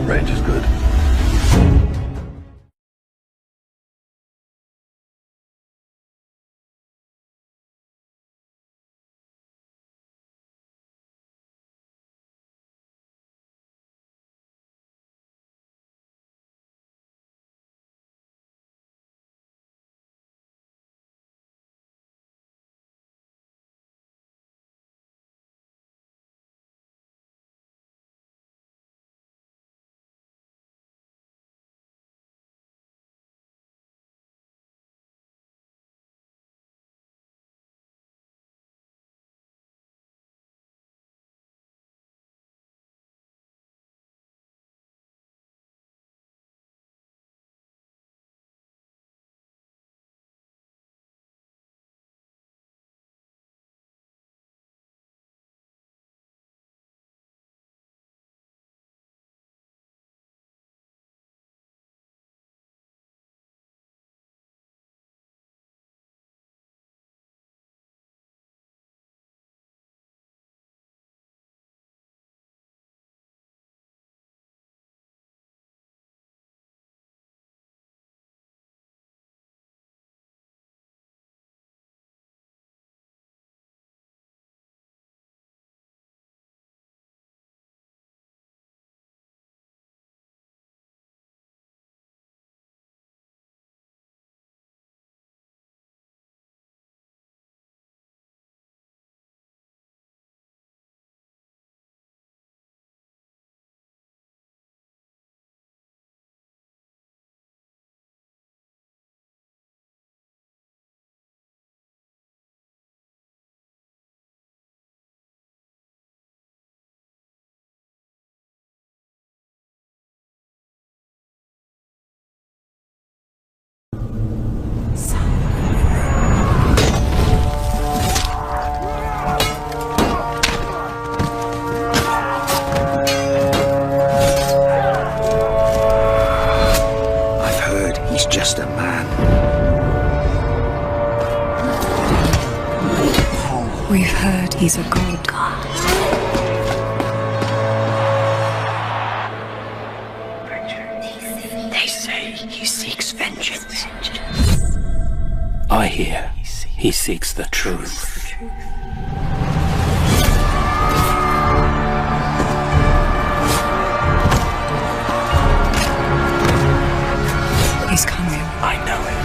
Range is good. Just a man. We've heard he's a god. They say he seeks vengeance. I hear he seeks the truth. He's coming. I know it.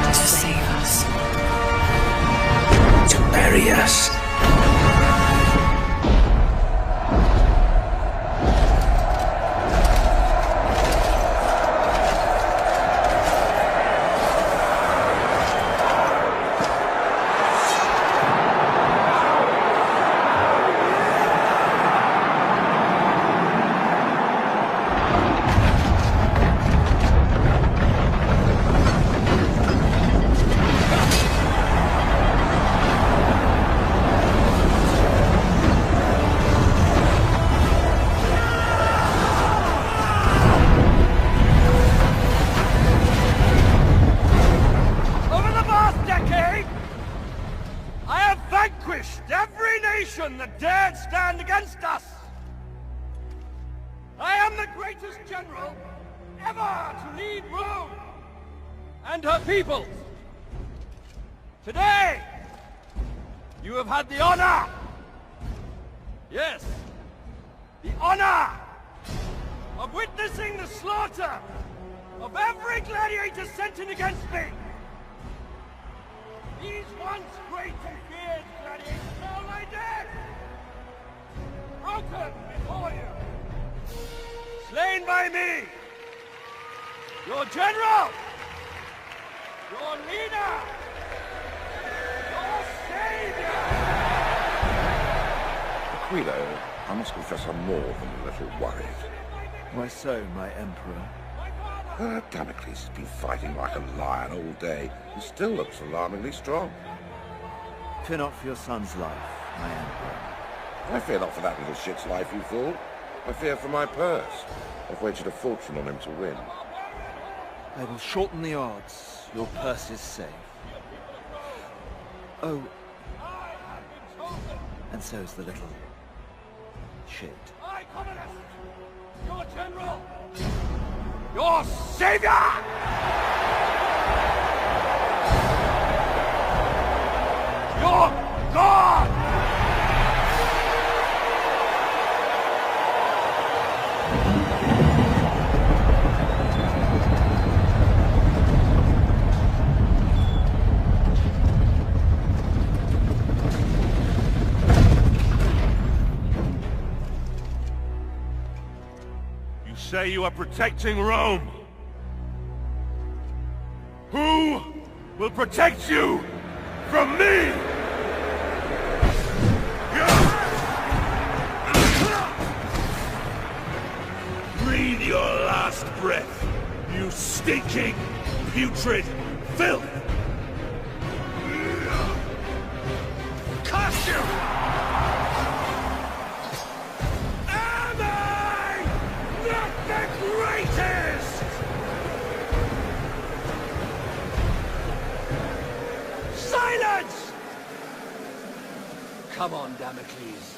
To save us. To bury us. Every nation that dared stand against us! I am the greatest general ever to lead Rome and her peoples. Today, you have had the honor, yes, the honor of witnessing the slaughter of every gladiator sent in against me. These once great and feared gladiators now lie dead, broken before you, slain by me, your general, your leader, your savior. Guido, I must confess I'm more than a little worried. Why so, my emperor? Damocles has been fighting like a lion all day and still looks alarmingly strong. Fear not for your son's life, my emperor. I fear not for that little shit's life, you fool. I fear for my purse. I've wagered a fortune on him to win. I will shorten the odds. Your purse is safe. Oh. And so is the little shit. I, Commodus, your general, your savior! Your God! Say you are protecting Rome. Who will protect you from me? Breathe your last breath, you stinking, putrid filth! Curse you! Greatest! Silence! Come on, Damocles.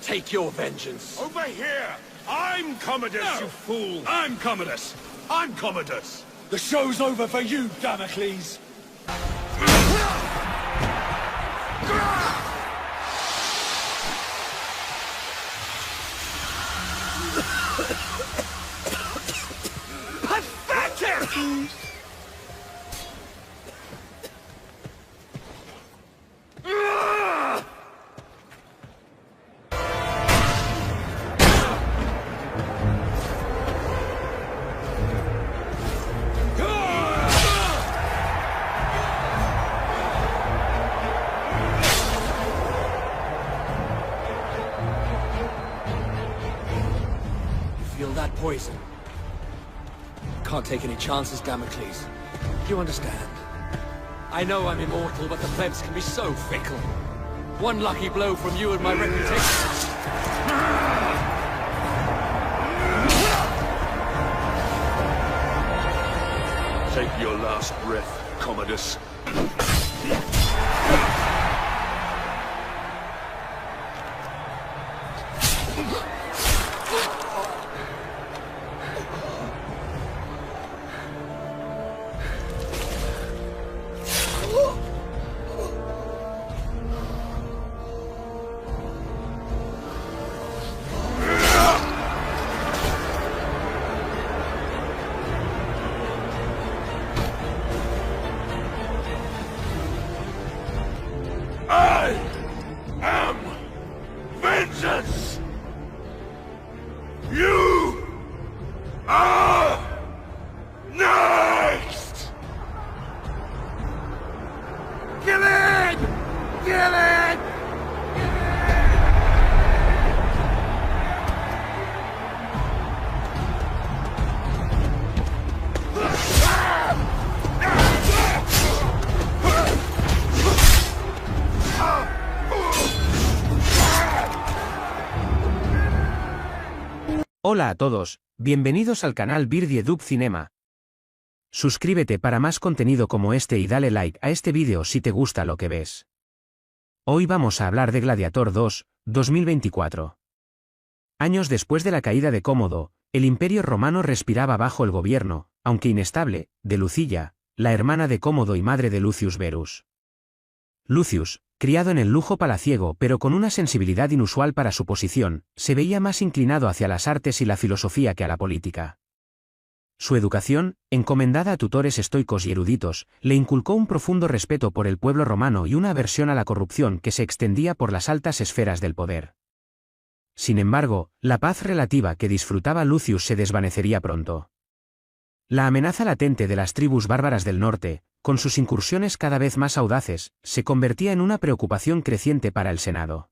Take your vengeance. Over here! I'm Commodus, you fool! I'm Commodus! I'm Commodus! The show's over for you, Damocles! Pathetic! Feel that poison? Can't take any chances, Damocles. You understand? I know I'm immortal, but the plebs can be so fickle. One lucky blow from you and my reputation. Take your last breath, Commodus. Vengeance! You are next! Kill it! Kill it! Hola a todos, bienvenidos al canal Birdiedub Cinema. Suscríbete para más contenido como este y dale like a este vídeo si te gusta lo que ves. Hoy vamos a hablar de Gladiator 2, 2024. Años después de la caída de Cómodo, el Imperio Romano respiraba bajo el gobierno, aunque inestable, de Lucilla, la hermana de Cómodo y madre de Lucius Verus. Lucius, criado en el lujo palaciego pero con una sensibilidad inusual para su posición, se veía más inclinado hacia las artes y la filosofía que a la política. Su educación, encomendada a tutores estoicos y eruditos, le inculcó un profundo respeto por el pueblo romano y una aversión a la corrupción que se extendía por las altas esferas del poder. Sin embargo, la paz relativa que disfrutaba Lucius se desvanecería pronto. La amenaza latente de las tribus bárbaras del norte, con sus incursiones cada vez más audaces, se convertía en una preocupación creciente para el Senado.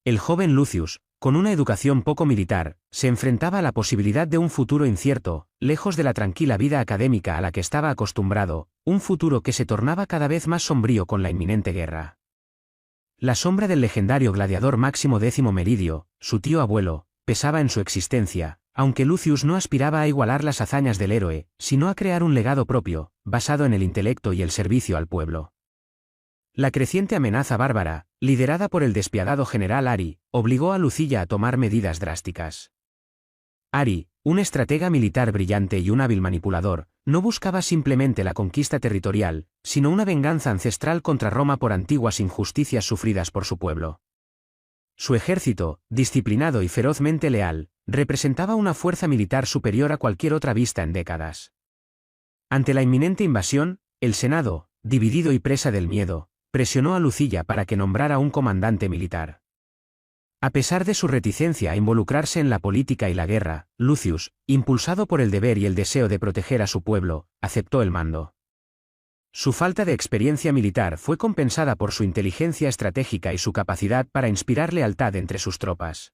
El joven Lucius, con una educación poco militar, se enfrentaba a la posibilidad de un futuro incierto, lejos de la tranquila vida académica a la que estaba acostumbrado, un futuro que se tornaba cada vez más sombrío con la inminente guerra. La sombra del legendario gladiador Máximo X Meridio, su tío abuelo, pesaba en su existencia, aunque Lucius no aspiraba a igualar las hazañas del héroe, sino a crear un legado propio, basado en el intelecto y el servicio al pueblo. La creciente amenaza bárbara, liderada por el despiadado general Ari, obligó a Lucilla a tomar medidas drásticas. Ari, un estratega militar brillante y un hábil manipulador, no buscaba simplemente la conquista territorial, sino una venganza ancestral contra Roma por antiguas injusticias sufridas por su pueblo. Su ejército, disciplinado y ferozmente leal, representaba una fuerza militar superior a cualquier otra vista en décadas. Ante la inminente invasión, el Senado, dividido y presa del miedo, presionó a Lucilla para que nombrara un comandante militar. A pesar de su reticencia a involucrarse en la política y la guerra, Lucius, impulsado por el deber y el deseo de proteger a su pueblo, aceptó el mando. Su falta de experiencia militar fue compensada por su inteligencia estratégica y su capacidad para inspirar lealtad entre sus tropas.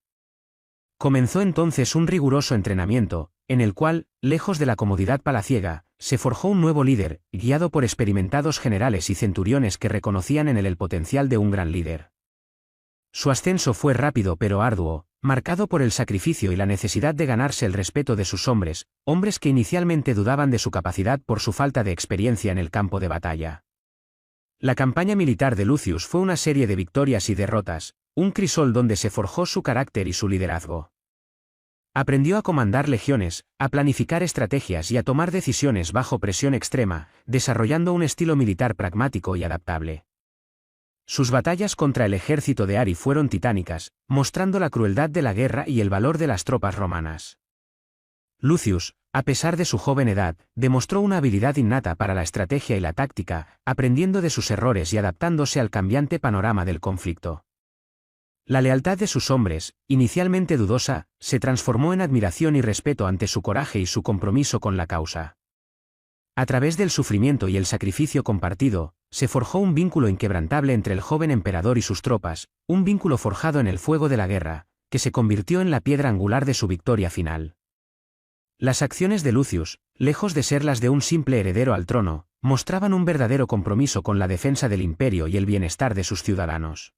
Comenzó entonces un riguroso entrenamiento, en el cual, lejos de la comodidad palaciega, se forjó un nuevo líder, guiado por experimentados generales y centuriones que reconocían en él el potencial de un gran líder. Su ascenso fue rápido pero arduo, marcado por el sacrificio y la necesidad de ganarse el respeto de sus hombres, hombres que inicialmente dudaban de su capacidad por su falta de experiencia en el campo de batalla. La campaña militar de Lucius fue una serie de victorias y derrotas, un crisol donde se forjó su carácter y su liderazgo. Aprendió a comandar legiones, a planificar estrategias y a tomar decisiones bajo presión extrema, desarrollando un estilo militar pragmático y adaptable. Sus batallas contra el ejército de Ari fueron titánicas, mostrando la crueldad de la guerra y el valor de las tropas romanas. Lucius, a pesar de su joven edad, demostró una habilidad innata para la estrategia y la táctica, aprendiendo de sus errores y adaptándose al cambiante panorama del conflicto. La lealtad de sus hombres, inicialmente dudosa, se transformó en admiración y respeto ante su coraje y su compromiso con la causa. A través del sufrimiento y el sacrificio compartido, se forjó un vínculo inquebrantable entre el joven emperador y sus tropas, un vínculo forjado en el fuego de la guerra, que se convirtió en la piedra angular de su victoria final. Las acciones de Lucius, lejos de ser las de un simple heredero al trono, mostraban un verdadero compromiso con la defensa del imperio y el bienestar de sus ciudadanos.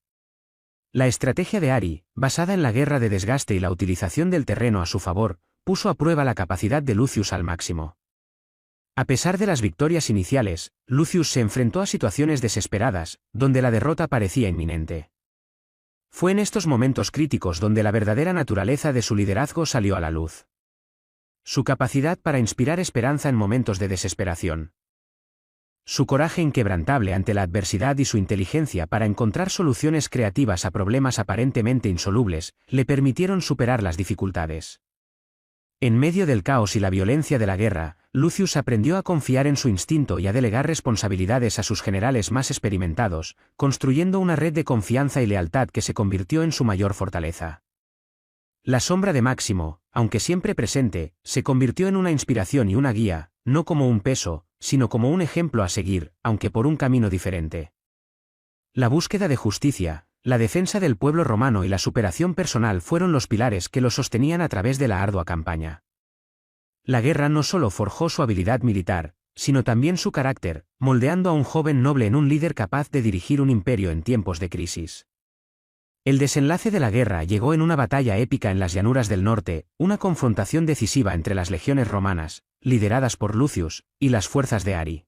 La estrategia de Ari, basada en la guerra de desgaste y la utilización del terreno a su favor, puso a prueba la capacidad de Lucius al máximo. A pesar de las victorias iniciales, Lucius se enfrentó a situaciones desesperadas, donde la derrota parecía inminente. Fue en estos momentos críticos donde la verdadera naturaleza de su liderazgo salió a la luz. Su capacidad para inspirar esperanza en momentos de desesperación. Su coraje inquebrantable ante la adversidad y su inteligencia para encontrar soluciones creativas a problemas aparentemente insolubles, le permitieron superar las dificultades. En medio del caos y la violencia de la guerra, Lucius aprendió a confiar en su instinto y a delegar responsabilidades a sus generales más experimentados, construyendo una red de confianza y lealtad que se convirtió en su mayor fortaleza. La sombra de Máximo, aunque siempre presente, se convirtió en una inspiración y una guía, no como un peso, sino como un ejemplo a seguir, aunque por un camino diferente. La búsqueda de justicia, la defensa del pueblo romano y la superación personal fueron los pilares que lo sostenían a través de la ardua campaña. La guerra no solo forjó su habilidad militar, sino también su carácter, moldeando a un joven noble en un líder capaz de dirigir un imperio en tiempos de crisis. El desenlace de la guerra llegó en una batalla épica en las llanuras del norte, una confrontación decisiva entre las legiones romanas, lideradas por Lucius, y las fuerzas de Ari.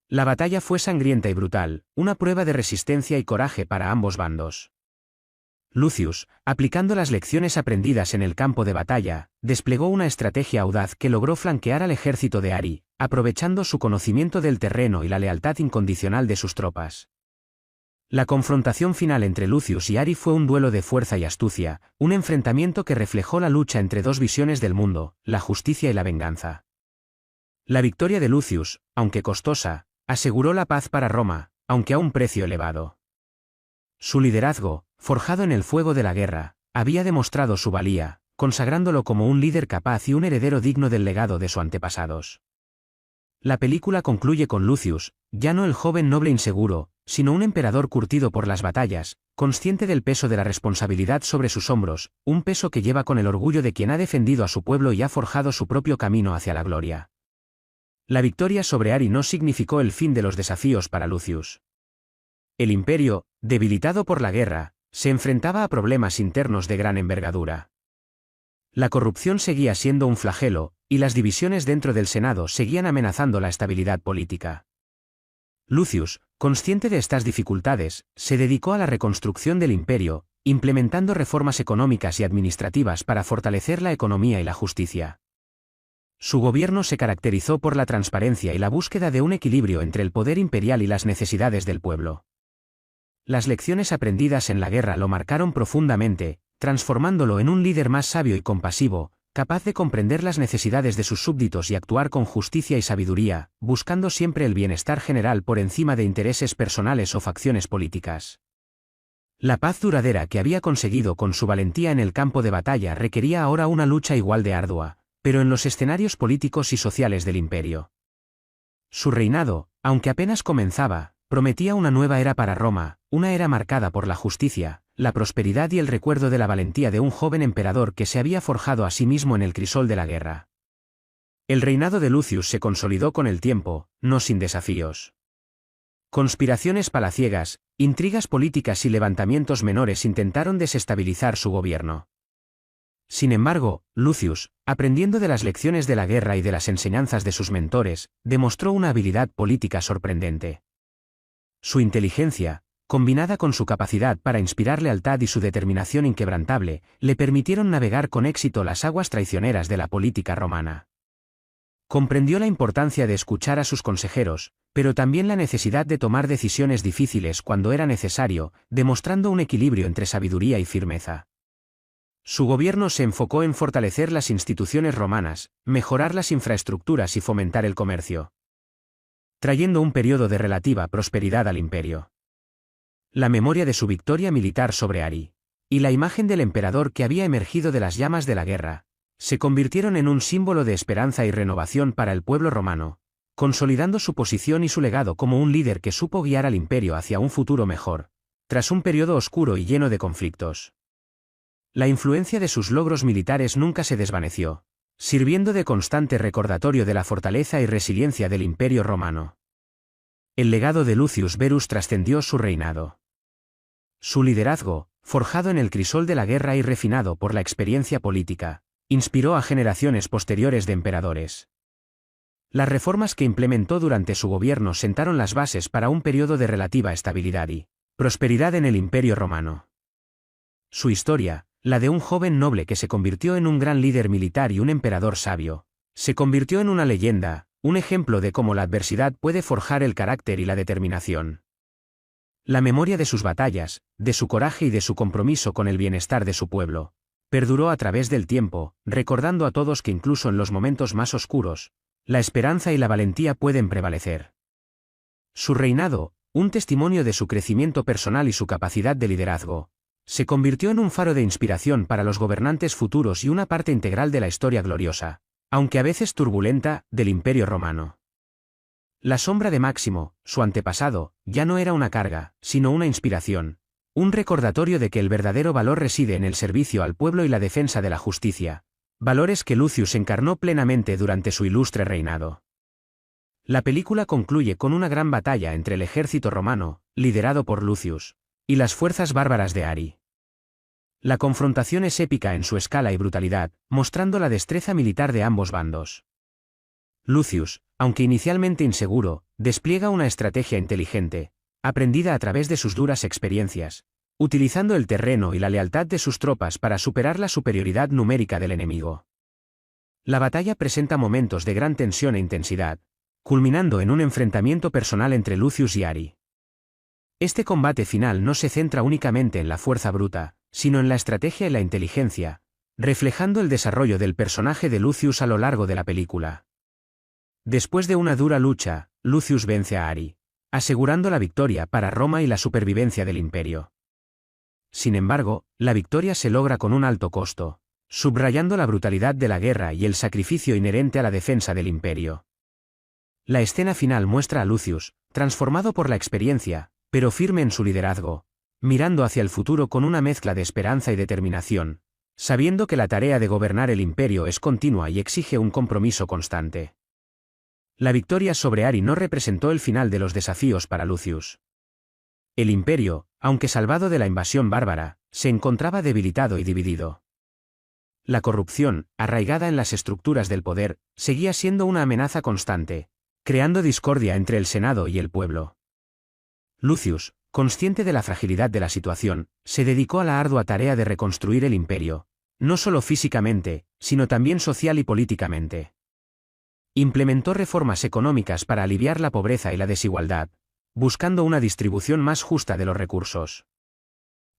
La batalla fue sangrienta y brutal, una prueba de resistencia y coraje para ambos bandos. Lucius, aplicando las lecciones aprendidas en el campo de batalla, desplegó una estrategia audaz que logró flanquear al ejército de Ari, aprovechando su conocimiento del terreno y la lealtad incondicional de sus tropas. La confrontación final entre Lucius y Ari fue un duelo de fuerza y astucia, un enfrentamiento que reflejó la lucha entre dos visiones del mundo, la justicia y la venganza. La victoria de Lucius, aunque costosa, aseguró la paz para Roma, aunque a un precio elevado. Su liderazgo, forjado en el fuego de la guerra, había demostrado su valía, consagrándolo como un líder capaz y un heredero digno del legado de sus antepasados. La película concluye con Lucius, ya no el joven noble inseguro, sino un emperador curtido por las batallas, consciente del peso de la responsabilidad sobre sus hombros, un peso que lleva con el orgullo de quien ha defendido a su pueblo y ha forjado su propio camino hacia la gloria. La victoria sobre Ari no significó el fin de los desafíos para Lucius. El imperio, debilitado por la guerra, se enfrentaba a problemas internos de gran envergadura. La corrupción seguía siendo un flagelo, y las divisiones dentro del Senado seguían amenazando la estabilidad política. Lucius, consciente de estas dificultades, se dedicó a la reconstrucción del imperio, implementando reformas económicas y administrativas para fortalecer la economía y la justicia. Su gobierno se caracterizó por la transparencia y la búsqueda de un equilibrio entre el poder imperial y las necesidades del pueblo. Las lecciones aprendidas en la guerra lo marcaron profundamente, transformándolo en un líder más sabio y compasivo, capaz de comprender las necesidades de sus súbditos y actuar con justicia y sabiduría, buscando siempre el bienestar general por encima de intereses personales o facciones políticas. La paz duradera que había conseguido con su valentía en el campo de batalla requería ahora una lucha igual de ardua, pero en los escenarios políticos y sociales del imperio. Su reinado, aunque apenas comenzaba, prometía una nueva era para Roma, una era marcada por la justicia, la prosperidad y el recuerdo de la valentía de un joven emperador que se había forjado a sí mismo en el crisol de la guerra. El reinado de Lucius se consolidó con el tiempo, no sin desafíos. Conspiraciones palaciegas, intrigas políticas y levantamientos menores intentaron desestabilizar su gobierno. Sin embargo, Lucius, aprendiendo de las lecciones de la guerra y de las enseñanzas de sus mentores, demostró una habilidad política sorprendente. Su inteligencia, combinada con su capacidad para inspirar lealtad y su determinación inquebrantable, le permitieron navegar con éxito las aguas traicioneras de la política romana. Comprendió la importancia de escuchar a sus consejeros, pero también la necesidad de tomar decisiones difíciles cuando era necesario, demostrando un equilibrio entre sabiduría y firmeza. Su gobierno se enfocó en fortalecer las instituciones romanas, mejorar las infraestructuras y fomentar el comercio, trayendo un periodo de relativa prosperidad al imperio. La memoria de su victoria militar sobre Ari, y la imagen del emperador que había emergido de las llamas de la guerra, se convirtieron en un símbolo de esperanza y renovación para el pueblo romano, consolidando su posición y su legado como un líder que supo guiar al imperio hacia un futuro mejor, tras un periodo oscuro y lleno de conflictos. La influencia de sus logros militares nunca se desvaneció, sirviendo de constante recordatorio de la fortaleza y resiliencia del imperio romano. El legado de Lucius Verus trascendió su reinado. Su liderazgo, forjado en el crisol de la guerra y refinado por la experiencia política, inspiró a generaciones posteriores de emperadores. Las reformas que implementó durante su gobierno sentaron las bases para un periodo de relativa estabilidad y prosperidad en el imperio romano. Su historia, la de un joven noble que se convirtió en un gran líder militar y un emperador sabio, se convirtió en una leyenda, un ejemplo de cómo la adversidad puede forjar el carácter y la determinación. La memoria de sus batallas, de su coraje y de su compromiso con el bienestar de su pueblo, perduró a través del tiempo, recordando a todos que incluso en los momentos más oscuros, la esperanza y la valentía pueden prevalecer. Su reinado, un testimonio de su crecimiento personal y su capacidad de liderazgo, se convirtió en un faro de inspiración para los gobernantes futuros y una parte integral de la historia gloriosa, aunque a veces turbulenta, del Imperio Romano. La sombra de Máximo, su antepasado, ya no era una carga, sino una inspiración, un recordatorio de que el verdadero valor reside en el servicio al pueblo y la defensa de la justicia, valores que Lucius encarnó plenamente durante su ilustre reinado. La película concluye con una gran batalla entre el ejército romano, liderado por Lucius, y las fuerzas bárbaras de Ari. La confrontación es épica en su escala y brutalidad, mostrando la destreza militar de ambos bandos. Lucius, aunque inicialmente inseguro, despliega una estrategia inteligente, aprendida a través de sus duras experiencias, utilizando el terreno y la lealtad de sus tropas para superar la superioridad numérica del enemigo. La batalla presenta momentos de gran tensión e intensidad, culminando en un enfrentamiento personal entre Lucius y Ari. Este combate final no se centra únicamente en la fuerza bruta, sino en la estrategia y la inteligencia, reflejando el desarrollo del personaje de Lucius a lo largo de la película. Después de una dura lucha, Lucius vence a Ari, asegurando la victoria para Roma y la supervivencia del imperio. Sin embargo, la victoria se logra con un alto costo, subrayando la brutalidad de la guerra y el sacrificio inherente a la defensa del imperio. La escena final muestra a Lucius, transformado por la experiencia, pero firme en su liderazgo, mirando hacia el futuro con una mezcla de esperanza y determinación, sabiendo que la tarea de gobernar el imperio es continua y exige un compromiso constante. La victoria sobre Ari no representó el final de los desafíos para Lucius. El imperio, aunque salvado de la invasión bárbara, se encontraba debilitado y dividido. La corrupción, arraigada en las estructuras del poder, seguía siendo una amenaza constante, creando discordia entre el Senado y el pueblo. Lucius, consciente de la fragilidad de la situación, se dedicó a la ardua tarea de reconstruir el imperio, no solo físicamente, sino también social y políticamente. Implementó reformas económicas para aliviar la pobreza y la desigualdad, buscando una distribución más justa de los recursos.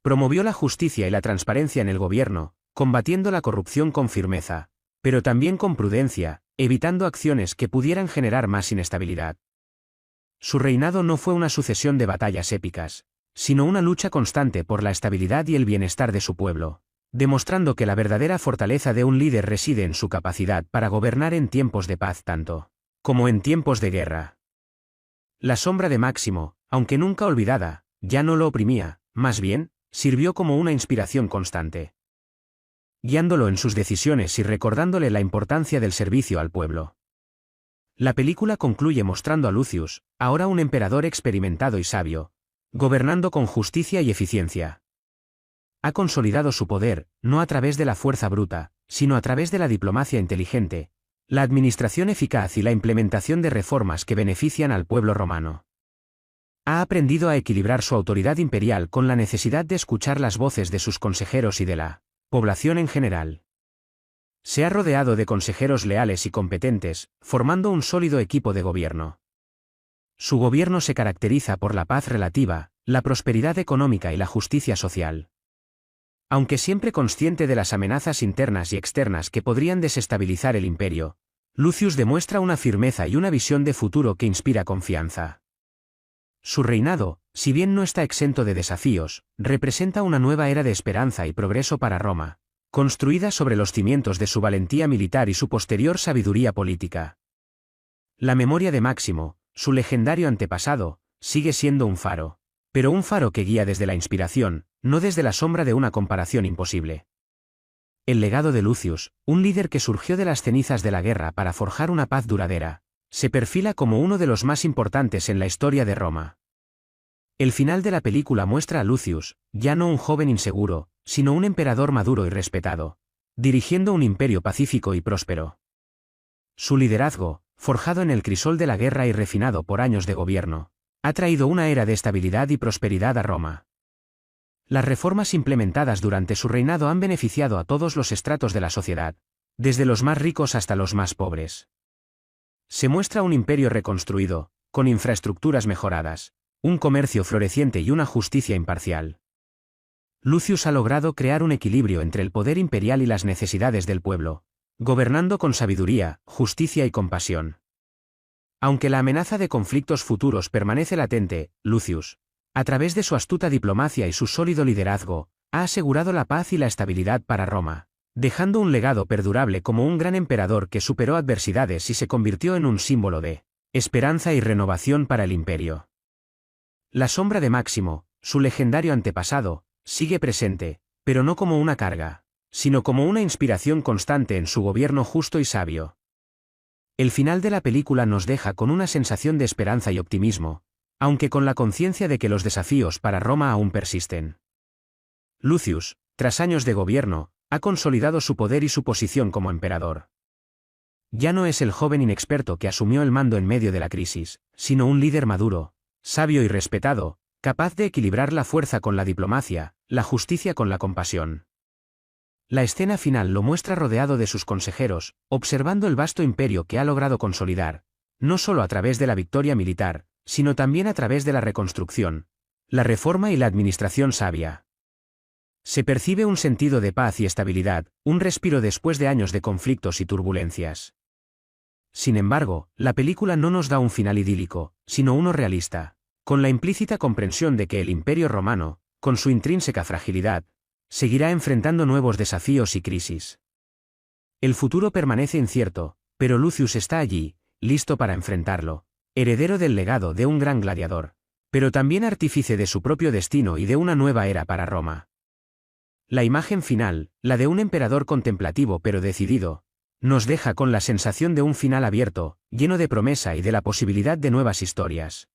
Promovió la justicia y la transparencia en el gobierno, combatiendo la corrupción con firmeza, pero también con prudencia, evitando acciones que pudieran generar más inestabilidad. Su reinado no fue una sucesión de batallas épicas, sino una lucha constante por la estabilidad y el bienestar de su pueblo, demostrando que la verdadera fortaleza de un líder reside en su capacidad para gobernar en tiempos de paz tanto como en tiempos de guerra. La sombra de Máximo, aunque nunca olvidada, ya no lo oprimía, más bien, sirvió como una inspiración constante, guiándolo en sus decisiones y recordándole la importancia del servicio al pueblo. La película concluye mostrando a Lucius, ahora un emperador experimentado y sabio, gobernando con justicia y eficiencia. Ha consolidado su poder, no a través de la fuerza bruta, sino a través de la diplomacia inteligente, la administración eficaz y la implementación de reformas que benefician al pueblo romano. Ha aprendido a equilibrar su autoridad imperial con la necesidad de escuchar las voces de sus consejeros y de la población en general. Se ha rodeado de consejeros leales y competentes, formando un sólido equipo de gobierno. Su gobierno se caracteriza por la paz relativa, la prosperidad económica y la justicia social. Aunque siempre consciente de las amenazas internas y externas que podrían desestabilizar el imperio, Lucius demuestra una firmeza y una visión de futuro que inspira confianza. Su reinado, si bien no está exento de desafíos, representa una nueva era de esperanza y progreso para Roma, construida sobre los cimientos de su valentía militar y su posterior sabiduría política. La memoria de Máximo, su legendario antepasado, sigue siendo un faro, pero un faro que guía desde la inspiración, no desde la sombra de una comparación imposible. El legado de Lucius, un líder que surgió de las cenizas de la guerra para forjar una paz duradera, se perfila como uno de los más importantes en la historia de Roma. El final de la película muestra a Lucius, ya no un joven inseguro, sino un emperador maduro y respetado, dirigiendo un imperio pacífico y próspero. Su liderazgo, forjado en el crisol de la guerra y refinado por años de gobierno, ha traído una era de estabilidad y prosperidad a Roma. Las reformas implementadas durante su reinado han beneficiado a todos los estratos de la sociedad, desde los más ricos hasta los más pobres. Se muestra un imperio reconstruido, con infraestructuras mejoradas, un comercio floreciente y una justicia imparcial. Lucius ha logrado crear un equilibrio entre el poder imperial y las necesidades del pueblo, gobernando con sabiduría, justicia y compasión. Aunque la amenaza de conflictos futuros permanece latente, Lucius, a través de su astuta diplomacia y su sólido liderazgo, ha asegurado la paz y la estabilidad para Roma, dejando un legado perdurable como un gran emperador que superó adversidades y se convirtió en un símbolo de esperanza y renovación para el imperio. La sombra de Máximo, su legendario antepasado, sigue presente, pero no como una carga, sino como una inspiración constante en su gobierno justo y sabio. El final de la película nos deja con una sensación de esperanza y optimismo, aunque con la conciencia de que los desafíos para Roma aún persisten. Lucius, tras años de gobierno, ha consolidado su poder y su posición como emperador. Ya no es el joven inexperto que asumió el mando en medio de la crisis, sino un líder maduro, sabio y respetado, capaz de equilibrar la fuerza con la diplomacia, la justicia con la compasión. La escena final lo muestra rodeado de sus consejeros, observando el vasto imperio que ha logrado consolidar, no solo a través de la victoria militar, sino también a través de la reconstrucción, la reforma y la administración sabia. Se percibe un sentido de paz y estabilidad, un respiro después de años de conflictos y turbulencias. Sin embargo, la película no nos da un final idílico, sino uno realista, con la implícita comprensión de que el Imperio Romano, con su intrínseca fragilidad, seguirá enfrentando nuevos desafíos y crisis. El futuro permanece incierto, pero Lucius está allí, listo para enfrentarlo, heredero del legado de un gran gladiador, pero también artífice de su propio destino y de una nueva era para Roma. La imagen final, la de un emperador contemplativo pero decidido, nos deja con la sensación de un final abierto, lleno de promesa y de la posibilidad de nuevas historias.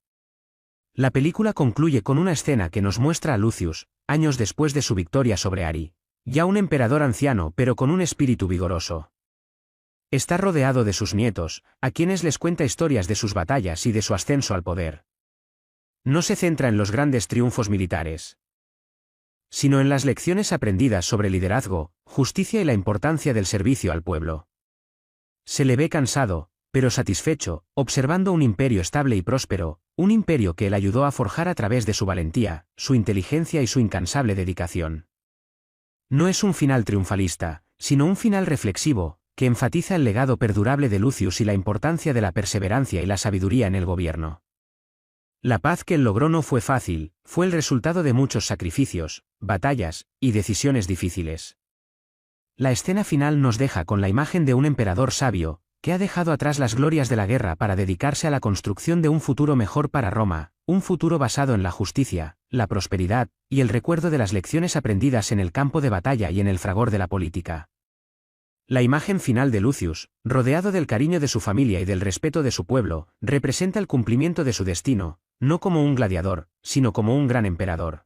La película concluye con una escena que nos muestra a Lucius, años después de su victoria sobre Ari, ya un emperador anciano pero con un espíritu vigoroso. Está rodeado de sus nietos, a quienes les cuenta historias de sus batallas y de su ascenso al poder. No se centra en los grandes triunfos militares, sino en las lecciones aprendidas sobre liderazgo, justicia y la importancia del servicio al pueblo. Se le ve cansado, pero satisfecho, observando un imperio estable y próspero, un imperio que él ayudó a forjar a través de su valentía, su inteligencia y su incansable dedicación. No es un final triunfalista, sino un final reflexivo, que enfatiza el legado perdurable de Lucius y la importancia de la perseverancia y la sabiduría en el gobierno. La paz que él logró no fue fácil, fue el resultado de muchos sacrificios, batallas y decisiones difíciles. La escena final nos deja con la imagen de un emperador sabio, que ha dejado atrás las glorias de la guerra para dedicarse a la construcción de un futuro mejor para Roma, un futuro basado en la justicia, la prosperidad, y el recuerdo de las lecciones aprendidas en el campo de batalla y en el fragor de la política. La imagen final de Lucius, rodeado del cariño de su familia y del respeto de su pueblo, representa el cumplimiento de su destino, no como un gladiador, sino como un gran emperador.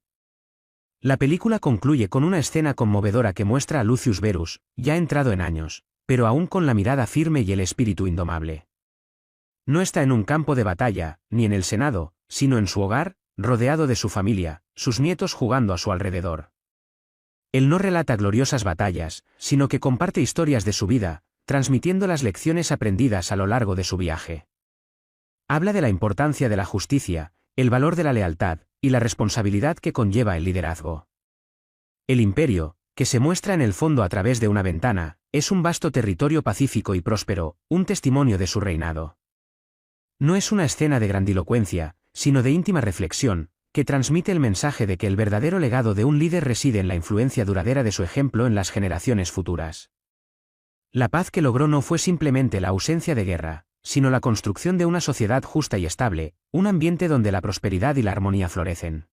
La película concluye con una escena conmovedora que muestra a Lucius Verus, ya entrado en años, pero aún con la mirada firme y el espíritu indomable. No está en un campo de batalla, ni en el Senado, sino en su hogar, rodeado de su familia, sus nietos jugando a su alrededor. Él no relata gloriosas batallas, sino que comparte historias de su vida, transmitiendo las lecciones aprendidas a lo largo de su viaje. Habla de la importancia de la justicia, el valor de la lealtad, y la responsabilidad que conlleva el liderazgo. El imperio, que se muestra en el fondo a través de una ventana, es un vasto territorio pacífico y próspero, un testimonio de su reinado. No es una escena de grandilocuencia, sino de íntima reflexión, que transmite el mensaje de que el verdadero legado de un líder reside en la influencia duradera de su ejemplo en las generaciones futuras. La paz que logró no fue simplemente la ausencia de guerra, sino la construcción de una sociedad justa y estable, un ambiente donde la prosperidad y la armonía florecen.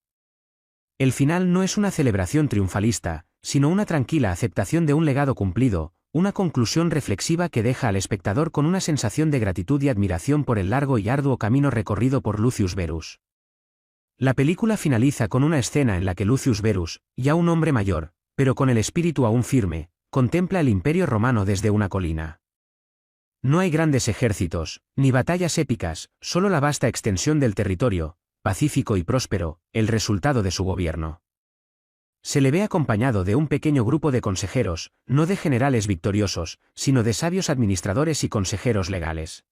El final no es una celebración triunfalista, sino una tranquila aceptación de un legado cumplido, una conclusión reflexiva que deja al espectador con una sensación de gratitud y admiración por el largo y arduo camino recorrido por Lucius Verus. La película finaliza con una escena en la que Lucius Verus, ya un hombre mayor, pero con el espíritu aún firme, contempla el imperio romano desde una colina. No hay grandes ejércitos, ni batallas épicas, solo la vasta extensión del territorio, pacífico y próspero, el resultado de su gobierno. Se le ve acompañado de un pequeño grupo de consejeros, no de generales victoriosos, sino de sabios administradores y consejeros legales.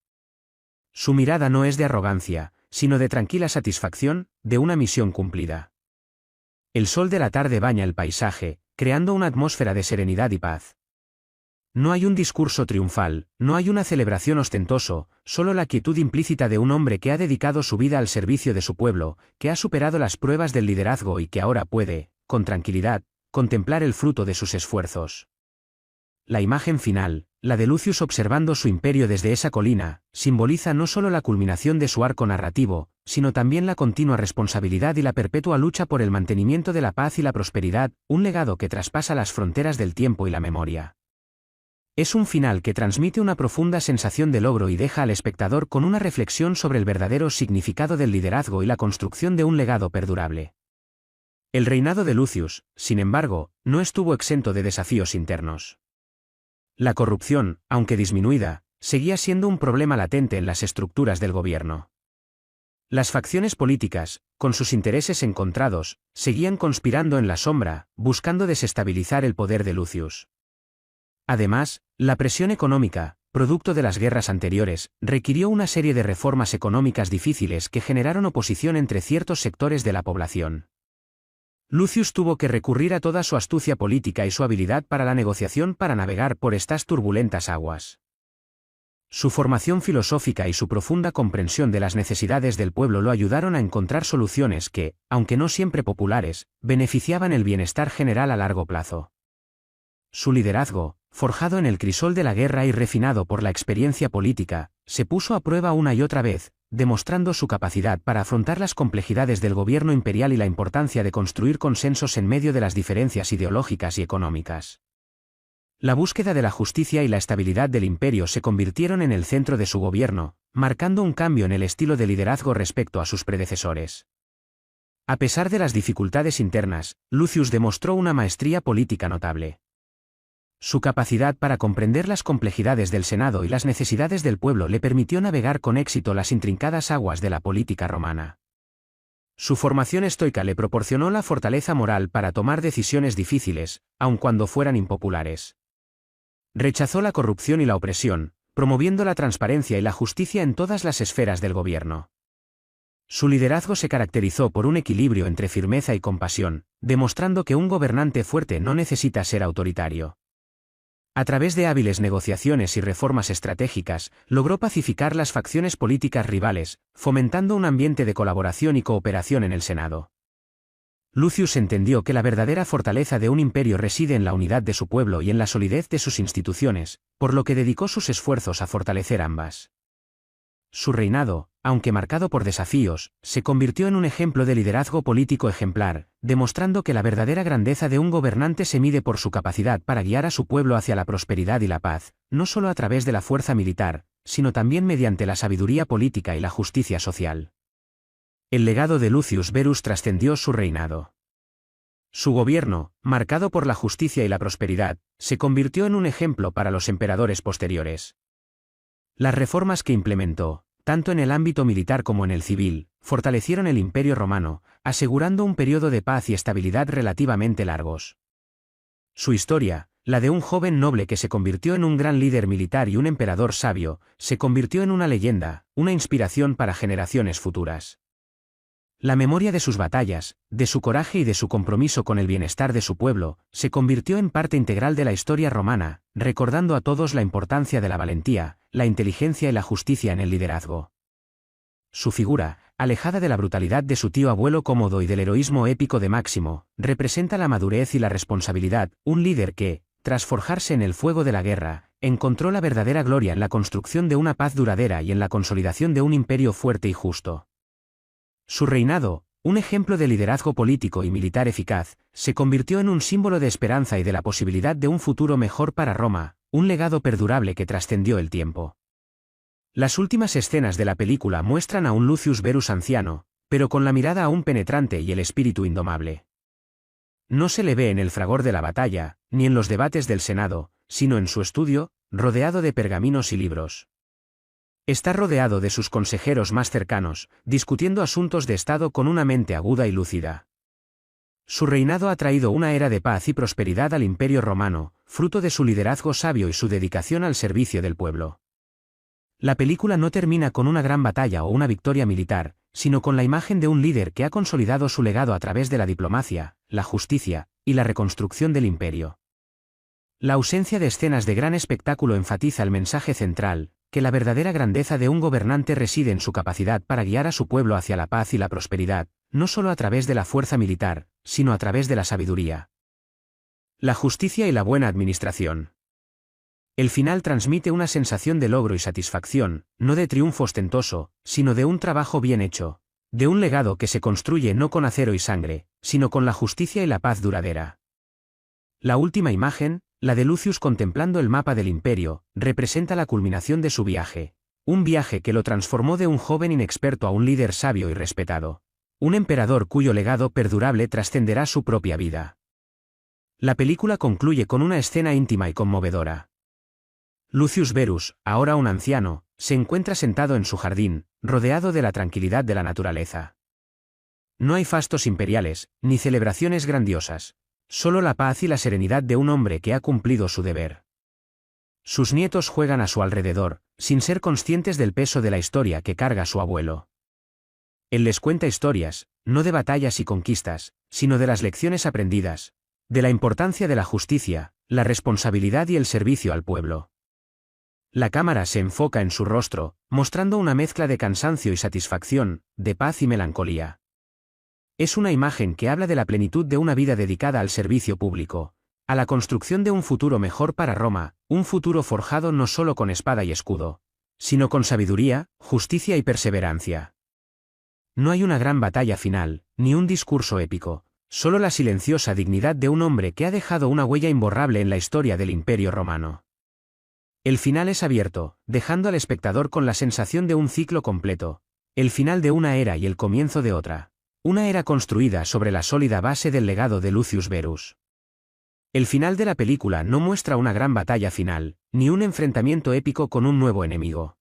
Su mirada no es de arrogancia, sino de tranquila satisfacción, de una misión cumplida. El sol de la tarde baña el paisaje, creando una atmósfera de serenidad y paz. No hay un discurso triunfal, no hay una celebración ostentoso, solo la quietud implícita de un hombre que ha dedicado su vida al servicio de su pueblo, que ha superado las pruebas del liderazgo y que ahora puede, con tranquilidad, contemplar el fruto de sus esfuerzos. La imagen final, la de Lucius observando su imperio desde esa colina, simboliza no solo la culminación de su arco narrativo, sino también la continua responsabilidad y la perpetua lucha por el mantenimiento de la paz y la prosperidad, un legado que traspasa las fronteras del tiempo y la memoria. Es un final que transmite una profunda sensación de logro y deja al espectador con una reflexión sobre el verdadero significado del liderazgo y la construcción de un legado perdurable. El reinado de Lucius, sin embargo, no estuvo exento de desafíos internos. La corrupción, aunque disminuida, seguía siendo un problema latente en las estructuras del gobierno. Las facciones políticas, con sus intereses encontrados, seguían conspirando en la sombra, buscando desestabilizar el poder de Lucius. Además, la presión económica, producto de las guerras anteriores, requirió una serie de reformas económicas difíciles que generaron oposición entre ciertos sectores de la población. Lucius tuvo que recurrir a toda su astucia política y su habilidad para la negociación para navegar por estas turbulentas aguas. Su formación filosófica y su profunda comprensión de las necesidades del pueblo lo ayudaron a encontrar soluciones que, aunque no siempre populares, beneficiaban el bienestar general a largo plazo. Su liderazgo, forjado en el crisol de la guerra y refinado por la experiencia política, se puso a prueba una y otra vez, demostrando su capacidad para afrontar las complejidades del gobierno imperial y la importancia de construir consensos en medio de las diferencias ideológicas y económicas. La búsqueda de la justicia y la estabilidad del imperio se convirtieron en el centro de su gobierno, marcando un cambio en el estilo de liderazgo respecto a sus predecesores. A pesar de las dificultades internas, Lucius demostró una maestría política notable. Su capacidad para comprender las complejidades del Senado y las necesidades del pueblo le permitió navegar con éxito las intrincadas aguas de la política romana. Su formación estoica le proporcionó la fortaleza moral para tomar decisiones difíciles, aun cuando fueran impopulares. Rechazó la corrupción y la opresión, promoviendo la transparencia y la justicia en todas las esferas del gobierno. Su liderazgo se caracterizó por un equilibrio entre firmeza y compasión, demostrando que un gobernante fuerte no necesita ser autoritario. A través de hábiles negociaciones y reformas estratégicas, logró pacificar las facciones políticas rivales, fomentando un ambiente de colaboración y cooperación en el Senado. Lucius entendió que la verdadera fortaleza de un imperio reside en la unidad de su pueblo y en la solidez de sus instituciones, por lo que dedicó sus esfuerzos a fortalecer ambas. Su reinado, aunque marcado por desafíos, se convirtió en un ejemplo de liderazgo político ejemplar, demostrando que la verdadera grandeza de un gobernante se mide por su capacidad para guiar a su pueblo hacia la prosperidad y la paz, no solo a través de la fuerza militar, sino también mediante la sabiduría política y la justicia social. El legado de Lucius Verus trascendió su reinado. Su gobierno, marcado por la justicia y la prosperidad, se convirtió en un ejemplo para los emperadores posteriores. Las reformas que implementó, tanto en el ámbito militar como en el civil, fortalecieron el Imperio romano, asegurando un periodo de paz y estabilidad relativamente largos. Su historia, la de un joven noble que se convirtió en un gran líder militar y un emperador sabio, se convirtió en una leyenda, una inspiración para generaciones futuras. La memoria de sus batallas, de su coraje y de su compromiso con el bienestar de su pueblo, se convirtió en parte integral de la historia romana, recordando a todos la importancia de la valentía, la inteligencia y la justicia en el liderazgo. Su figura, alejada de la brutalidad de su tío abuelo Cómodo y del heroísmo épico de Máximo, representa la madurez y la responsabilidad, un líder que, tras forjarse en el fuego de la guerra, encontró la verdadera gloria en la construcción de una paz duradera y en la consolidación de un imperio fuerte y justo. Su reinado, un ejemplo de liderazgo político y militar eficaz, se convirtió en un símbolo de esperanza y de la posibilidad de un futuro mejor para Roma, un legado perdurable que trascendió el tiempo. Las últimas escenas de la película muestran a un Lucius Verus anciano, pero con la mirada aún penetrante y el espíritu indomable. No se le ve en el fragor de la batalla, ni en los debates del Senado, sino en su estudio, rodeado de pergaminos y libros. Está rodeado de sus consejeros más cercanos, discutiendo asuntos de Estado con una mente aguda y lúcida. Su reinado ha traído una era de paz y prosperidad al Imperio romano, fruto de su liderazgo sabio y su dedicación al servicio del pueblo. La película no termina con una gran batalla o una victoria militar, sino con la imagen de un líder que ha consolidado su legado a través de la diplomacia, la justicia y la reconstrucción del imperio. La ausencia de escenas de gran espectáculo enfatiza el mensaje central, que la verdadera grandeza de un gobernante reside en su capacidad para guiar a su pueblo hacia la paz y la prosperidad, no solo a través de la fuerza militar, sino a través de la sabiduría. La justicia y la buena administración. El final transmite una sensación de logro y satisfacción, no de triunfo ostentoso, sino de un trabajo bien hecho, de un legado que se construye no con acero y sangre, sino con la justicia y la paz duradera. La última imagen, la de Lucius contemplando el mapa del imperio, representa la culminación de su viaje, un viaje que lo transformó de un joven inexperto a un líder sabio y respetado, un emperador cuyo legado perdurable trascenderá su propia vida. La película concluye con una escena íntima y conmovedora. Lucius Verus, ahora un anciano, se encuentra sentado en su jardín, rodeado de la tranquilidad de la naturaleza. No hay fastos imperiales, ni celebraciones grandiosas. Solo la paz y la serenidad de un hombre que ha cumplido su deber. Sus nietos juegan a su alrededor, sin ser conscientes del peso de la historia que carga su abuelo. Él les cuenta historias, no de batallas y conquistas, sino de las lecciones aprendidas, de la importancia de la justicia, la responsabilidad y el servicio al pueblo. La cámara se enfoca en su rostro, mostrando una mezcla de cansancio y satisfacción, de paz y melancolía. Es una imagen que habla de la plenitud de una vida dedicada al servicio público, a la construcción de un futuro mejor para Roma, un futuro forjado no solo con espada y escudo, sino con sabiduría, justicia y perseverancia. No hay una gran batalla final, ni un discurso épico, solo la silenciosa dignidad de un hombre que ha dejado una huella imborrable en la historia del Imperio Romano. El final es abierto, dejando al espectador con la sensación de un ciclo completo, el final de una era y el comienzo de otra, una era construida sobre la sólida base del legado de Lucius Verus. El final de la película no muestra una gran batalla final, ni un enfrentamiento épico con un nuevo enemigo.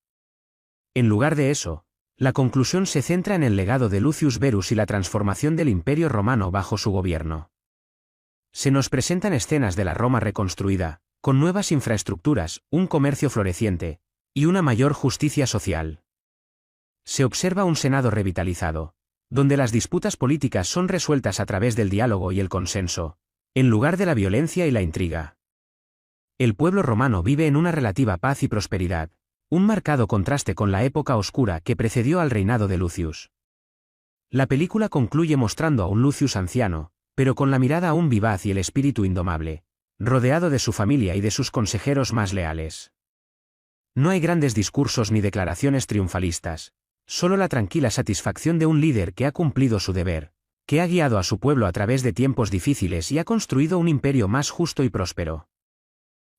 En lugar de eso, la conclusión se centra en el legado de Lucius Verus y la transformación del Imperio Romano bajo su gobierno. Se nos presentan escenas de la Roma reconstruida, con nuevas infraestructuras, un comercio floreciente, y una mayor justicia social. Se observa un Senado revitalizado, donde las disputas políticas son resueltas a través del diálogo y el consenso, en lugar de la violencia y la intriga. El pueblo romano vive en una relativa paz y prosperidad, un marcado contraste con la época oscura que precedió al reinado de Lucius. La película concluye mostrando a un Lucius anciano, pero con la mirada aún vivaz y el espíritu indomable, rodeado de su familia y de sus consejeros más leales. No hay grandes discursos ni declaraciones triunfalistas, solo la tranquila satisfacción de un líder que ha cumplido su deber, que ha guiado a su pueblo a través de tiempos difíciles y ha construido un imperio más justo y próspero.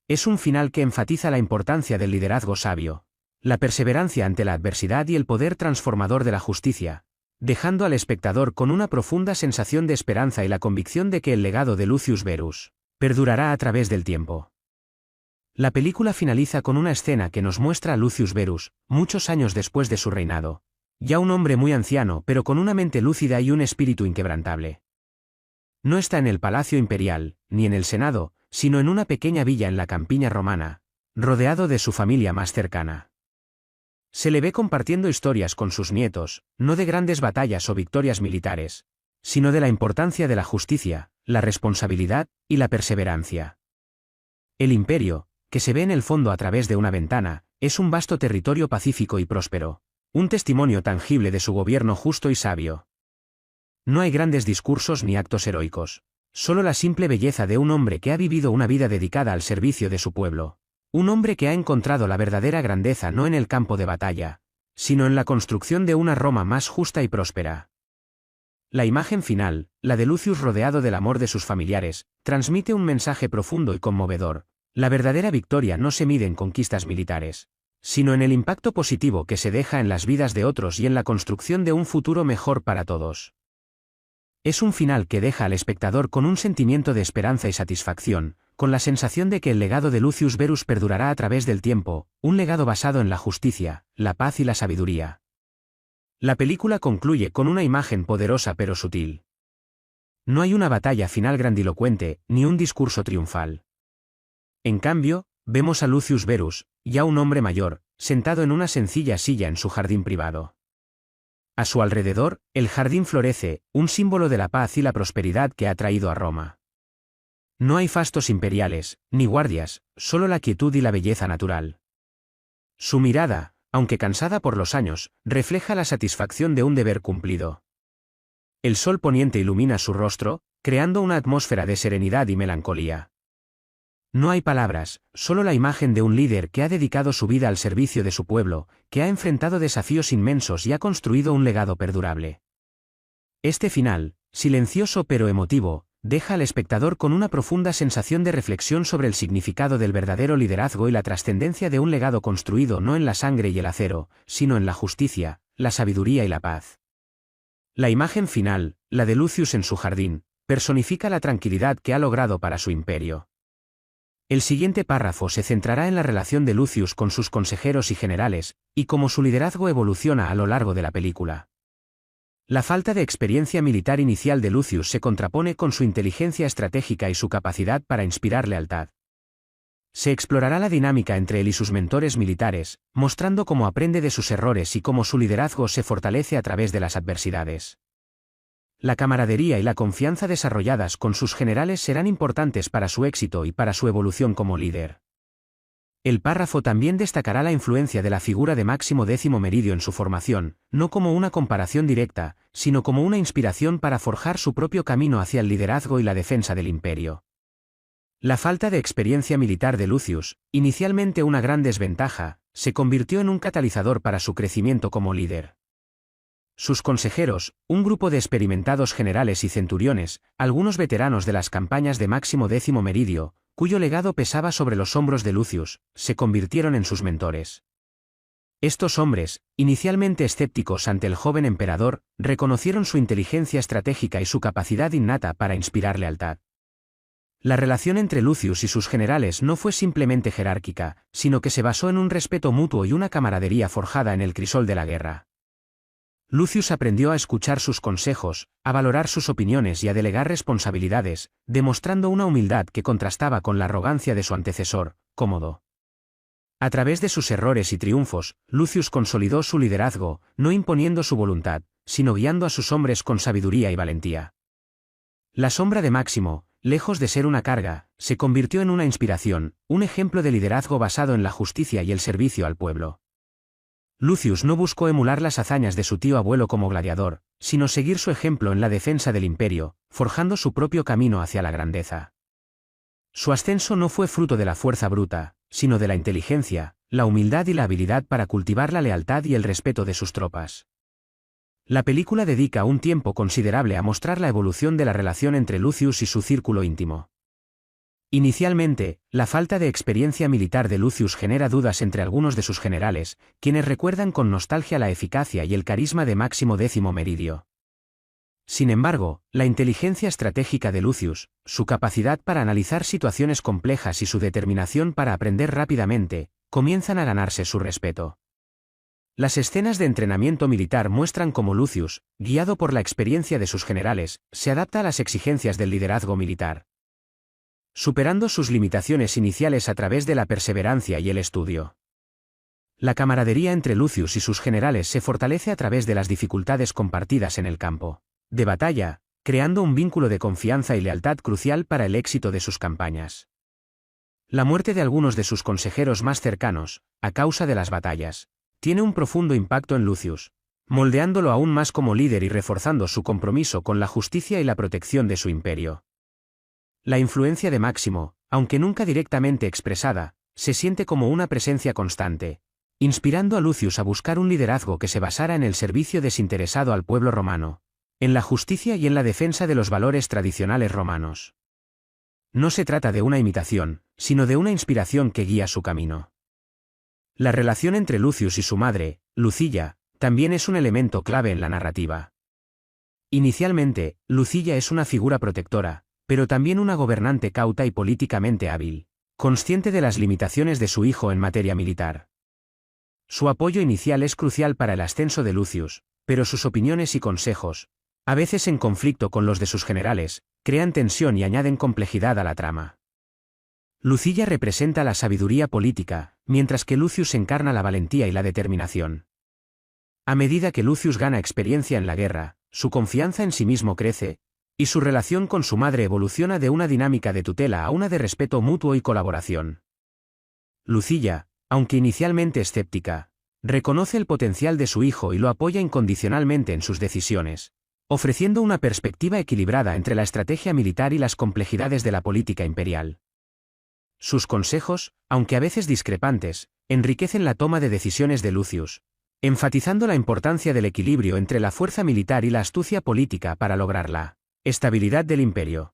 Es un final que enfatiza la importancia del liderazgo sabio, la perseverancia ante la adversidad y el poder transformador de la justicia, dejando al espectador con una profunda sensación de esperanza y la convicción de que el legado de Lucius Verus perdurará a través del tiempo. La película finaliza con una escena que nos muestra a Lucius Verus, muchos años después de su reinado, ya un hombre muy anciano pero con una mente lúcida y un espíritu inquebrantable. No está en el palacio imperial, ni en el Senado, sino en una pequeña villa en la campiña romana, rodeado de su familia más cercana. Se le ve compartiendo historias con sus nietos, no de grandes batallas o victorias militares, sino de la importancia de la justicia, la responsabilidad y la perseverancia. El imperio, que se ve en el fondo a través de una ventana, es un vasto territorio pacífico y próspero, un testimonio tangible de su gobierno justo y sabio. No hay grandes discursos ni actos heroicos, solo la simple belleza de un hombre que ha vivido una vida dedicada al servicio de su pueblo, un hombre que ha encontrado la verdadera grandeza no en el campo de batalla, sino en la construcción de una Roma más justa y próspera. La imagen final, la de Lucius rodeado del amor de sus familiares, transmite un mensaje profundo y conmovedor. La verdadera victoria no se mide en conquistas militares, sino en el impacto positivo que se deja en las vidas de otros y en la construcción de un futuro mejor para todos. Es un final que deja al espectador con un sentimiento de esperanza y satisfacción, con la sensación de que el legado de Lucius Verus perdurará a través del tiempo, un legado basado en la justicia, la paz y la sabiduría. La película concluye con una imagen poderosa pero sutil. No hay una batalla final grandilocuente, ni un discurso triunfal. En cambio, vemos a Lucius Verus, ya un hombre mayor, sentado en una sencilla silla en su jardín privado. A su alrededor, el jardín florece, un símbolo de la paz y la prosperidad que ha traído a Roma. No hay fastos imperiales, ni guardias, solo la quietud y la belleza natural. Su mirada, aunque cansada por los años, refleja la satisfacción de un deber cumplido. El sol poniente ilumina su rostro, creando una atmósfera de serenidad y melancolía. No hay palabras, solo la imagen de un líder que ha dedicado su vida al servicio de su pueblo, que ha enfrentado desafíos inmensos y ha construido un legado perdurable. Este final, silencioso pero emotivo, deja al espectador con una profunda sensación de reflexión sobre el significado del verdadero liderazgo y la trascendencia de un legado construido no en la sangre y el acero, sino en la justicia, la sabiduría y la paz. La imagen final, la de Lucius en su jardín, personifica la tranquilidad que ha logrado para su imperio. El siguiente párrafo se centrará en la relación de Lucius con sus consejeros y generales, y cómo su liderazgo evoluciona a lo largo de la película. La falta de experiencia militar inicial de Lucius se contrapone con su inteligencia estratégica y su capacidad para inspirar lealtad. Se explorará la dinámica entre él y sus mentores militares, mostrando cómo aprende de sus errores y cómo su liderazgo se fortalece a través de las adversidades. La camaradería y la confianza desarrolladas con sus generales serán importantes para su éxito y para su evolución como líder. El párrafo también destacará la influencia de la figura de Máximo X Meridio en su formación, no como una comparación directa, sino como una inspiración para forjar su propio camino hacia el liderazgo y la defensa del imperio. La falta de experiencia militar de Lucius, inicialmente una gran desventaja, se convirtió en un catalizador para su crecimiento como líder. Sus consejeros, un grupo de experimentados generales y centuriones, algunos veteranos de las campañas de Máximo X Meridio, cuyo legado pesaba sobre los hombros de Lucius, se convirtieron en sus mentores. Estos hombres, inicialmente escépticos ante el joven emperador, reconocieron su inteligencia estratégica y su capacidad innata para inspirar lealtad. La relación entre Lucius y sus generales no fue simplemente jerárquica, sino que se basó en un respeto mutuo y una camaradería forjada en el crisol de la guerra. Lucius aprendió a escuchar sus consejos, a valorar sus opiniones y a delegar responsabilidades, demostrando una humildad que contrastaba con la arrogancia de su antecesor, Cómodo. A través de sus errores y triunfos, Lucius consolidó su liderazgo, no imponiendo su voluntad, sino guiando a sus hombres con sabiduría y valentía. La sombra de Máximo, lejos de ser una carga, se convirtió en una inspiración, un ejemplo de liderazgo basado en la justicia y el servicio al pueblo. Lucius no buscó emular las hazañas de su tío abuelo como gladiador, sino seguir su ejemplo en la defensa del imperio, forjando su propio camino hacia la grandeza. Su ascenso no fue fruto de la fuerza bruta, sino de la inteligencia, la humildad y la habilidad para cultivar la lealtad y el respeto de sus tropas. La película dedica un tiempo considerable a mostrar la evolución de la relación entre Lucius y su círculo íntimo. Inicialmente, la falta de experiencia militar de Lucius genera dudas entre algunos de sus generales, quienes recuerdan con nostalgia la eficacia y el carisma de Máximo X Meridio. Sin embargo, la inteligencia estratégica de Lucius, su capacidad para analizar situaciones complejas y su determinación para aprender rápidamente, comienzan a ganarse su respeto. Las escenas de entrenamiento militar muestran cómo Lucius, guiado por la experiencia de sus generales, se adapta a las exigencias del liderazgo militar, superando sus limitaciones iniciales a través de la perseverancia y el estudio. La camaradería entre Lucius y sus generales se fortalece a través de las dificultades compartidas en el campo de batalla, creando un vínculo de confianza y lealtad crucial para el éxito de sus campañas. La muerte de algunos de sus consejeros más cercanos, a causa de las batallas, tiene un profundo impacto en Lucius, moldeándolo aún más como líder y reforzando su compromiso con la justicia y la protección de su imperio. La influencia de Máximo, aunque nunca directamente expresada, se siente como una presencia constante, inspirando a Lucius a buscar un liderazgo que se basara en el servicio desinteresado al pueblo romano, en la justicia y en la defensa de los valores tradicionales romanos. No se trata de una imitación, sino de una inspiración que guía su camino. La relación entre Lucius y su madre, Lucilla, también es un elemento clave en la narrativa. Inicialmente, Lucilla es una figura protectora, pero también una gobernante cauta y políticamente hábil, consciente de las limitaciones de su hijo en materia militar. Su apoyo inicial es crucial para el ascenso de Lucius, pero sus opiniones y consejos, a veces en conflicto con los de sus generales, crean tensión y añaden complejidad a la trama. Lucilla representa la sabiduría política, mientras que Lucius encarna la valentía y la determinación. A medida que Lucius gana experiencia en la guerra, su confianza en sí mismo crece, y su relación con su madre evoluciona de una dinámica de tutela a una de respeto mutuo y colaboración. Lucilla, aunque inicialmente escéptica, reconoce el potencial de su hijo y lo apoya incondicionalmente en sus decisiones, ofreciendo una perspectiva equilibrada entre la estrategia militar y las complejidades de la política imperial. Sus consejos, aunque a veces discrepantes, enriquecen la toma de decisiones de Lucius, enfatizando la importancia del equilibrio entre la fuerza militar y la astucia política para lograr la estabilidad del imperio.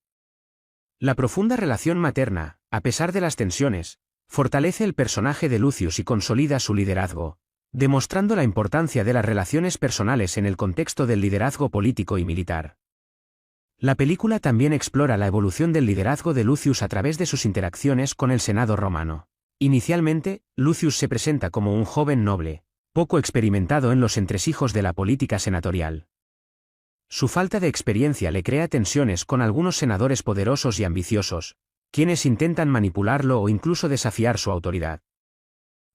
La profunda relación materna, a pesar de las tensiones, fortalece el personaje de Lucius y consolida su liderazgo, demostrando la importancia de las relaciones personales en el contexto del liderazgo político y militar. La película también explora la evolución del liderazgo de Lucius a través de sus interacciones con el Senado romano. Inicialmente, Lucius se presenta como un joven noble, poco experimentado en los entresijos de la política senatorial. Su falta de experiencia le crea tensiones con algunos senadores poderosos y ambiciosos, quienes intentan manipularlo o incluso desafiar su autoridad.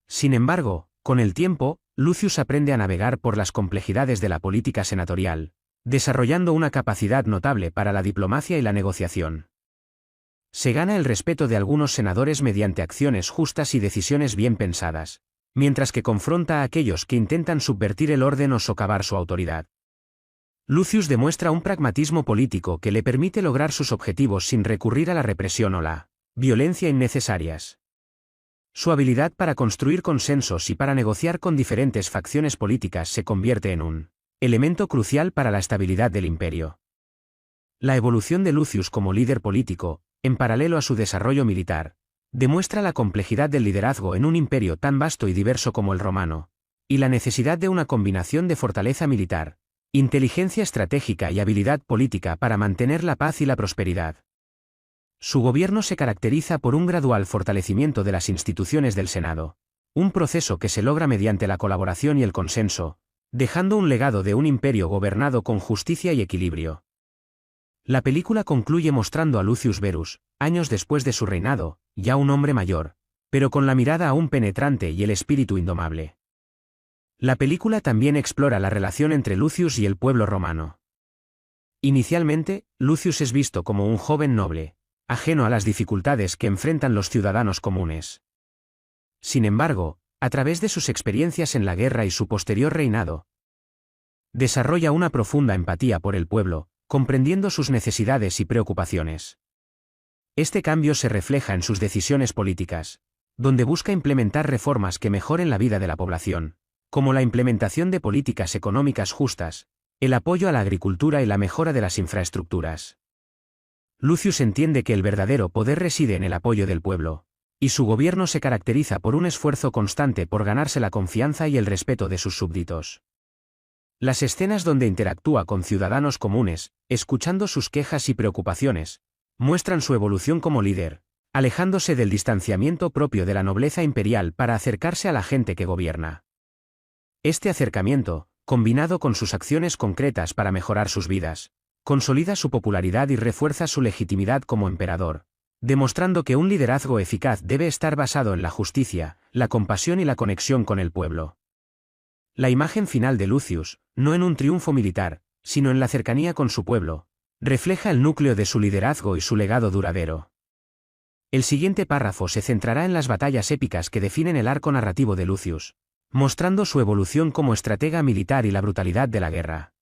Sin embargo, con el tiempo, Lucius aprende a navegar por las complejidades de la política senatorial, desarrollando una capacidad notable para la diplomacia y la negociación. Se gana el respeto de algunos senadores mediante acciones justas y decisiones bien pensadas, mientras que confronta a aquellos que intentan subvertir el orden o socavar su autoridad. Lucius demuestra un pragmatismo político que le permite lograr sus objetivos sin recurrir a la represión o la violencia innecesarias. Su habilidad para construir consensos y para negociar con diferentes facciones políticas se convierte en un elemento crucial para la estabilidad del imperio. La evolución de Lucius como líder político, en paralelo a su desarrollo militar, demuestra la complejidad del liderazgo en un imperio tan vasto y diverso como el romano, y la necesidad de una combinación de fortaleza militar, inteligencia estratégica y habilidad política para mantener la paz y la prosperidad. Su gobierno se caracteriza por un gradual fortalecimiento de las instituciones del Senado, un proceso que se logra mediante la colaboración y el consenso, dejando un legado de un imperio gobernado con justicia y equilibrio. La película concluye mostrando a Lucius Verus, años después de su reinado, ya un hombre mayor, pero con la mirada aún penetrante y el espíritu indomable. La película también explora la relación entre Lucius y el pueblo romano. Inicialmente, Lucius es visto como un joven noble, ajeno a las dificultades que enfrentan los ciudadanos comunes. Sin embargo, a través de sus experiencias en la guerra y su posterior reinado, desarrolla una profunda empatía por el pueblo, comprendiendo sus necesidades y preocupaciones. Este cambio se refleja en sus decisiones políticas, donde busca implementar reformas que mejoren la vida de la población, como la implementación de políticas económicas justas, el apoyo a la agricultura y la mejora de las infraestructuras. Lucius entiende que el verdadero poder reside en el apoyo del pueblo, y su gobierno se caracteriza por un esfuerzo constante por ganarse la confianza y el respeto de sus súbditos. Las escenas donde interactúa con ciudadanos comunes, escuchando sus quejas y preocupaciones, muestran su evolución como líder, alejándose del distanciamiento propio de la nobleza imperial para acercarse a la gente que gobierna. Este acercamiento, combinado con sus acciones concretas para mejorar sus vidas, consolida su popularidad y refuerza su legitimidad como emperador, demostrando que un liderazgo eficaz debe estar basado en la justicia, la compasión y la conexión con el pueblo. La imagen final de Lucius, no en un triunfo militar, sino en la cercanía con su pueblo, refleja el núcleo de su liderazgo y su legado duradero. El siguiente párrafo se centrará en las batallas épicas que definen el arco narrativo de Lucius, mostrando su evolución como estratega militar y la brutalidad de la guerra.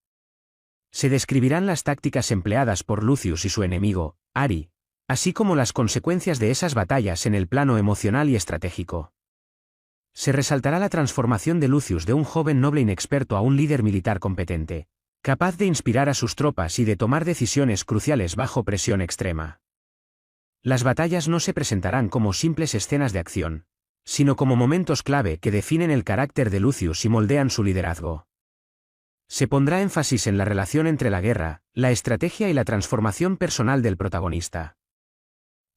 Se describirán las tácticas empleadas por Lucius y su enemigo, Ari, así como las consecuencias de esas batallas en el plano emocional y estratégico. Se resaltará la transformación de Lucius de un joven noble inexperto a un líder militar competente, capaz de inspirar a sus tropas y de tomar decisiones cruciales bajo presión extrema. Las batallas no se presentarán como simples escenas de acción, sino como momentos clave que definen el carácter de Lucius y moldean su liderazgo. Se pondrá énfasis en la relación entre la guerra, la estrategia y la transformación personal del protagonista.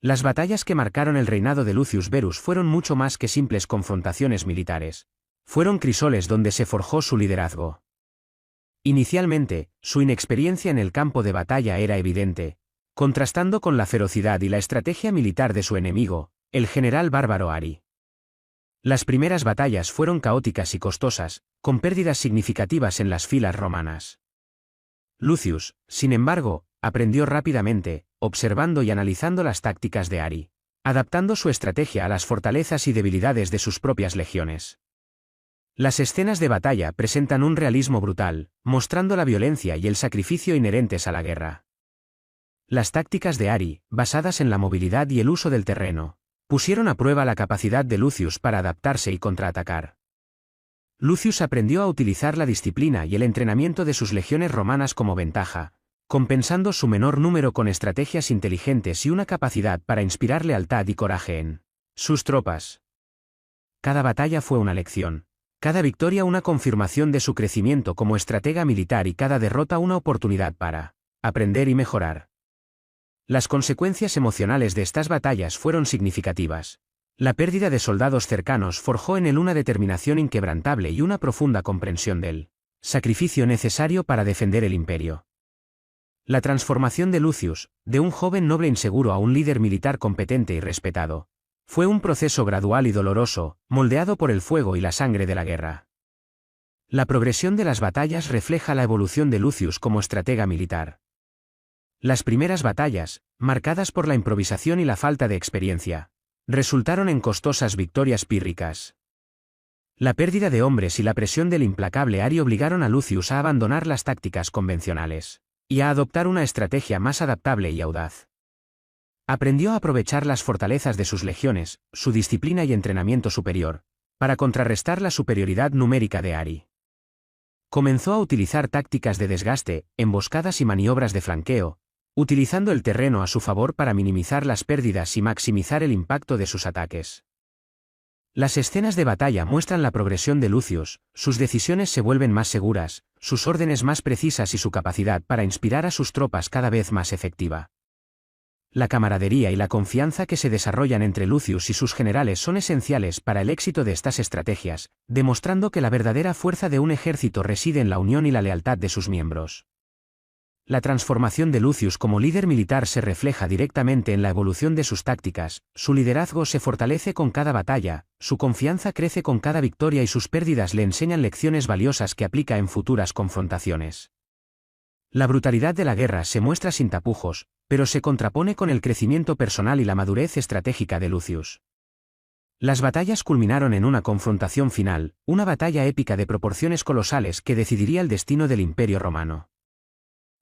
Las batallas que marcaron el reinado de Lucius Verus fueron mucho más que simples confrontaciones militares. Fueron crisoles donde se forjó su liderazgo. Inicialmente, su inexperiencia en el campo de batalla era evidente, contrastando con la ferocidad y la estrategia militar de su enemigo, el general bárbaro Ari. Las primeras batallas fueron caóticas y costosas, con pérdidas significativas en las filas romanas. Lucius, sin embargo, aprendió rápidamente, observando y analizando las tácticas de Ari, adaptando su estrategia a las fortalezas y debilidades de sus propias legiones. Las escenas de batalla presentan un realismo brutal, mostrando la violencia y el sacrificio inherentes a la guerra. Las tácticas de Ari, basadas en la movilidad y el uso del terreno, pusieron a prueba la capacidad de Lucius para adaptarse y contraatacar. Lucius aprendió a utilizar la disciplina y el entrenamiento de sus legiones romanas como ventaja, compensando su menor número con estrategias inteligentes y una capacidad para inspirar lealtad y coraje en sus tropas. Cada batalla fue una lección, cada victoria una confirmación de su crecimiento como estratega militar y cada derrota una oportunidad para aprender y mejorar. Las consecuencias emocionales de estas batallas fueron significativas. La pérdida de soldados cercanos forjó en él una determinación inquebrantable y una profunda comprensión del sacrificio necesario para defender el imperio. La transformación de Lucius, de un joven noble inseguro a un líder militar competente y respetado, fue un proceso gradual y doloroso, moldeado por el fuego y la sangre de la guerra. La progresión de las batallas refleja la evolución de Lucius como estratega militar. Las primeras batallas, marcadas por la improvisación y la falta de experiencia, resultaron en costosas victorias pírricas. La pérdida de hombres y la presión del implacable Ari obligaron a Lucius a abandonar las tácticas convencionales y a adoptar una estrategia más adaptable y audaz. aprendió a aprovechar las fortalezas de sus legiones, su disciplina y entrenamiento superior, para contrarrestar la superioridad numérica de Ari. Comenzó a utilizar tácticas de desgaste, emboscadas y maniobras de flanqueo, utilizando el terreno a su favor para minimizar las pérdidas y maximizar el impacto de sus ataques. Las escenas de batalla muestran la progresión de Lucius, sus decisiones se vuelven más seguras, sus órdenes más precisas y su capacidad para inspirar a sus tropas cada vez más efectiva. La camaradería y la confianza que se desarrollan entre Lucius y sus generales son esenciales para el éxito de estas estrategias, demostrando que la verdadera fuerza de un ejército reside en la unión y la lealtad de sus miembros. La transformación de Lucius como líder militar se refleja directamente en la evolución de sus tácticas, su liderazgo se fortalece con cada batalla, su confianza crece con cada victoria y sus pérdidas le enseñan lecciones valiosas que aplica en futuras confrontaciones. La brutalidad de la guerra se muestra sin tapujos, pero se contrapone con el crecimiento personal y la madurez estratégica de Lucius. Las batallas culminaron en una confrontación final, una batalla épica de proporciones colosales que decidiría el destino del Imperio Romano.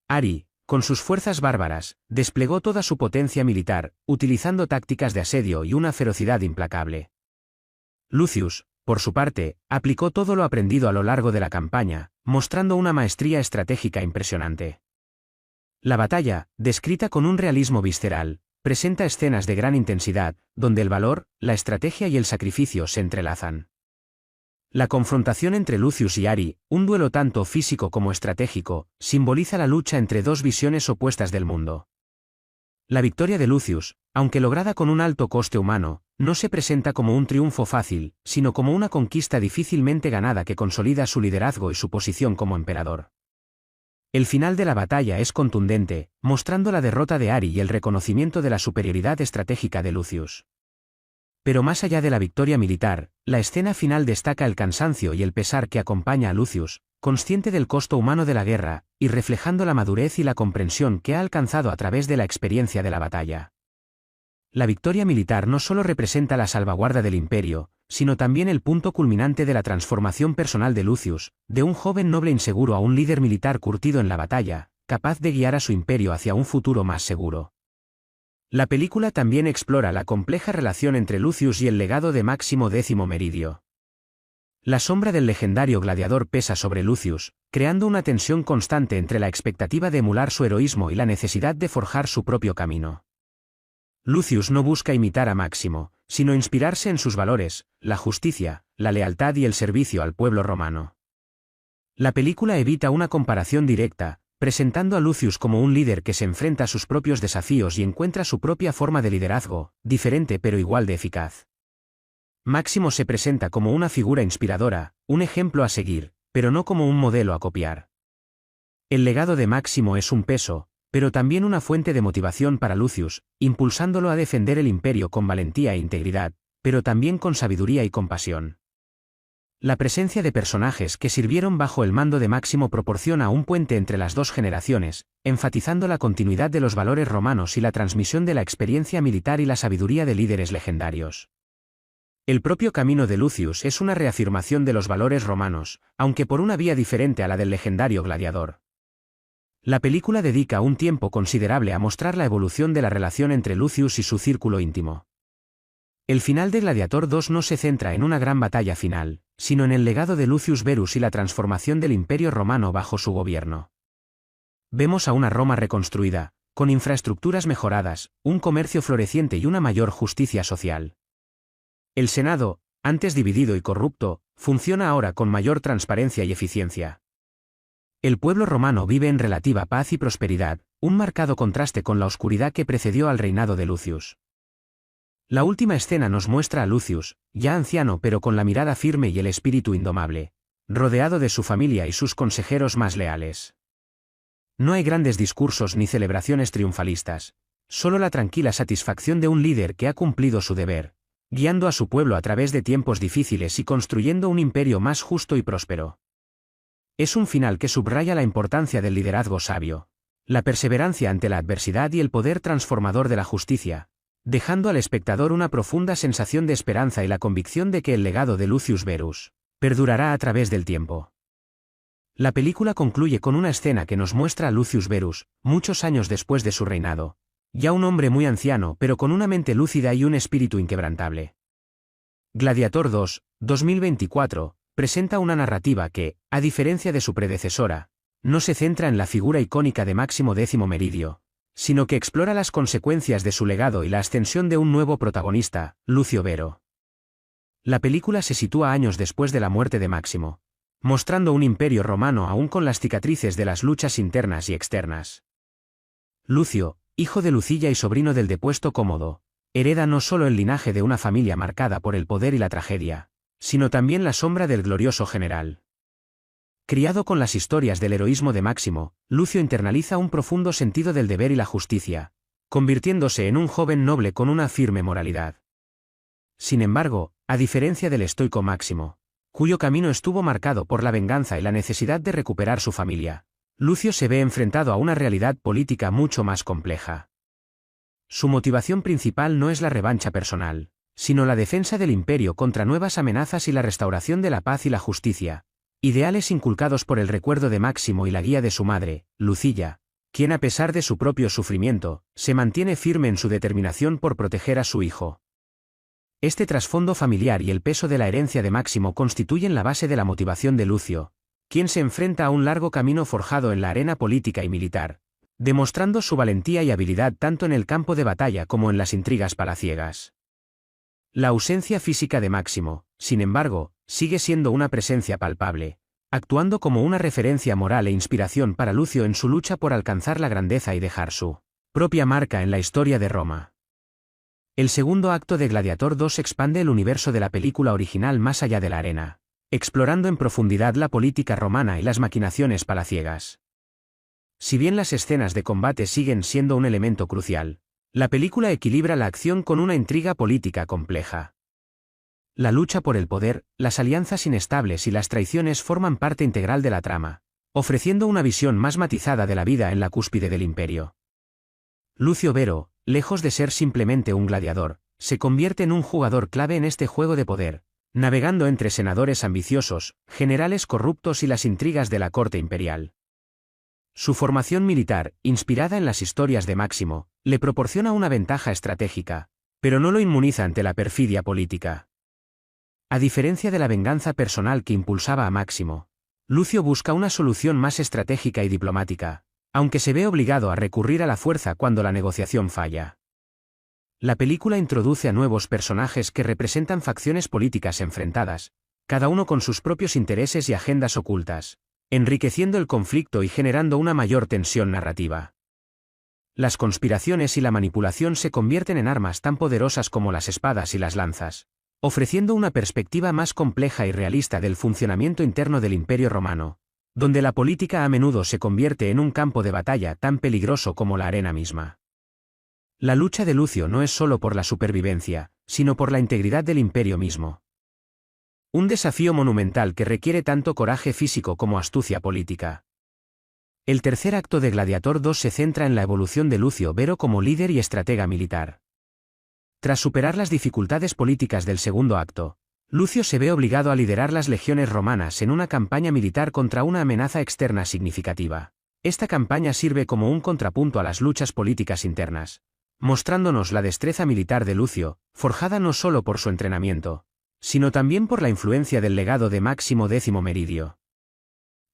Ari, con sus fuerzas bárbaras, desplegó toda su potencia militar, utilizando tácticas de asedio y una ferocidad implacable. Lucius, por su parte, aplicó todo lo aprendido a lo largo de la campaña, mostrando una maestría estratégica impresionante. La batalla, descrita con un realismo visceral, presenta escenas de gran intensidad, donde el valor, la estrategia y el sacrificio se entrelazan. La confrontación entre Lucius y Ari, un duelo tanto físico como estratégico, simboliza la lucha entre dos visiones opuestas del mundo. La victoria de Lucius, aunque lograda con un alto coste humano, no se presenta como un triunfo fácil, sino como una conquista difícilmente ganada que consolida su liderazgo y su posición como emperador. El final de la batalla es contundente, mostrando la derrota de Ari y el reconocimiento de la superioridad estratégica de Lucius. Pero más allá de la victoria militar, la escena final destaca el cansancio y el pesar que acompaña a Lucius, consciente del costo humano de la guerra, y reflejando la madurez y la comprensión que ha alcanzado a través de la experiencia de la batalla. La victoria militar no solo representa la salvaguarda del imperio, sino también el punto culminante de la transformación personal de Lucius, de un joven noble inseguro a un líder militar curtido en la batalla, capaz de guiar a su imperio hacia un futuro más seguro. La película también explora la compleja relación entre Lucius y el legado de Máximo X Meridio. La sombra del legendario gladiador pesa sobre Lucius, creando una tensión constante entre la expectativa de emular su heroísmo y la necesidad de forjar su propio camino. Lucius no busca imitar a Máximo, sino inspirarse en sus valores, la justicia, la lealtad y el servicio al pueblo romano. La película evita una comparación directa, presentando a Lucius como un líder que se enfrenta a sus propios desafíos y encuentra su propia forma de liderazgo, diferente pero igual de eficaz. Máximo se presenta como una figura inspiradora, un ejemplo a seguir, pero no como un modelo a copiar. El legado de Máximo es un peso, pero también una fuente de motivación para Lucius, impulsándolo a defender el imperio con valentía e integridad, pero también con sabiduría y compasión. La presencia de personajes que sirvieron bajo el mando de Máximo proporciona un puente entre las dos generaciones, enfatizando la continuidad de los valores romanos y la transmisión de la experiencia militar y la sabiduría de líderes legendarios. El propio camino de Lucius es una reafirmación de los valores romanos, aunque por una vía diferente a la del legendario gladiador. La película dedica un tiempo considerable a mostrar la evolución de la relación entre Lucius y su círculo íntimo. El final de Gladiator II no se centra en una gran batalla final, sino en el legado de Lucius Verus y la transformación del Imperio Romano bajo su gobierno. Vemos a una Roma reconstruida, con infraestructuras mejoradas, un comercio floreciente y una mayor justicia social. El Senado, antes dividido y corrupto, funciona ahora con mayor transparencia y eficiencia. El pueblo romano vive en relativa paz y prosperidad, un marcado contraste con la oscuridad que precedió al reinado de Lucius. La última escena nos muestra a Lucius, ya anciano pero con la mirada firme y el espíritu indomable, rodeado de su familia y sus consejeros más leales. No hay grandes discursos ni celebraciones triunfalistas, solo la tranquila satisfacción de un líder que ha cumplido su deber, guiando a su pueblo a través de tiempos difíciles y construyendo un imperio más justo y próspero. Es un final que subraya la importancia del liderazgo sabio, la perseverancia ante la adversidad y el poder transformador de la justicia, dejando al espectador una profunda sensación de esperanza y la convicción de que el legado de Lucius Verus perdurará a través del tiempo. La película concluye con una escena que nos muestra a Lucius Verus, muchos años después de su reinado, ya un hombre muy anciano pero con una mente lúcida y un espíritu inquebrantable. Gladiator 2, 2024, presenta una narrativa que, a diferencia de su predecesora, no se centra en la figura icónica de Máximo X Meridio, sino que explora las consecuencias de su legado y la ascensión de un nuevo protagonista, Lucio Vero. La película se sitúa años después de la muerte de Máximo, mostrando un imperio romano aún con las cicatrices de las luchas internas y externas. Lucio, hijo de Lucilla y sobrino del depuesto Cómodo, hereda no solo el linaje de una familia marcada por el poder y la tragedia, sino también la sombra del glorioso general. Criado con las historias del heroísmo de Máximo, Lucio internaliza un profundo sentido del deber y la justicia, convirtiéndose en un joven noble con una firme moralidad. Sin embargo, a diferencia del estoico Máximo, cuyo camino estuvo marcado por la venganza y la necesidad de recuperar su familia, Lucio se ve enfrentado a una realidad política mucho más compleja. Su motivación principal no es la revancha personal, sino la defensa del imperio contra nuevas amenazas y la restauración de la paz y la justicia, ideales inculcados por el recuerdo de Máximo y la guía de su madre, Lucilla, quien a pesar de su propio sufrimiento, se mantiene firme en su determinación por proteger a su hijo. Este trasfondo familiar y el peso de la herencia de Máximo constituyen la base de la motivación de Lucio, quien se enfrenta a un largo camino forjado en la arena política y militar, demostrando su valentía y habilidad tanto en el campo de batalla como en las intrigas palaciegas. La ausencia física de Máximo, sin embargo, sigue siendo una presencia palpable, actuando como una referencia moral e inspiración para Lucio en su lucha por alcanzar la grandeza y dejar su propia marca en la historia de Roma. El segundo acto de Gladiator 2 expande el universo de la película original más allá de la arena, explorando en profundidad la política romana y las maquinaciones palaciegas. Si bien las escenas de combate siguen siendo un elemento crucial, la película equilibra la acción con una intriga política compleja. La lucha por el poder, las alianzas inestables y las traiciones forman parte integral de la trama, ofreciendo una visión más matizada de la vida en la cúspide del imperio. Lucio Vero, lejos de ser simplemente un gladiador, se convierte en un jugador clave en este juego de poder, navegando entre senadores ambiciosos, generales corruptos y las intrigas de la corte imperial. Su formación militar, inspirada en las historias de Máximo, le proporciona una ventaja estratégica, pero no lo inmuniza ante la perfidia política. A diferencia de la venganza personal que impulsaba a Máximo, Lucio busca una solución más estratégica y diplomática, aunque se ve obligado a recurrir a la fuerza cuando la negociación falla. La película introduce a nuevos personajes que representan facciones políticas enfrentadas, cada uno con sus propios intereses y agendas ocultas, enriqueciendo el conflicto y generando una mayor tensión narrativa. Las conspiraciones y la manipulación se convierten en armas tan poderosas como las espadas y las lanzas, ofreciendo una perspectiva más compleja y realista del funcionamiento interno del Imperio Romano, donde la política a menudo se convierte en un campo de batalla tan peligroso como la arena misma. La lucha de Lucio no es solo por la supervivencia, sino por la integridad del imperio mismo. Un desafío monumental que requiere tanto coraje físico como astucia política. El tercer acto de Gladiator 2 se centra en la evolución de Lucio Vero como líder y estratega militar. Tras superar las dificultades políticas del segundo acto, Lucio se ve obligado a liderar las legiones romanas en una campaña militar contra una amenaza externa significativa. Esta campaña sirve como un contrapunto a las luchas políticas internas, mostrándonos la destreza militar de Lucio, forjada no solo por su entrenamiento, sino también por la influencia del legado de Máximo X Meridio.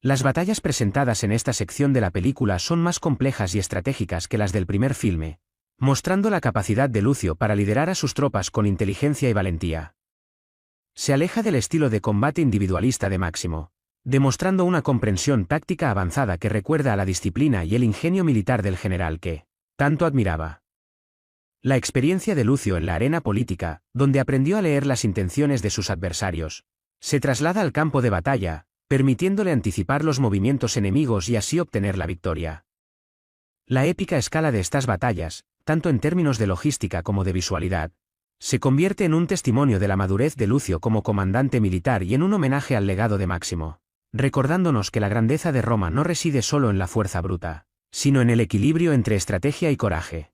Las batallas presentadas en esta sección de la película son más complejas y estratégicas que las del primer filme, mostrando la capacidad de Lucio para liderar a sus tropas con inteligencia y valentía. Se aleja del estilo de combate individualista de Máximo, demostrando una comprensión táctica avanzada que recuerda a la disciplina y el ingenio militar del general que tanto admiraba. La experiencia de Lucio en la arena política, donde aprendió a leer las intenciones de sus adversarios, se traslada al campo de batalla, permitiéndole anticipar los movimientos enemigos y así obtener la victoria. La épica escala de estas batallas, tanto en términos de logística como de visualidad, se convierte en un testimonio de la madurez de Lucio como comandante militar y en un homenaje al legado de Máximo, recordándonos que la grandeza de Roma no reside solo en la fuerza bruta, sino en el equilibrio entre estrategia y coraje.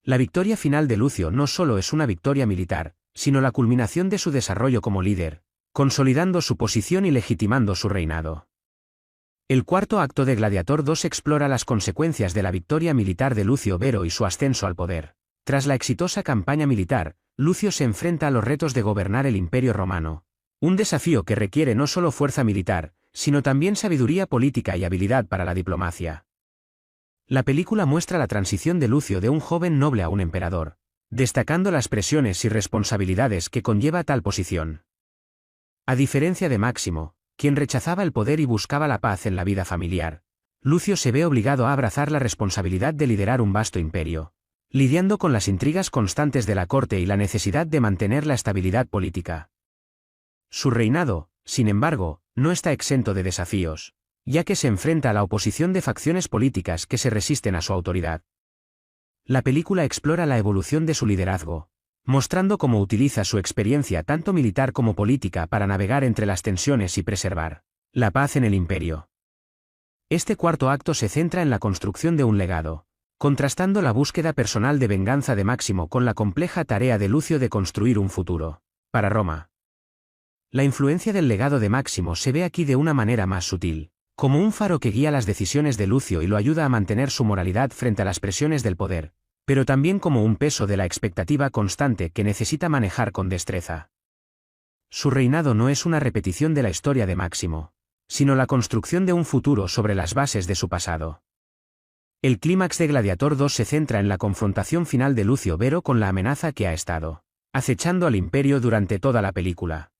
La victoria final de Lucio no solo es una victoria militar, sino la culminación de su desarrollo como líder, consolidando su posición y legitimando su reinado. El cuarto acto de Gladiator II explora las consecuencias de la victoria militar de Lucio Vero y su ascenso al poder. Tras la exitosa campaña militar, Lucio se enfrenta a los retos de gobernar el Imperio Romano. Un desafío que requiere no solo fuerza militar, sino también sabiduría política y habilidad para la diplomacia. La película muestra la transición de Lucio de un joven noble a un emperador, destacando las presiones y responsabilidades que conlleva tal posición. A diferencia de Máximo, quien rechazaba el poder y buscaba la paz en la vida familiar, Lucio se ve obligado a abrazar la responsabilidad de liderar un vasto imperio, lidiando con las intrigas constantes de la corte y la necesidad de mantener la estabilidad política. Su reinado, sin embargo, no está exento de desafíos, ya que se enfrenta a la oposición de facciones políticas que se resisten a su autoridad. La película explora la evolución de su liderazgo, mostrando cómo utiliza su experiencia tanto militar como política para navegar entre las tensiones y preservar la paz en el imperio. Este cuarto acto se centra en la construcción de un legado, contrastando la búsqueda personal de venganza de Máximo con la compleja tarea de Lucio de construir un futuro para Roma. La influencia del legado de Máximo se ve aquí de una manera más sutil, como un faro que guía las decisiones de Lucio y lo ayuda a mantener su moralidad frente a las presiones del poder, pero también como un peso de la expectativa constante que necesita manejar con destreza. Su reinado no es una repetición de la historia de Máximo, sino la construcción de un futuro sobre las bases de su pasado. El clímax de Gladiator II se centra en la confrontación final de Lucio Vero con la amenaza que ha estado acechando al imperio durante toda la película.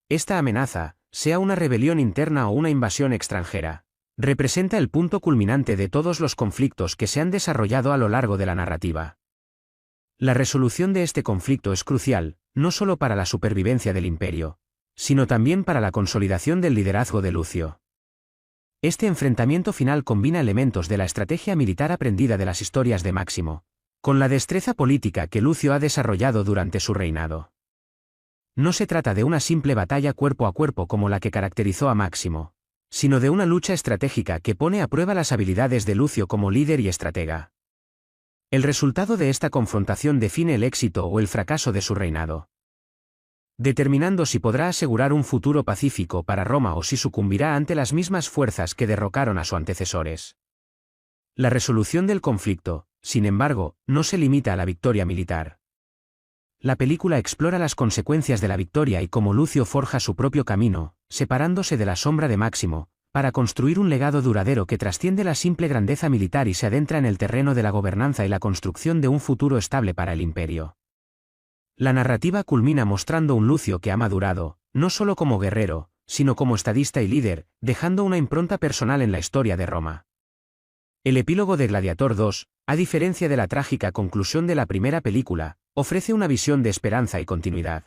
Esta amenaza, sea una rebelión interna o una invasión extranjera, representa el punto culminante de todos los conflictos que se han desarrollado a lo largo de la narrativa. La resolución de este conflicto es crucial, no solo para la supervivencia del imperio, sino también para la consolidación del liderazgo de Lucio. Este enfrentamiento final combina elementos de la estrategia militar aprendida de las historias de Máximo, con la destreza política que Lucio ha desarrollado durante su reinado. No se trata de una simple batalla cuerpo a cuerpo como la que caracterizó a Máximo, sino de una lucha estratégica que pone a prueba las habilidades de Lucio como líder y estratega. El resultado de esta confrontación define el éxito o el fracaso de su reinado, determinando si podrá asegurar un futuro pacífico para Roma o si sucumbirá ante las mismas fuerzas que derrocaron a sus antecesores. La resolución del conflicto, sin embargo, no se limita a la victoria militar. La película explora las consecuencias de la victoria y cómo Lucio forja su propio camino, separándose de la sombra de Máximo, para construir un legado duradero que trasciende la simple grandeza militar y se adentra en el terreno de la gobernanza y la construcción de un futuro estable para el imperio. La narrativa culmina mostrando un Lucio que ha madurado, no solo como guerrero, sino como estadista y líder, dejando una impronta personal en la historia de Roma. El epílogo de Gladiator II, a diferencia de la trágica conclusión de la primera película, ofrece una visión de esperanza y continuidad.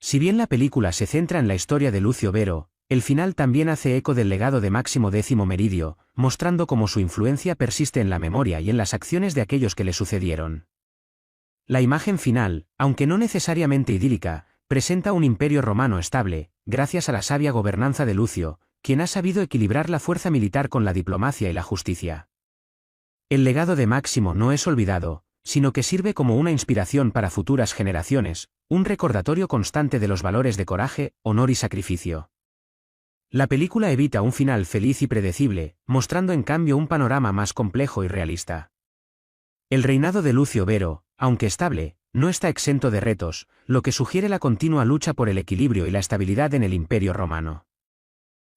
Si bien la película se centra en la historia de Lucio Vero, el final también hace eco del legado de Máximo X Meridio, mostrando cómo su influencia persiste en la memoria y en las acciones de aquellos que le sucedieron. La imagen final, aunque no necesariamente idílica, presenta un imperio romano estable, gracias a la sabia gobernanza de Lucio, quien ha sabido equilibrar la fuerza militar con la diplomacia y la justicia. El legado de Máximo no es olvidado, sino que sirve como una inspiración para futuras generaciones, un recordatorio constante de los valores de coraje, honor y sacrificio. La película evita un final feliz y predecible, mostrando en cambio un panorama más complejo y realista. El reinado de Lucio Vero, aunque estable, no está exento de retos, lo que sugiere la continua lucha por el equilibrio y la estabilidad en el Imperio Romano.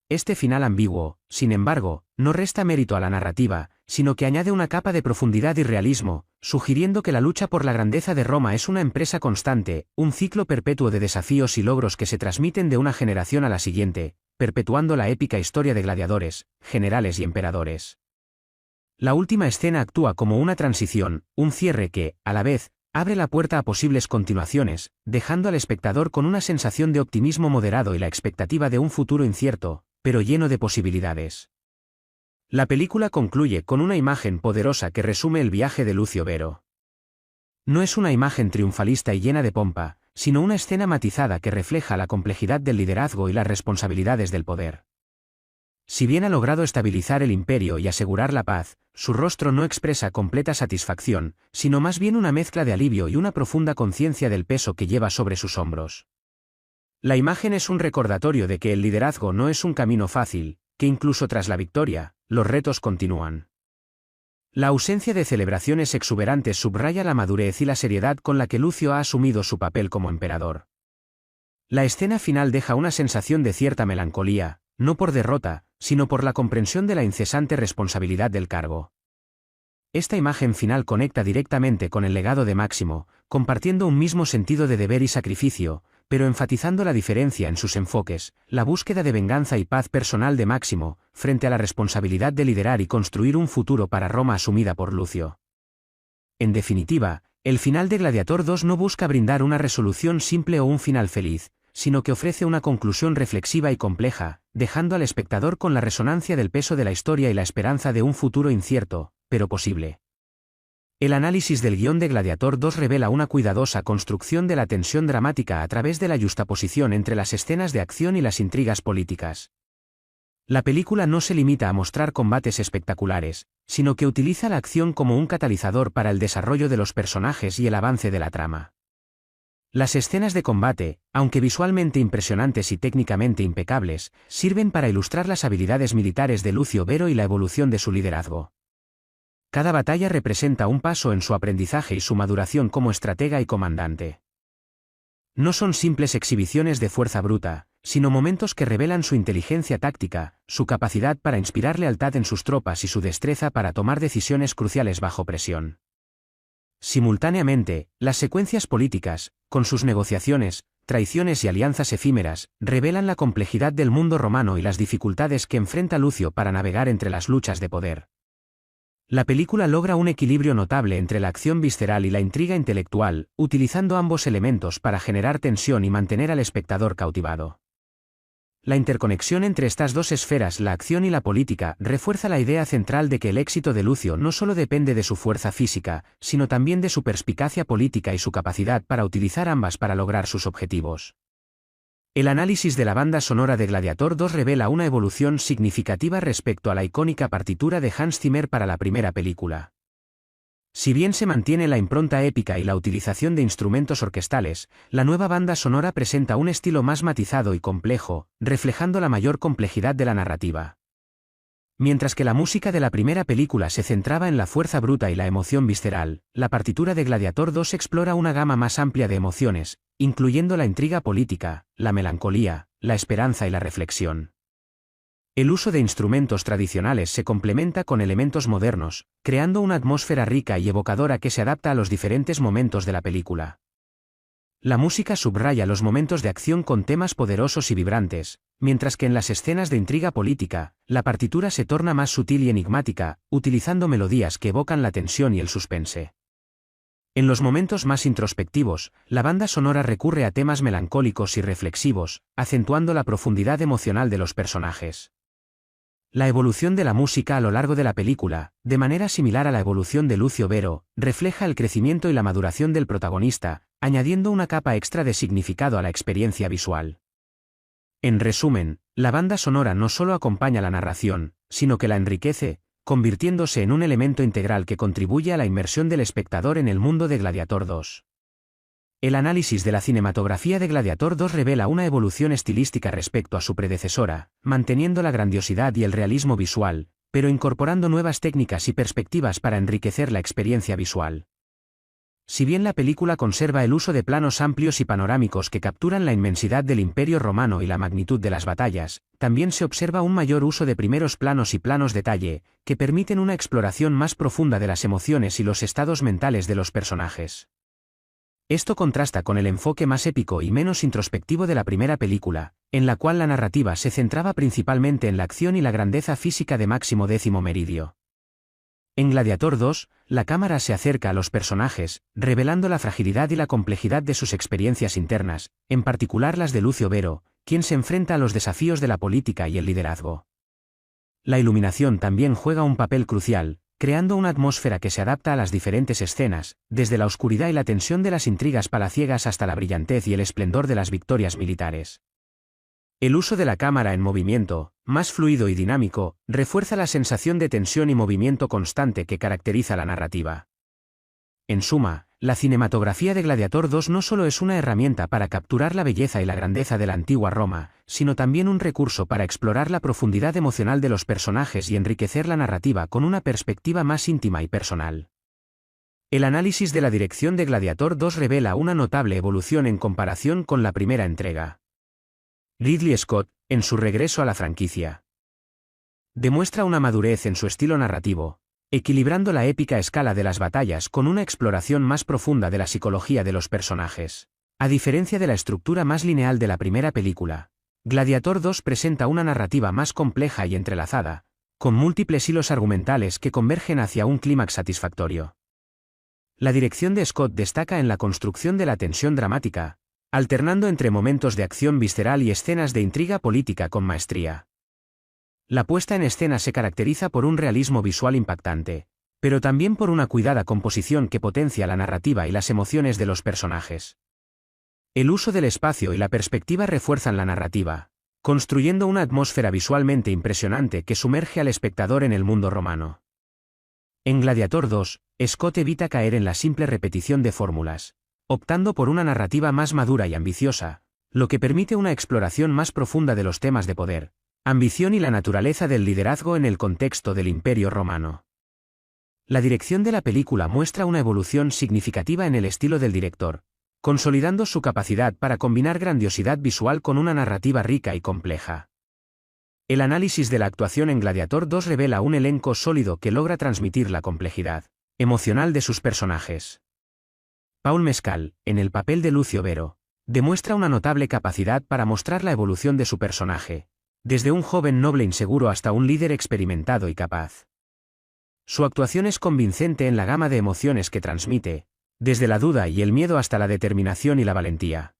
Este final ambiguo, sin embargo, no resta mérito a la narrativa, sino que añade una capa de profundidad y realismo, sugiriendo que la lucha por la grandeza de Roma es una empresa constante, un ciclo perpetuo de desafíos y logros que se transmiten de una generación a la siguiente, perpetuando la épica historia de gladiadores, generales y emperadores. La última escena actúa como una transición, un cierre que, a la vez, abre la puerta a posibles continuaciones, dejando al espectador con una sensación de optimismo moderado y la expectativa de un futuro incierto, pero lleno de posibilidades. La película concluye con una imagen poderosa que resume el viaje de Lucio Vero. No es una imagen triunfalista y llena de pompa, sino una escena matizada que refleja la complejidad del liderazgo y las responsabilidades del poder. Si bien ha logrado estabilizar el imperio y asegurar la paz, su rostro no expresa completa satisfacción, sino más bien una mezcla de alivio y una profunda conciencia del peso que lleva sobre sus hombros. La imagen es un recordatorio de que el liderazgo no es un camino fácil, que incluso tras la victoria, los retos continúan. La ausencia de celebraciones exuberantes subraya la madurez y la seriedad con la que Lucio ha asumido su papel como emperador. La escena final deja una sensación de cierta melancolía, no por derrota, sino por la comprensión de la incesante responsabilidad del cargo. Esta imagen final conecta directamente con el legado de Máximo, compartiendo un mismo sentido de deber y sacrificio, pero enfatizando la diferencia en sus enfoques, la búsqueda de venganza y paz personal de Máximo, frente a la responsabilidad de liderar y construir un futuro para Roma asumida por Lucio. En definitiva, el final de Gladiator II no busca brindar una resolución simple o un final feliz, sino que ofrece una conclusión reflexiva y compleja, dejando al espectador con la resonancia del peso de la historia y la esperanza de un futuro incierto, pero posible. El análisis del guión de Gladiator II revela una cuidadosa construcción de la tensión dramática a través de la yuxtaposición entre las escenas de acción y las intrigas políticas. La película no se limita a mostrar combates espectaculares, sino que utiliza la acción como un catalizador para el desarrollo de los personajes y el avance de la trama. Las escenas de combate, aunque visualmente impresionantes y técnicamente impecables, sirven para ilustrar las habilidades militares de Lucio Vero y la evolución de su liderazgo. Cada batalla representa un paso en su aprendizaje y su maduración como estratega y comandante. No son simples exhibiciones de fuerza bruta, sino momentos que revelan su inteligencia táctica, su capacidad para inspirar lealtad en sus tropas y su destreza para tomar decisiones cruciales bajo presión. Simultáneamente, las secuencias políticas, con sus negociaciones, traiciones y alianzas efímeras, revelan la complejidad del mundo romano y las dificultades que enfrenta Lucio para navegar entre las luchas de poder. La película logra un equilibrio notable entre la acción visceral y la intriga intelectual, utilizando ambos elementos para generar tensión y mantener al espectador cautivado. La interconexión entre estas dos esferas, la acción y la política, refuerza la idea central de que el éxito de Lucio no solo depende de su fuerza física, sino también de su perspicacia política y su capacidad para utilizar ambas para lograr sus objetivos. El análisis de la banda sonora de Gladiator II revela una evolución significativa respecto a la icónica partitura de Hans Zimmer para la primera película. Si bien se mantiene la impronta épica y la utilización de instrumentos orquestales, la nueva banda sonora presenta un estilo más matizado y complejo, reflejando la mayor complejidad de la narrativa. Mientras que la música de la primera película se centraba en la fuerza bruta y la emoción visceral, la partitura de Gladiator II explora una gama más amplia de emociones, incluyendo la intriga política, la melancolía, la esperanza y la reflexión. El uso de instrumentos tradicionales se complementa con elementos modernos, creando una atmósfera rica y evocadora que se adapta a los diferentes momentos de la película. La música subraya los momentos de acción con temas poderosos y vibrantes, mientras que en las escenas de intriga política, la partitura se torna más sutil y enigmática, utilizando melodías que evocan la tensión y el suspense. En los momentos más introspectivos, la banda sonora recurre a temas melancólicos y reflexivos, acentuando la profundidad emocional de los personajes. La evolución de la música a lo largo de la película, de manera similar a la evolución de Lucio Vero, refleja el crecimiento y la maduración del protagonista, añadiendo una capa extra de significado a la experiencia visual. En resumen, la banda sonora no solo acompaña la narración, sino que la enriquece, convirtiéndose en un elemento integral que contribuye a la inmersión del espectador en el mundo de Gladiator II. El análisis de la cinematografía de Gladiator II revela una evolución estilística respecto a su predecesora, manteniendo la grandiosidad y el realismo visual, pero incorporando nuevas técnicas y perspectivas para enriquecer la experiencia visual. Si bien la película conserva el uso de planos amplios y panorámicos que capturan la inmensidad del Imperio Romano y la magnitud de las batallas, también se observa un mayor uso de primeros planos y planos detalle, que permiten una exploración más profunda de las emociones y los estados mentales de los personajes. Esto contrasta con el enfoque más épico y menos introspectivo de la primera película, en la cual la narrativa se centraba principalmente en la acción y la grandeza física de Máximo X Meridio. En Gladiator II, la cámara se acerca a los personajes, revelando la fragilidad y la complejidad de sus experiencias internas, en particular las de Lucio Vero, quien se enfrenta a los desafíos de la política y el liderazgo. La iluminación también juega un papel crucial, creando una atmósfera que se adapta a las diferentes escenas, desde la oscuridad y la tensión de las intrigas palaciegas hasta la brillantez y el esplendor de las victorias militares. El uso de la cámara en movimiento, más fluido y dinámico, refuerza la sensación de tensión y movimiento constante que caracteriza la narrativa. En suma, la cinematografía de Gladiator 2 no solo es una herramienta para capturar la belleza y la grandeza de la antigua Roma, sino también un recurso para explorar la profundidad emocional de los personajes y enriquecer la narrativa con una perspectiva más íntima y personal. El análisis de la dirección de Gladiator 2 revela una notable evolución en comparación con la primera entrega. Ridley Scott, en su regreso a la franquicia, demuestra una madurez en su estilo narrativo, equilibrando la épica escala de las batallas con una exploración más profunda de la psicología de los personajes. A diferencia de la estructura más lineal de la primera película, Gladiator 2 presenta una narrativa más compleja y entrelazada, con múltiples hilos argumentales que convergen hacia un clímax satisfactorio. La dirección de Scott destaca en la construcción de la tensión dramática, alternando entre momentos de acción visceral y escenas de intriga política con maestría. La puesta en escena se caracteriza por un realismo visual impactante, pero también por una cuidada composición que potencia la narrativa y las emociones de los personajes. El uso del espacio y la perspectiva refuerzan la narrativa, construyendo una atmósfera visualmente impresionante que sumerge al espectador en el mundo romano. En Gladiator 2, Scott evita caer en la simple repetición de fórmulas, optando por una narrativa más madura y ambiciosa, lo que permite una exploración más profunda de los temas de poder, ambición y la naturaleza del liderazgo en el contexto del Imperio Romano. La dirección de la película muestra una evolución significativa en el estilo del director, consolidando su capacidad para combinar grandiosidad visual con una narrativa rica y compleja. El análisis de la actuación en Gladiator 2 revela un elenco sólido que logra transmitir la complejidad emocional de sus personajes. Paul Mescal, en el papel de Lucio Vero, demuestra una notable capacidad para mostrar la evolución de su personaje, desde un joven noble inseguro hasta un líder experimentado y capaz. Su actuación es convincente en la gama de emociones que transmite, desde la duda y el miedo hasta la determinación y la valentía.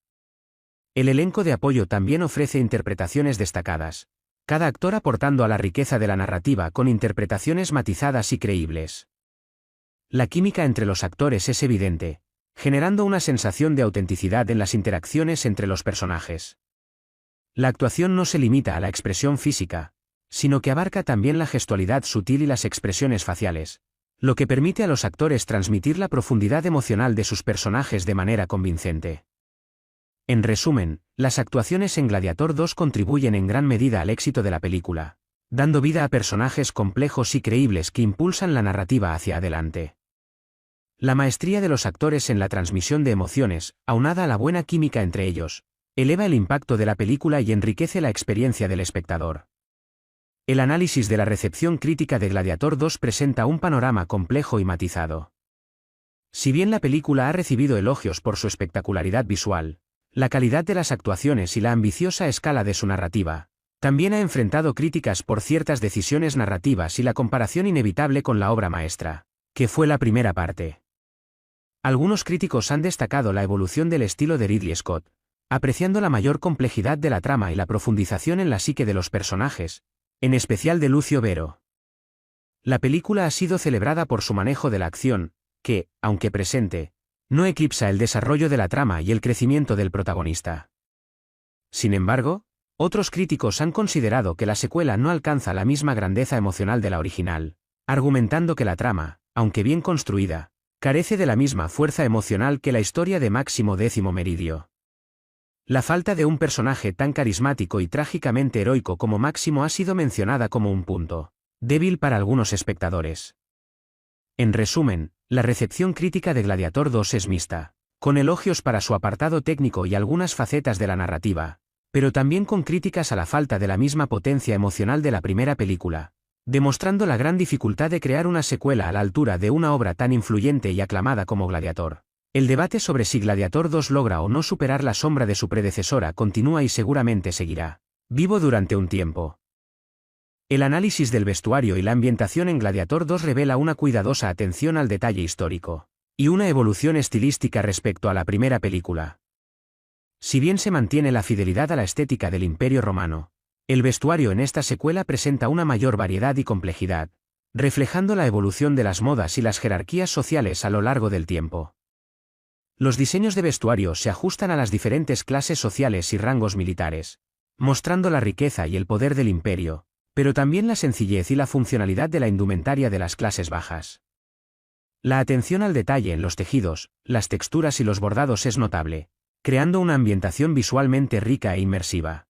El elenco de apoyo también ofrece interpretaciones destacadas, cada actor aportando a la riqueza de la narrativa con interpretaciones matizadas y creíbles. La química entre los actores es evidente, generando una sensación de autenticidad en las interacciones entre los personajes. La actuación no se limita a la expresión física, sino que abarca también la gestualidad sutil y las expresiones faciales, lo que permite a los actores transmitir la profundidad emocional de sus personajes de manera convincente. En resumen, las actuaciones en Gladiator 2 contribuyen en gran medida al éxito de la película, dando vida a personajes complejos y creíbles que impulsan la narrativa hacia adelante. La maestría de los actores en la transmisión de emociones, aunada a la buena química entre ellos, eleva el impacto de la película y enriquece la experiencia del espectador. El análisis de la recepción crítica de Gladiator 2 presenta un panorama complejo y matizado. Si bien la película ha recibido elogios por su espectacularidad visual, la calidad de las actuaciones y la ambiciosa escala de su narrativa, también ha enfrentado críticas por ciertas decisiones narrativas y la comparación inevitable con la obra maestra, que fue la primera parte. Algunos críticos han destacado la evolución del estilo de Ridley Scott, apreciando la mayor complejidad de la trama y la profundización en la psique de los personajes, en especial de Lucio Vero. La película ha sido celebrada por su manejo de la acción, que, aunque presente, no eclipsa el desarrollo de la trama y el crecimiento del protagonista. Sin embargo, otros críticos han considerado que la secuela no alcanza la misma grandeza emocional de la original, argumentando que la trama, aunque bien construida, carece de la misma fuerza emocional que la historia de Máximo X Meridio. La falta de un personaje tan carismático y trágicamente heroico como Máximo ha sido mencionada como un punto débil para algunos espectadores. En resumen, la recepción crítica de Gladiator 2 es mixta, con elogios para su apartado técnico y algunas facetas de la narrativa, pero también con críticas a la falta de la misma potencia emocional de la primera película, demostrando la gran dificultad de crear una secuela a la altura de una obra tan influyente y aclamada como Gladiator. El debate sobre si Gladiator 2 logra o no superar la sombra de su predecesora continúa y seguramente seguirá vivo durante un tiempo. El análisis del vestuario y la ambientación en Gladiator 2 revela una cuidadosa atención al detalle histórico, y una evolución estilística respecto a la primera película. Si bien se mantiene la fidelidad a la estética del Imperio Romano, el vestuario en esta secuela presenta una mayor variedad y complejidad, reflejando la evolución de las modas y las jerarquías sociales a lo largo del tiempo. Los diseños de vestuario se ajustan a las diferentes clases sociales y rangos militares, mostrando la riqueza y el poder del imperio, pero también la sencillez y la funcionalidad de la indumentaria de las clases bajas. La atención al detalle en los tejidos, las texturas y los bordados es notable, creando una ambientación visualmente rica e inmersiva.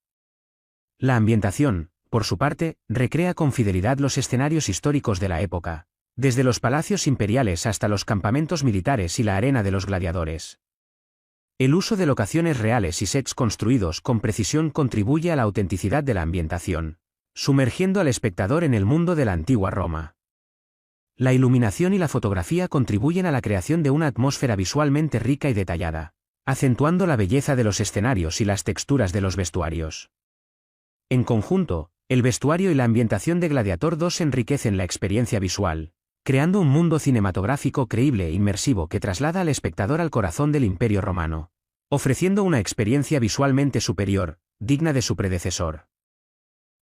La ambientación, por su parte, recrea con fidelidad los escenarios históricos de la época, desde los palacios imperiales hasta los campamentos militares y la arena de los gladiadores. El uso de locaciones reales y sets construidos con precisión contribuye a la autenticidad de la ambientación, sumergiendo al espectador en el mundo de la antigua Roma. La iluminación y la fotografía contribuyen a la creación de una atmósfera visualmente rica y detallada, acentuando la belleza de los escenarios y las texturas de los vestuarios. En conjunto, el vestuario y la ambientación de Gladiator 2 enriquecen la experiencia visual, creando un mundo cinematográfico creíble e inmersivo que traslada al espectador al corazón del Imperio Romano, ofreciendo una experiencia visualmente superior, digna de su predecesor.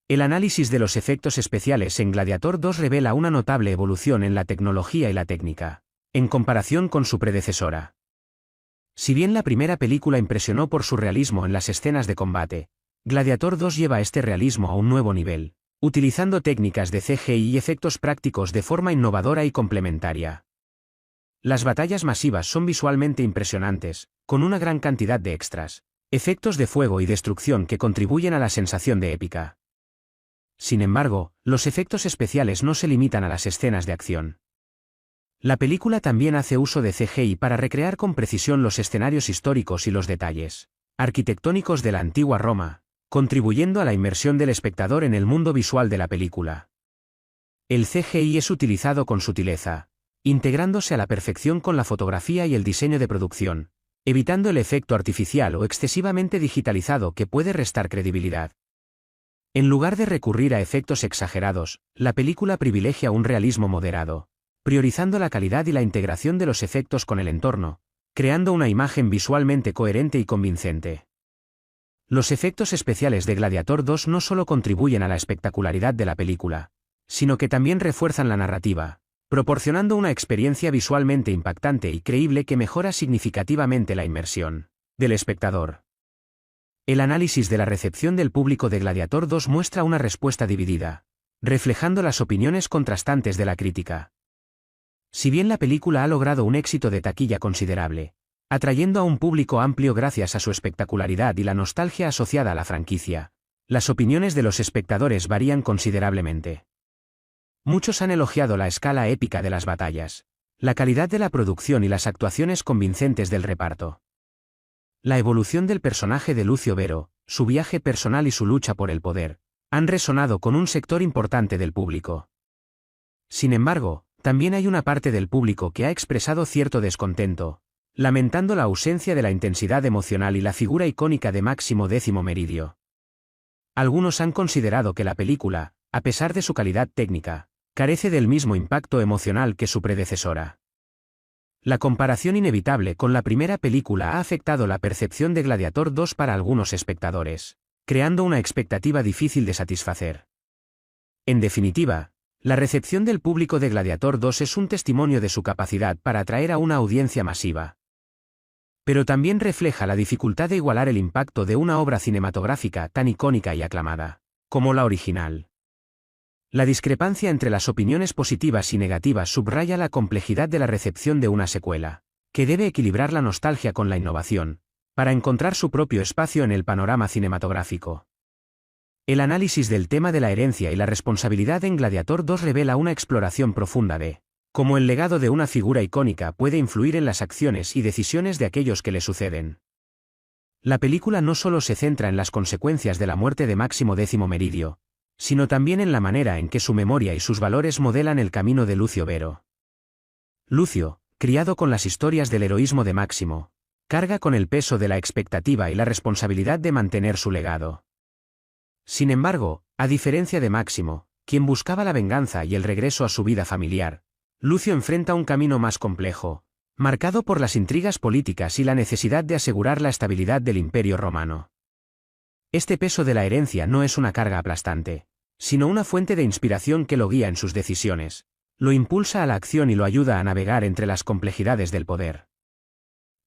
El análisis de los efectos especiales en Gladiator 2 revela una notable evolución en la tecnología y la técnica, en comparación con su predecesora. Si bien la primera película impresionó por su realismo en las escenas de combate, Gladiator 2 lleva este realismo a un nuevo nivel, utilizando técnicas de CGI y efectos prácticos de forma innovadora y complementaria. Las batallas masivas son visualmente impresionantes, con una gran cantidad de extras, efectos de fuego y destrucción que contribuyen a la sensación de épica. Sin embargo, los efectos especiales no se limitan a las escenas de acción. La película también hace uso de CGI para recrear con precisión los escenarios históricos y los detalles arquitectónicos de la antigua Roma, contribuyendo a la inmersión del espectador en el mundo visual de la película. El CGI es utilizado con sutileza, integrándose a la perfección con la fotografía y el diseño de producción, evitando el efecto artificial o excesivamente digitalizado que puede restar credibilidad. En lugar de recurrir a efectos exagerados, la película privilegia un realismo moderado, priorizando la calidad y la integración de los efectos con el entorno, creando una imagen visualmente coherente y convincente. Los efectos especiales de Gladiator 2 no solo contribuyen a la espectacularidad de la película, sino que también refuerzan la narrativa, proporcionando una experiencia visualmente impactante y creíble que mejora significativamente la inmersión del espectador. El análisis de la recepción del público de Gladiator 2 muestra una respuesta dividida, reflejando las opiniones contrastantes de la crítica. Si bien la película ha logrado un éxito de taquilla considerable, atrayendo a un público amplio gracias a su espectacularidad y la nostalgia asociada a la franquicia, las opiniones de los espectadores varían considerablemente. Muchos han elogiado la escala épica de las batallas, la calidad de la producción y las actuaciones convincentes del reparto. La evolución del personaje de Lucio Vero, su viaje personal y su lucha por el poder, han resonado con un sector importante del público. Sin embargo, también hay una parte del público que ha expresado cierto descontento, lamentando la ausencia de la intensidad emocional y la figura icónica de Máximo X Meridio. Algunos han considerado que la película, a pesar de su calidad técnica, carece del mismo impacto emocional que su predecesora. La comparación inevitable con la primera película ha afectado la percepción de Gladiator 2 para algunos espectadores, creando una expectativa difícil de satisfacer. En definitiva, la recepción del público de Gladiator 2 es un testimonio de su capacidad para atraer a una audiencia masiva. Pero también refleja la dificultad de igualar el impacto de una obra cinematográfica tan icónica y aclamada como la original. La discrepancia entre las opiniones positivas y negativas subraya la complejidad de la recepción de una secuela, que debe equilibrar la nostalgia con la innovación, para encontrar su propio espacio en el panorama cinematográfico. El análisis del tema de la herencia y la responsabilidad en Gladiator 2 revela una exploración profunda de cómo el legado de una figura icónica puede influir en las acciones y decisiones de aquellos que le suceden. La película no solo se centra en las consecuencias de la muerte de Máximo X Meridio, sino también en la manera en que su memoria y sus valores modelan el camino de Lucio Vero. Lucio, criado con las historias del heroísmo de Máximo, carga con el peso de la expectativa y la responsabilidad de mantener su legado. Sin embargo, a diferencia de Máximo, quien buscaba la venganza y el regreso a su vida familiar, Lucio enfrenta un camino más complejo, marcado por las intrigas políticas y la necesidad de asegurar la estabilidad del Imperio Romano. Este peso de la herencia no es una carga aplastante, sino una fuente de inspiración que lo guía en sus decisiones, lo impulsa a la acción y lo ayuda a navegar entre las complejidades del poder.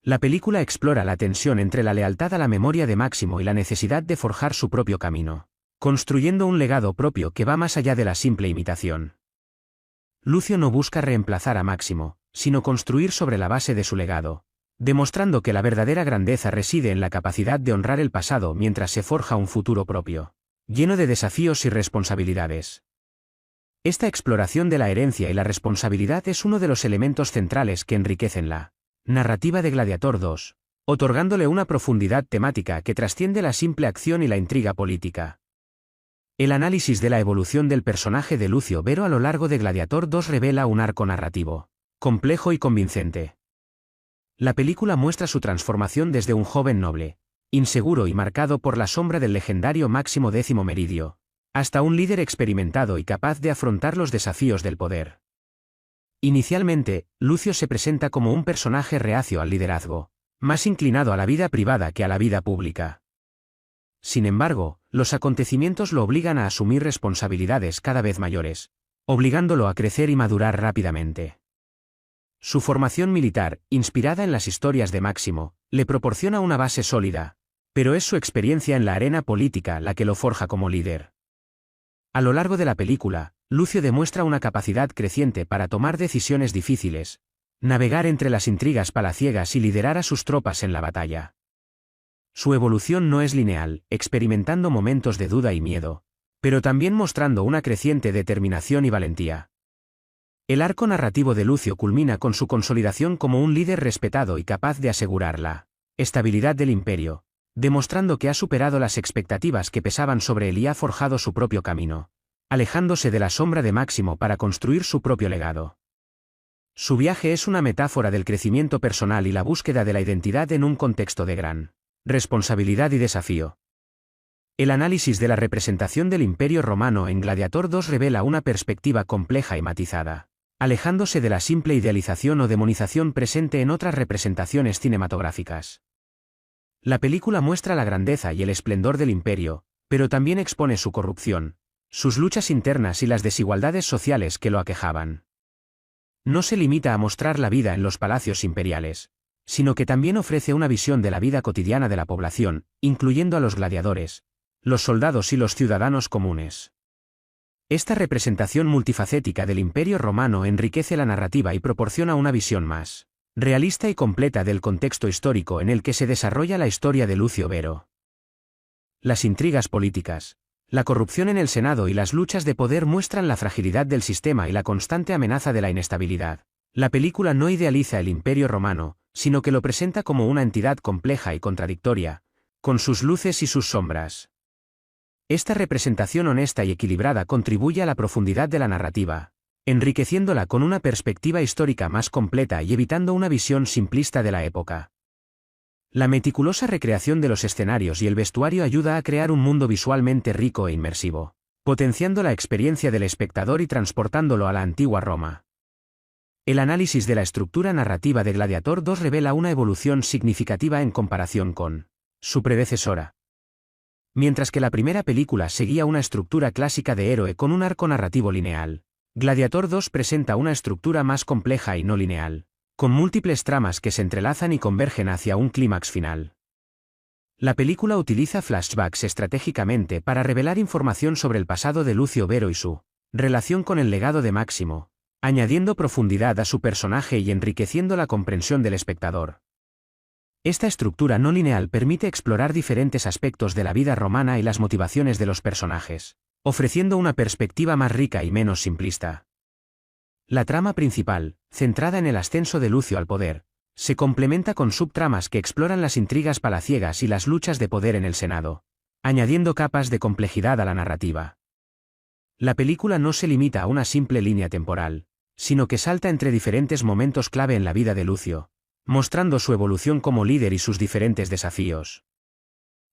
La película explora la tensión entre la lealtad a la memoria de Máximo y la necesidad de forjar su propio camino, construyendo un legado propio que va más allá de la simple imitación. Lucio no busca reemplazar a Máximo, sino construir sobre la base de su legado, demostrando que la verdadera grandeza reside en la capacidad de honrar el pasado mientras se forja un futuro propio, lleno de desafíos y responsabilidades. Esta exploración de la herencia y la responsabilidad es uno de los elementos centrales que enriquecen la narrativa de Gladiator 2, otorgándole una profundidad temática que trasciende la simple acción y la intriga política. El análisis de la evolución del personaje de Lucio Vero a lo largo de Gladiator 2 revela un arco narrativo complejo y convincente. La película muestra su transformación desde un joven noble, inseguro y marcado por la sombra del legendario Máximo X Meridio, hasta un líder experimentado y capaz de afrontar los desafíos del poder. Inicialmente, Lucio se presenta como un personaje reacio al liderazgo, más inclinado a la vida privada que a la vida pública. Sin embargo, los acontecimientos lo obligan a asumir responsabilidades cada vez mayores, obligándolo a crecer y madurar rápidamente. Su formación militar, inspirada en las historias de Máximo, le proporciona una base sólida, pero es su experiencia en la arena política la que lo forja como líder. A lo largo de la película, Lucio demuestra una capacidad creciente para tomar decisiones difíciles, navegar entre las intrigas palaciegas y liderar a sus tropas en la batalla. Su evolución no es lineal, experimentando momentos de duda y miedo, pero también mostrando una creciente determinación y valentía. El arco narrativo de Lucio culmina con su consolidación como un líder respetado y capaz de asegurar la estabilidad del imperio, demostrando que ha superado las expectativas que pesaban sobre él y ha forjado su propio camino, alejándose de la sombra de Máximo para construir su propio legado. Su viaje es una metáfora del crecimiento personal y la búsqueda de la identidad en un contexto de gran responsabilidad y desafío. El análisis de la representación del Imperio Romano en Gladiator 2 revela una perspectiva compleja y matizada, alejándose de la simple idealización o demonización presente en otras representaciones cinematográficas. La película muestra la grandeza y el esplendor del imperio, pero también expone su corrupción, sus luchas internas y las desigualdades sociales que lo aquejaban. No se limita a mostrar la vida en los palacios imperiales, sino que también ofrece una visión de la vida cotidiana de la población, incluyendo a los gladiadores, los soldados y los ciudadanos comunes. Esta representación multifacética del Imperio Romano enriquece la narrativa y proporciona una visión más realista y completa del contexto histórico en el que se desarrolla la historia de Lucio Vero. Las intrigas políticas, la corrupción en el Senado y las luchas de poder muestran la fragilidad del sistema y la constante amenaza de la inestabilidad. La película no idealiza el Imperio Romano, sino que lo presenta como una entidad compleja y contradictoria, con sus luces y sus sombras. Esta representación honesta y equilibrada contribuye a la profundidad de la narrativa, enriqueciéndola con una perspectiva histórica más completa y evitando una visión simplista de la época. La meticulosa recreación de los escenarios y el vestuario ayuda a crear un mundo visualmente rico e inmersivo, potenciando la experiencia del espectador y transportándolo a la antigua Roma. El análisis de la estructura narrativa de Gladiator 2 revela una evolución significativa en comparación con su predecesora. Mientras que la primera película seguía una estructura clásica de héroe con un arco narrativo lineal, Gladiator 2 presenta una estructura más compleja y no lineal, con múltiples tramas que se entrelazan y convergen hacia un clímax final. La película utiliza flashbacks estratégicamente para revelar información sobre el pasado de Lucio Vero y su relación con el legado de Máximo, añadiendo profundidad a su personaje y enriqueciendo la comprensión del espectador. Esta estructura no lineal permite explorar diferentes aspectos de la vida romana y las motivaciones de los personajes, ofreciendo una perspectiva más rica y menos simplista. La trama principal, centrada en el ascenso de Lucio al poder, se complementa con subtramas que exploran las intrigas palaciegas y las luchas de poder en el Senado, añadiendo capas de complejidad a la narrativa. La película no se limita a una simple línea temporal, sino que salta entre diferentes momentos clave en la vida de Lucio, mostrando su evolución como líder y sus diferentes desafíos.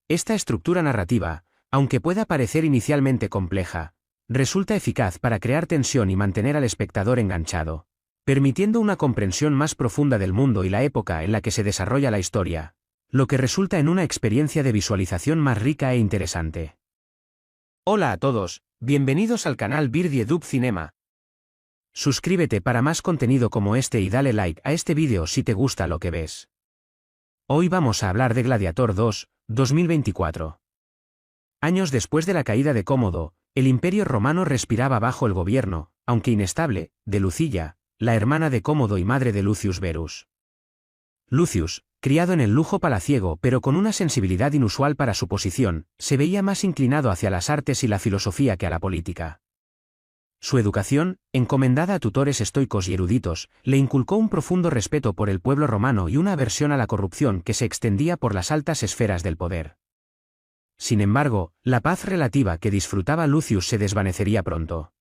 Esta estructura narrativa, aunque pueda parecer inicialmente compleja, resulta eficaz para crear tensión y mantener al espectador enganchado, permitiendo una comprensión más profunda del mundo y la época en la que se desarrolla la historia, lo que resulta en una experiencia de visualización más rica e interesante. Hola a todos, bienvenidos al canal BirdieDub Cinema. Suscríbete para más contenido como este y dale like a este vídeo si te gusta lo que ves. Hoy vamos a hablar de Gladiator 2, 2024. Años después de la caída de Cómodo, el Imperio Romano respiraba bajo el gobierno, aunque inestable, de Lucilla, la hermana de Cómodo y madre de Lucius Verus. Lucius, criado en el lujo palaciego pero con una sensibilidad inusual para su posición, se veía más inclinado hacia las artes y la filosofía que a la política. Su educación, encomendada a tutores estoicos y eruditos, le inculcó un profundo respeto por el pueblo romano y una aversión a la corrupción que se extendía por las altas esferas del poder. Sin embargo, la paz relativa que disfrutaba Lucius se desvanecería pronto.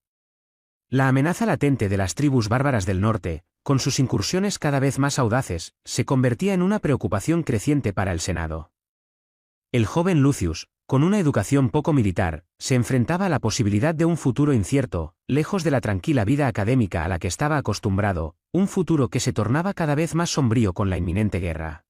La amenaza latente de las tribus bárbaras del norte, con sus incursiones cada vez más audaces, se convertía en una preocupación creciente para el Senado. El joven Lucius, con una educación poco militar, se enfrentaba a la posibilidad de un futuro incierto, lejos de la tranquila vida académica a la que estaba acostumbrado, un futuro que se tornaba cada vez más sombrío con la inminente guerra.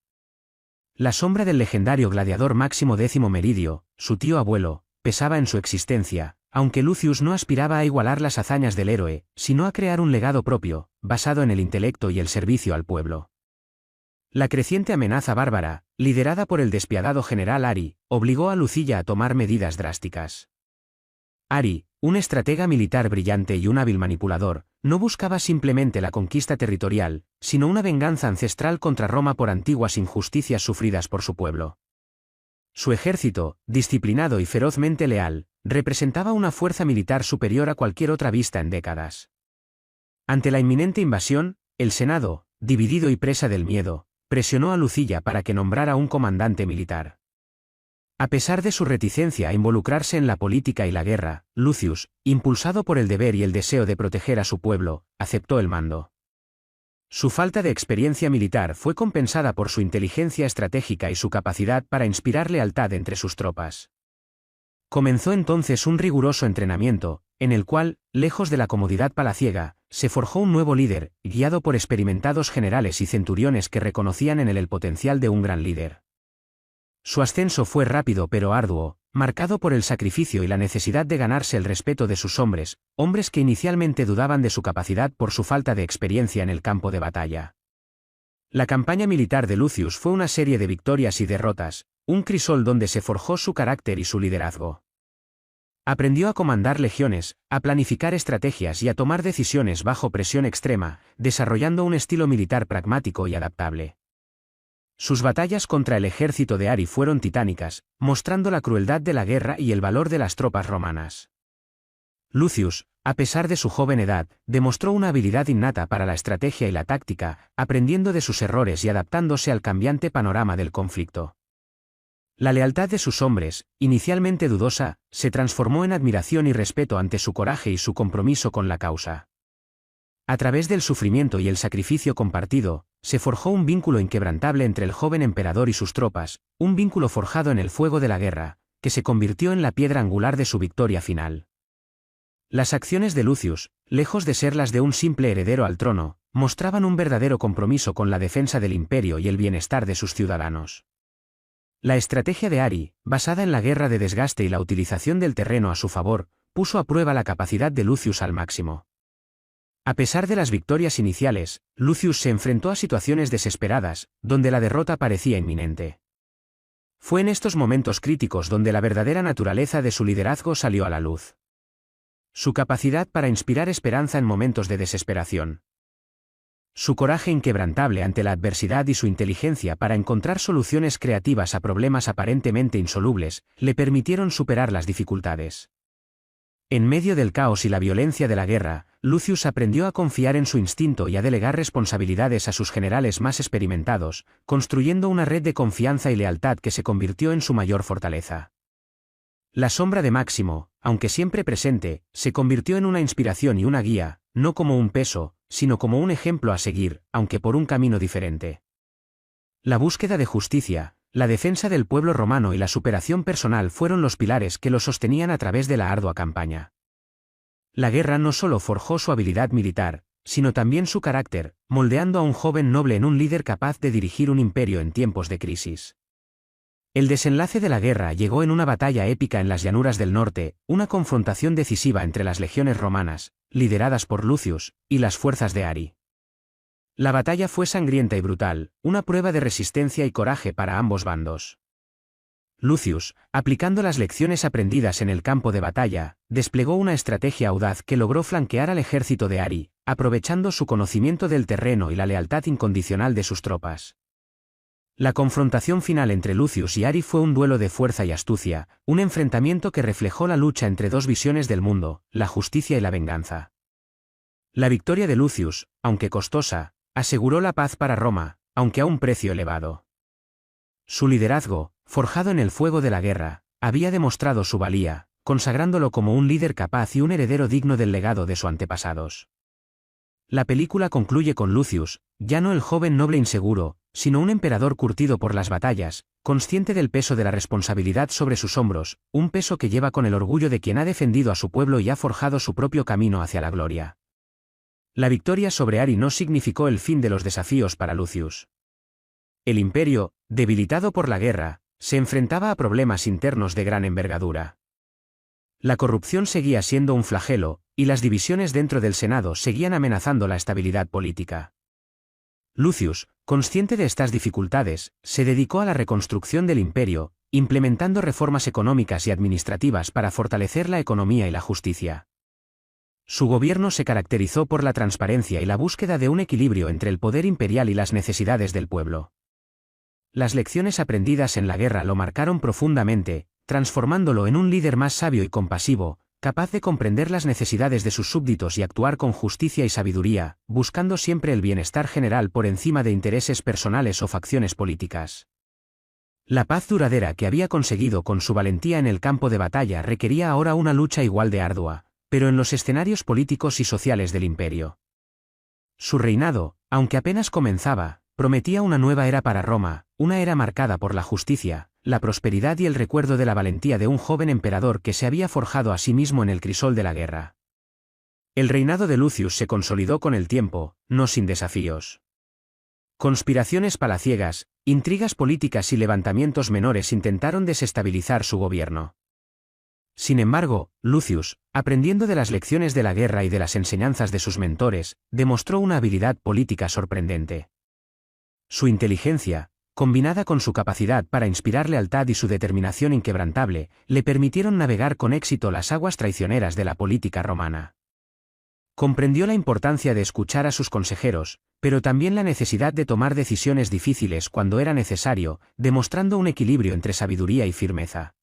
La sombra del legendario gladiador Máximo X Meridio, su tío abuelo, pesaba en su existencia, aunque Lucius no aspiraba a igualar las hazañas del héroe, sino a crear un legado propio, basado en el intelecto y el servicio al pueblo. La creciente amenaza bárbara, liderada por el despiadado general Ari, obligó a Lucilla a tomar medidas drásticas. Ari, un estratega militar brillante y un hábil manipulador, no buscaba simplemente la conquista territorial, sino una venganza ancestral contra Roma por antiguas injusticias sufridas por su pueblo. Su ejército, disciplinado y ferozmente leal, representaba una fuerza militar superior a cualquier otra vista en décadas. Ante la inminente invasión, el Senado, dividido y presa del miedo, presionó a Lucilla para que nombrara un comandante militar. A pesar de su reticencia a involucrarse en la política y la guerra, Lucius, impulsado por el deber y el deseo de proteger a su pueblo, aceptó el mando. Su falta de experiencia militar fue compensada por su inteligencia estratégica y su capacidad para inspirar lealtad entre sus tropas. Comenzó entonces un riguroso entrenamiento, en el cual, lejos de la comodidad palaciega, se forjó un nuevo líder, guiado por experimentados generales y centuriones que reconocían en él el potencial de un gran líder. Su ascenso fue rápido pero arduo, marcado por el sacrificio y la necesidad de ganarse el respeto de sus hombres, hombres que inicialmente dudaban de su capacidad por su falta de experiencia en el campo de batalla. La campaña militar de Lucius fue una serie de victorias y derrotas, un crisol donde se forjó su carácter y su liderazgo. Aprendió a comandar legiones, a planificar estrategias y a tomar decisiones bajo presión extrema, desarrollando un estilo militar pragmático y adaptable. Sus batallas contra el ejército de Ari fueron titánicas, mostrando la crueldad de la guerra y el valor de las tropas romanas. Lucius, a pesar de su joven edad, demostró una habilidad innata para la estrategia y la táctica, aprendiendo de sus errores y adaptándose al cambiante panorama del conflicto. La lealtad de sus hombres, inicialmente dudosa, se transformó en admiración y respeto ante su coraje y su compromiso con la causa. A través del sufrimiento y el sacrificio compartido, se forjó un vínculo inquebrantable entre el joven emperador y sus tropas, un vínculo forjado en el fuego de la guerra, que se convirtió en la piedra angular de su victoria final. Las acciones de Lucius, lejos de ser las de un simple heredero al trono, mostraban un verdadero compromiso con la defensa del imperio y el bienestar de sus ciudadanos. La estrategia de Ari, basada en la guerra de desgaste y la utilización del terreno a su favor, puso a prueba la capacidad de Lucius al máximo. A pesar de las victorias iniciales, Lucius se enfrentó a situaciones desesperadas, donde la derrota parecía inminente. Fue en estos momentos críticos donde la verdadera naturaleza de su liderazgo salió a la luz. Su capacidad para inspirar esperanza en momentos de desesperación. Su coraje inquebrantable ante la adversidad y su inteligencia para encontrar soluciones creativas a problemas aparentemente insolubles, le permitieron superar las dificultades. En medio del caos y la violencia de la guerra, Lucius aprendió a confiar en su instinto y a delegar responsabilidades a sus generales más experimentados, construyendo una red de confianza y lealtad que se convirtió en su mayor fortaleza. La sombra de Máximo, aunque siempre presente, se convirtió en una inspiración y una guía, no como un peso, sino como un ejemplo a seguir, aunque por un camino diferente. La búsqueda de justicia, la defensa del pueblo romano y la superación personal fueron los pilares que lo sostenían a través de la ardua campaña. La guerra no solo forjó su habilidad militar, sino también su carácter, moldeando a un joven noble en un líder capaz de dirigir un imperio en tiempos de crisis. El desenlace de la guerra llegó en una batalla épica en las llanuras del norte, una confrontación decisiva entre las legiones romanas, lideradas por Lucius, y las fuerzas de Ari. La batalla fue sangrienta y brutal, una prueba de resistencia y coraje para ambos bandos. Lucius, aplicando las lecciones aprendidas en el campo de batalla, desplegó una estrategia audaz que logró flanquear al ejército de Ari, aprovechando su conocimiento del terreno y la lealtad incondicional de sus tropas. La confrontación final entre Lucius y Ari fue un duelo de fuerza y astucia, un enfrentamiento que reflejó la lucha entre dos visiones del mundo, la justicia y la venganza. La victoria de Lucius, aunque costosa, aseguró la paz para Roma, aunque a un precio elevado. Su liderazgo, forjado en el fuego de la guerra, había demostrado su valía, consagrándolo como un líder capaz y un heredero digno del legado de sus antepasados. La película concluye con Lucius, ya no el joven noble inseguro, sino un emperador curtido por las batallas, consciente del peso de la responsabilidad sobre sus hombros, un peso que lleva con el orgullo de quien ha defendido a su pueblo y ha forjado su propio camino hacia la gloria. La victoria sobre Ari no significó el fin de los desafíos para Lucius. El imperio, debilitado por la guerra, se enfrentaba a problemas internos de gran envergadura. La corrupción seguía siendo un flagelo, y las divisiones dentro del Senado seguían amenazando la estabilidad política. Lucius, consciente de estas dificultades, se dedicó a la reconstrucción del imperio, implementando reformas económicas y administrativas para fortalecer la economía y la justicia. Su gobierno se caracterizó por la transparencia y la búsqueda de un equilibrio entre el poder imperial y las necesidades del pueblo. Las lecciones aprendidas en la guerra lo marcaron profundamente, transformándolo en un líder más sabio y compasivo, capaz de comprender las necesidades de sus súbditos y actuar con justicia y sabiduría, buscando siempre el bienestar general por encima de intereses personales o facciones políticas. La paz duradera que había conseguido con su valentía en el campo de batalla requería ahora una lucha igual de ardua, pero en los escenarios políticos y sociales del imperio. Su reinado, aunque apenas comenzaba, prometía una nueva era para Roma, una era marcada por la justicia, la prosperidad y el recuerdo de la valentía de un joven emperador que se había forjado a sí mismo en el crisol de la guerra. El reinado de Lucius se consolidó con el tiempo, no sin desafíos. Conspiraciones palaciegas, intrigas políticas y levantamientos menores intentaron desestabilizar su gobierno. Sin embargo, Lucius, aprendiendo de las lecciones de la guerra y de las enseñanzas de sus mentores, demostró una habilidad política sorprendente. Su inteligencia, combinada con su capacidad para inspirar lealtad y su determinación inquebrantable, le permitieron navegar con éxito las aguas traicioneras de la política romana. Comprendió la importancia de escuchar a sus consejeros, pero también la necesidad de tomar decisiones difíciles cuando era necesario, demostrando un equilibrio entre sabiduría y firmeza.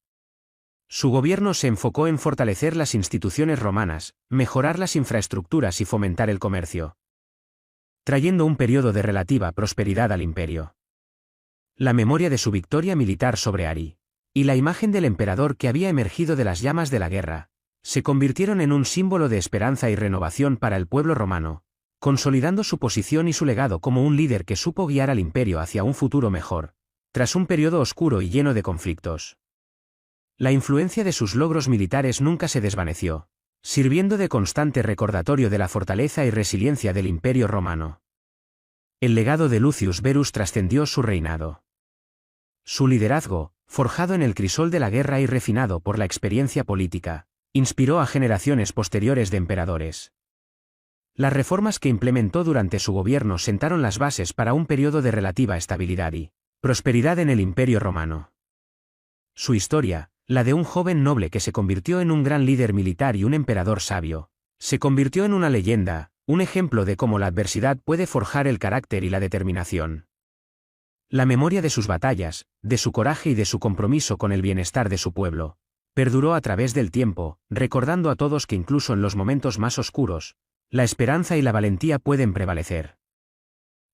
Su gobierno se enfocó en fortalecer las instituciones romanas, mejorar las infraestructuras y fomentar el comercio, trayendo un periodo de relativa prosperidad al imperio. La memoria de su victoria militar sobre Ari, y la imagen del emperador que había emergido de las llamas de la guerra, se convirtieron en un símbolo de esperanza y renovación para el pueblo romano, consolidando su posición y su legado como un líder que supo guiar al imperio hacia un futuro mejor, tras un periodo oscuro y lleno de conflictos. La influencia de sus logros militares nunca se desvaneció, sirviendo de constante recordatorio de la fortaleza y resiliencia del imperio romano. El legado de Lucius Verus trascendió su reinado. Su liderazgo, forjado en el crisol de la guerra y refinado por la experiencia política, inspiró a generaciones posteriores de emperadores. Las reformas que implementó durante su gobierno sentaron las bases para un periodo de relativa estabilidad y prosperidad en el imperio romano. Su historia, la de un joven noble que se convirtió en un gran líder militar y un emperador sabio, se convirtió en una leyenda, un ejemplo de cómo la adversidad puede forjar el carácter y la determinación. La memoria de sus batallas, de su coraje y de su compromiso con el bienestar de su pueblo, perduró a través del tiempo, recordando a todos que incluso en los momentos más oscuros, la esperanza y la valentía pueden prevalecer.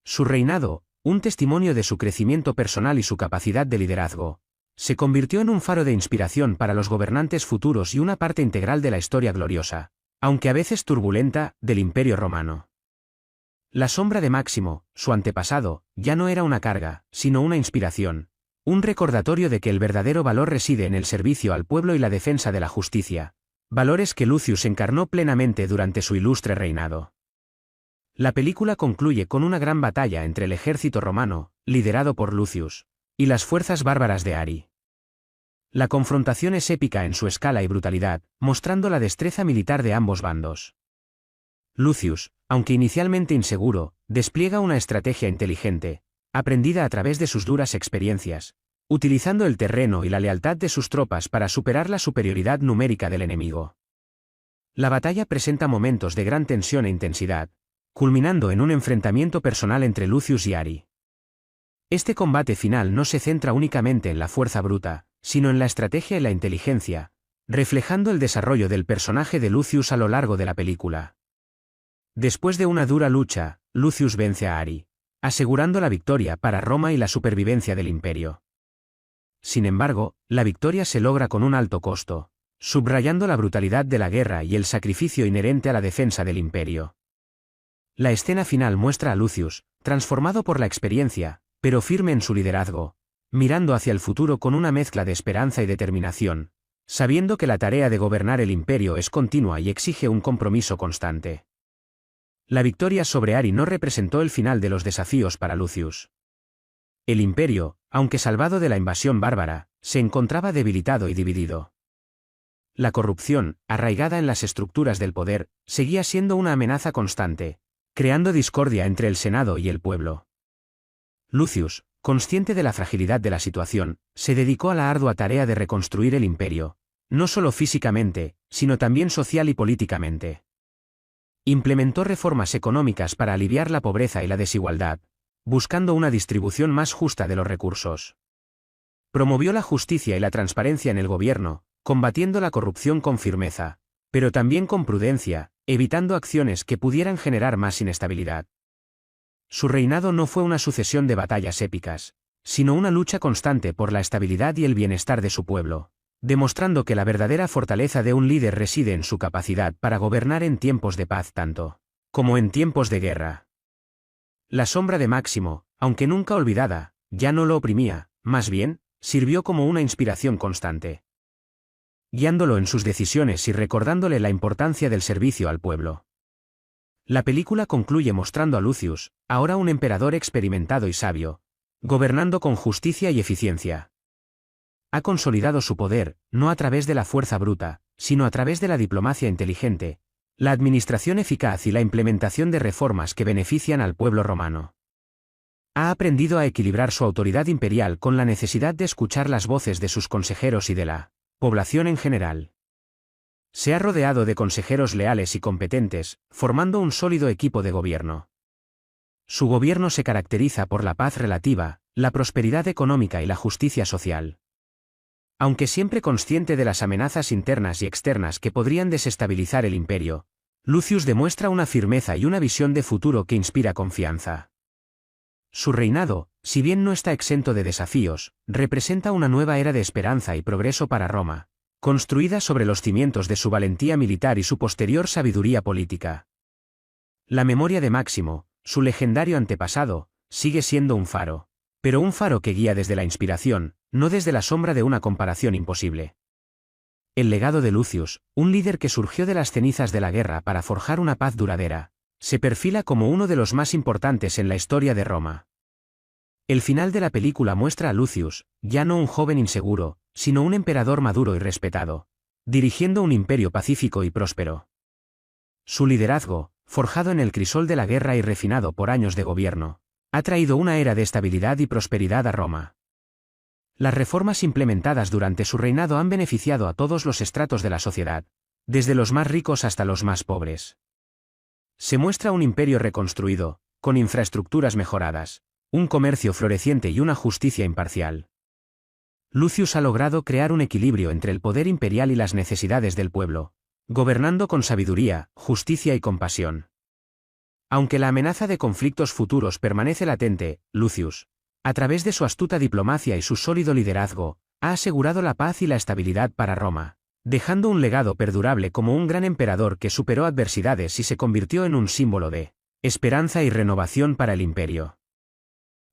Su reinado, un testimonio de su crecimiento personal y su capacidad de liderazgo, se convirtió en un faro de inspiración para los gobernantes futuros y una parte integral de la historia gloriosa, aunque a veces turbulenta, del Imperio Romano. La sombra de Máximo, su antepasado, ya no era una carga, sino una inspiración, un recordatorio de que el verdadero valor reside en el servicio al pueblo y la defensa de la justicia, valores que Lucius encarnó plenamente durante su ilustre reinado. La película concluye con una gran batalla entre el ejército romano, liderado por Lucius, y las fuerzas bárbaras de Ari. La confrontación es épica en su escala y brutalidad, mostrando la destreza militar de ambos bandos. Lucius, aunque inicialmente inseguro, despliega una estrategia inteligente, aprendida a través de sus duras experiencias, utilizando el terreno y la lealtad de sus tropas para superar la superioridad numérica del enemigo. La batalla presenta momentos de gran tensión e intensidad, culminando en un enfrentamiento personal entre Lucius y Ari. Este combate final no se centra únicamente en la fuerza bruta, sino en la estrategia y la inteligencia, reflejando el desarrollo del personaje de Lucius a lo largo de la película. Después de una dura lucha, Lucius vence a Ari, asegurando la victoria para Roma y la supervivencia del imperio. Sin embargo, la victoria se logra con un alto costo, subrayando la brutalidad de la guerra y el sacrificio inherente a la defensa del imperio. La escena final muestra a Lucius, transformado por la experiencia, pero firme en su liderazgo, mirando hacia el futuro con una mezcla de esperanza y determinación, sabiendo que la tarea de gobernar el imperio es continua y exige un compromiso constante. La victoria sobre Ari no representó el final de los desafíos para Lucius. El imperio, aunque salvado de la invasión bárbara, se encontraba debilitado y dividido. La corrupción, arraigada en las estructuras del poder, seguía siendo una amenaza constante, creando discordia entre el Senado y el pueblo. Lucius, consciente de la fragilidad de la situación, se dedicó a la ardua tarea de reconstruir el imperio, no solo físicamente, sino también social y políticamente. Implementó reformas económicas para aliviar la pobreza y la desigualdad, buscando una distribución más justa de los recursos. Promovió la justicia y la transparencia en el gobierno, combatiendo la corrupción con firmeza, pero también con prudencia, evitando acciones que pudieran generar más inestabilidad. Su reinado no fue una sucesión de batallas épicas, sino una lucha constante por la estabilidad y el bienestar de su pueblo, demostrando que la verdadera fortaleza de un líder reside en su capacidad para gobernar en tiempos de paz tanto como en tiempos de guerra. La sombra de Máximo, aunque nunca olvidada, ya no lo oprimía, más bien, sirvió como una inspiración constante, guiándolo en sus decisiones y recordándole la importancia del servicio al pueblo. La película concluye mostrando a Lucius, ahora un emperador experimentado y sabio, gobernando con justicia y eficiencia. Ha consolidado su poder, no a través de la fuerza bruta, sino a través de la diplomacia inteligente, la administración eficaz y la implementación de reformas que benefician al pueblo romano. Ha aprendido a equilibrar su autoridad imperial con la necesidad de escuchar las voces de sus consejeros y de la población en general. Se ha rodeado de consejeros leales y competentes, formando un sólido equipo de gobierno. Su gobierno se caracteriza por la paz relativa, la prosperidad económica y la justicia social. Aunque siempre consciente de las amenazas internas y externas que podrían desestabilizar el imperio, Lucius demuestra una firmeza y una visión de futuro que inspira confianza. Su reinado, si bien no está exento de desafíos, representa una nueva era de esperanza y progreso para Roma, construida sobre los cimientos de su valentía militar y su posterior sabiduría política. La memoria de Máximo, su legendario antepasado, sigue siendo un faro, pero un faro que guía desde la inspiración, no desde la sombra de una comparación imposible. El legado de Lucius, un líder que surgió de las cenizas de la guerra para forjar una paz duradera, se perfila como uno de los más importantes en la historia de Roma. El final de la película muestra a Lucius, ya no un joven inseguro, sino un emperador maduro y respetado, dirigiendo un imperio pacífico y próspero. Su liderazgo, forjado en el crisol de la guerra y refinado por años de gobierno, ha traído una era de estabilidad y prosperidad a Roma. Las reformas implementadas durante su reinado han beneficiado a todos los estratos de la sociedad, desde los más ricos hasta los más pobres. Se muestra un imperio reconstruido, con infraestructuras mejoradas, un comercio floreciente y una justicia imparcial. Lucius ha logrado crear un equilibrio entre el poder imperial y las necesidades del pueblo, gobernando con sabiduría, justicia y compasión. Aunque la amenaza de conflictos futuros permanece latente, Lucius, a través de su astuta diplomacia y su sólido liderazgo, ha asegurado la paz y la estabilidad para Roma, dejando un legado perdurable como un gran emperador que superó adversidades y se convirtió en un símbolo de esperanza y renovación para el imperio.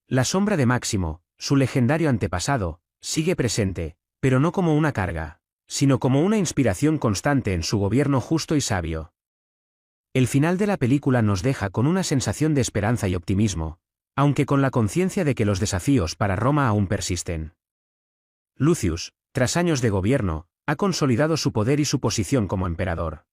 La sombra de Máximo, su legendario antepasado, sigue presente, pero no como una carga, sino como una inspiración constante en su gobierno justo y sabio. El final de la película nos deja con una sensación de esperanza y optimismo, aunque con la conciencia de que los desafíos para Roma aún persisten. Lucius, tras años de gobierno, ha consolidado su poder y su posición como emperador.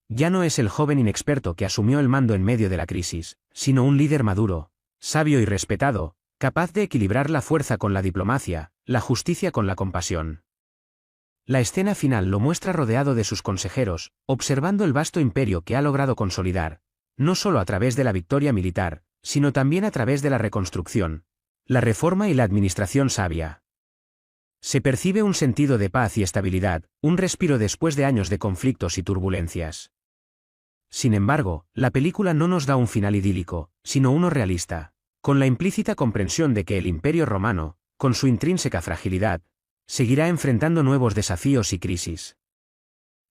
Ya no es el joven inexperto que asumió el mando en medio de la crisis, sino un líder maduro, sabio y respetado, capaz de equilibrar la fuerza con la diplomacia, la justicia con la compasión. La escena final lo muestra rodeado de sus consejeros, observando el vasto imperio que ha logrado consolidar, no solo a través de la victoria militar, sino también a través de la reconstrucción, la reforma y la administración sabia. Se percibe un sentido de paz y estabilidad, un respiro después de años de conflictos y turbulencias. Sin embargo, la película no nos da un final idílico, sino uno realista, con la implícita comprensión de que el Imperio Romano, con su intrínseca fragilidad, seguirá enfrentando nuevos desafíos y crisis.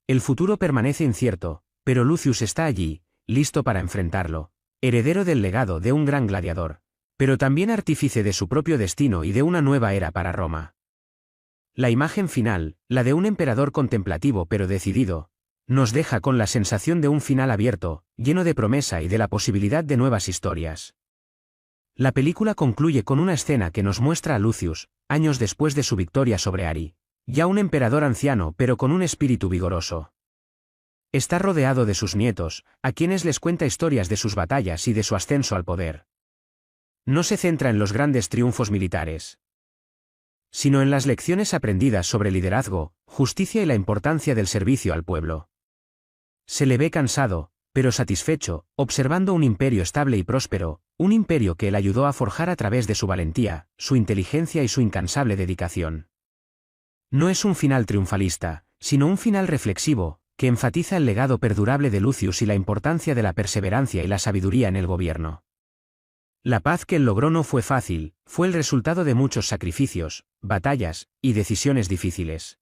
El futuro permanece incierto, pero Lucius está allí, listo para enfrentarlo, heredero del legado de un gran gladiador, pero también artífice de su propio destino y de una nueva era para Roma. La imagen final, la de un emperador contemplativo pero decidido, nos deja con la sensación de un final abierto, lleno de promesa y de la posibilidad de nuevas historias. La película concluye con una escena que nos muestra a Lucius, años después de su victoria sobre Ari, ya un emperador anciano pero con un espíritu vigoroso. Está rodeado de sus nietos, a quienes les cuenta historias de sus batallas y de su ascenso al poder. No se centra en los grandes triunfos militares, sino en las lecciones aprendidas sobre liderazgo, justicia y la importancia del servicio al pueblo. Se le ve cansado, pero satisfecho, observando un imperio estable y próspero, un imperio que él ayudó a forjar a través de su valentía, su inteligencia y su incansable dedicación. No es un final triunfalista, sino un final reflexivo, que enfatiza el legado perdurable de Lucius y la importancia de la perseverancia y la sabiduría en el gobierno. La paz que él logró no fue fácil, fue el resultado de muchos sacrificios, batallas y decisiones difíciles.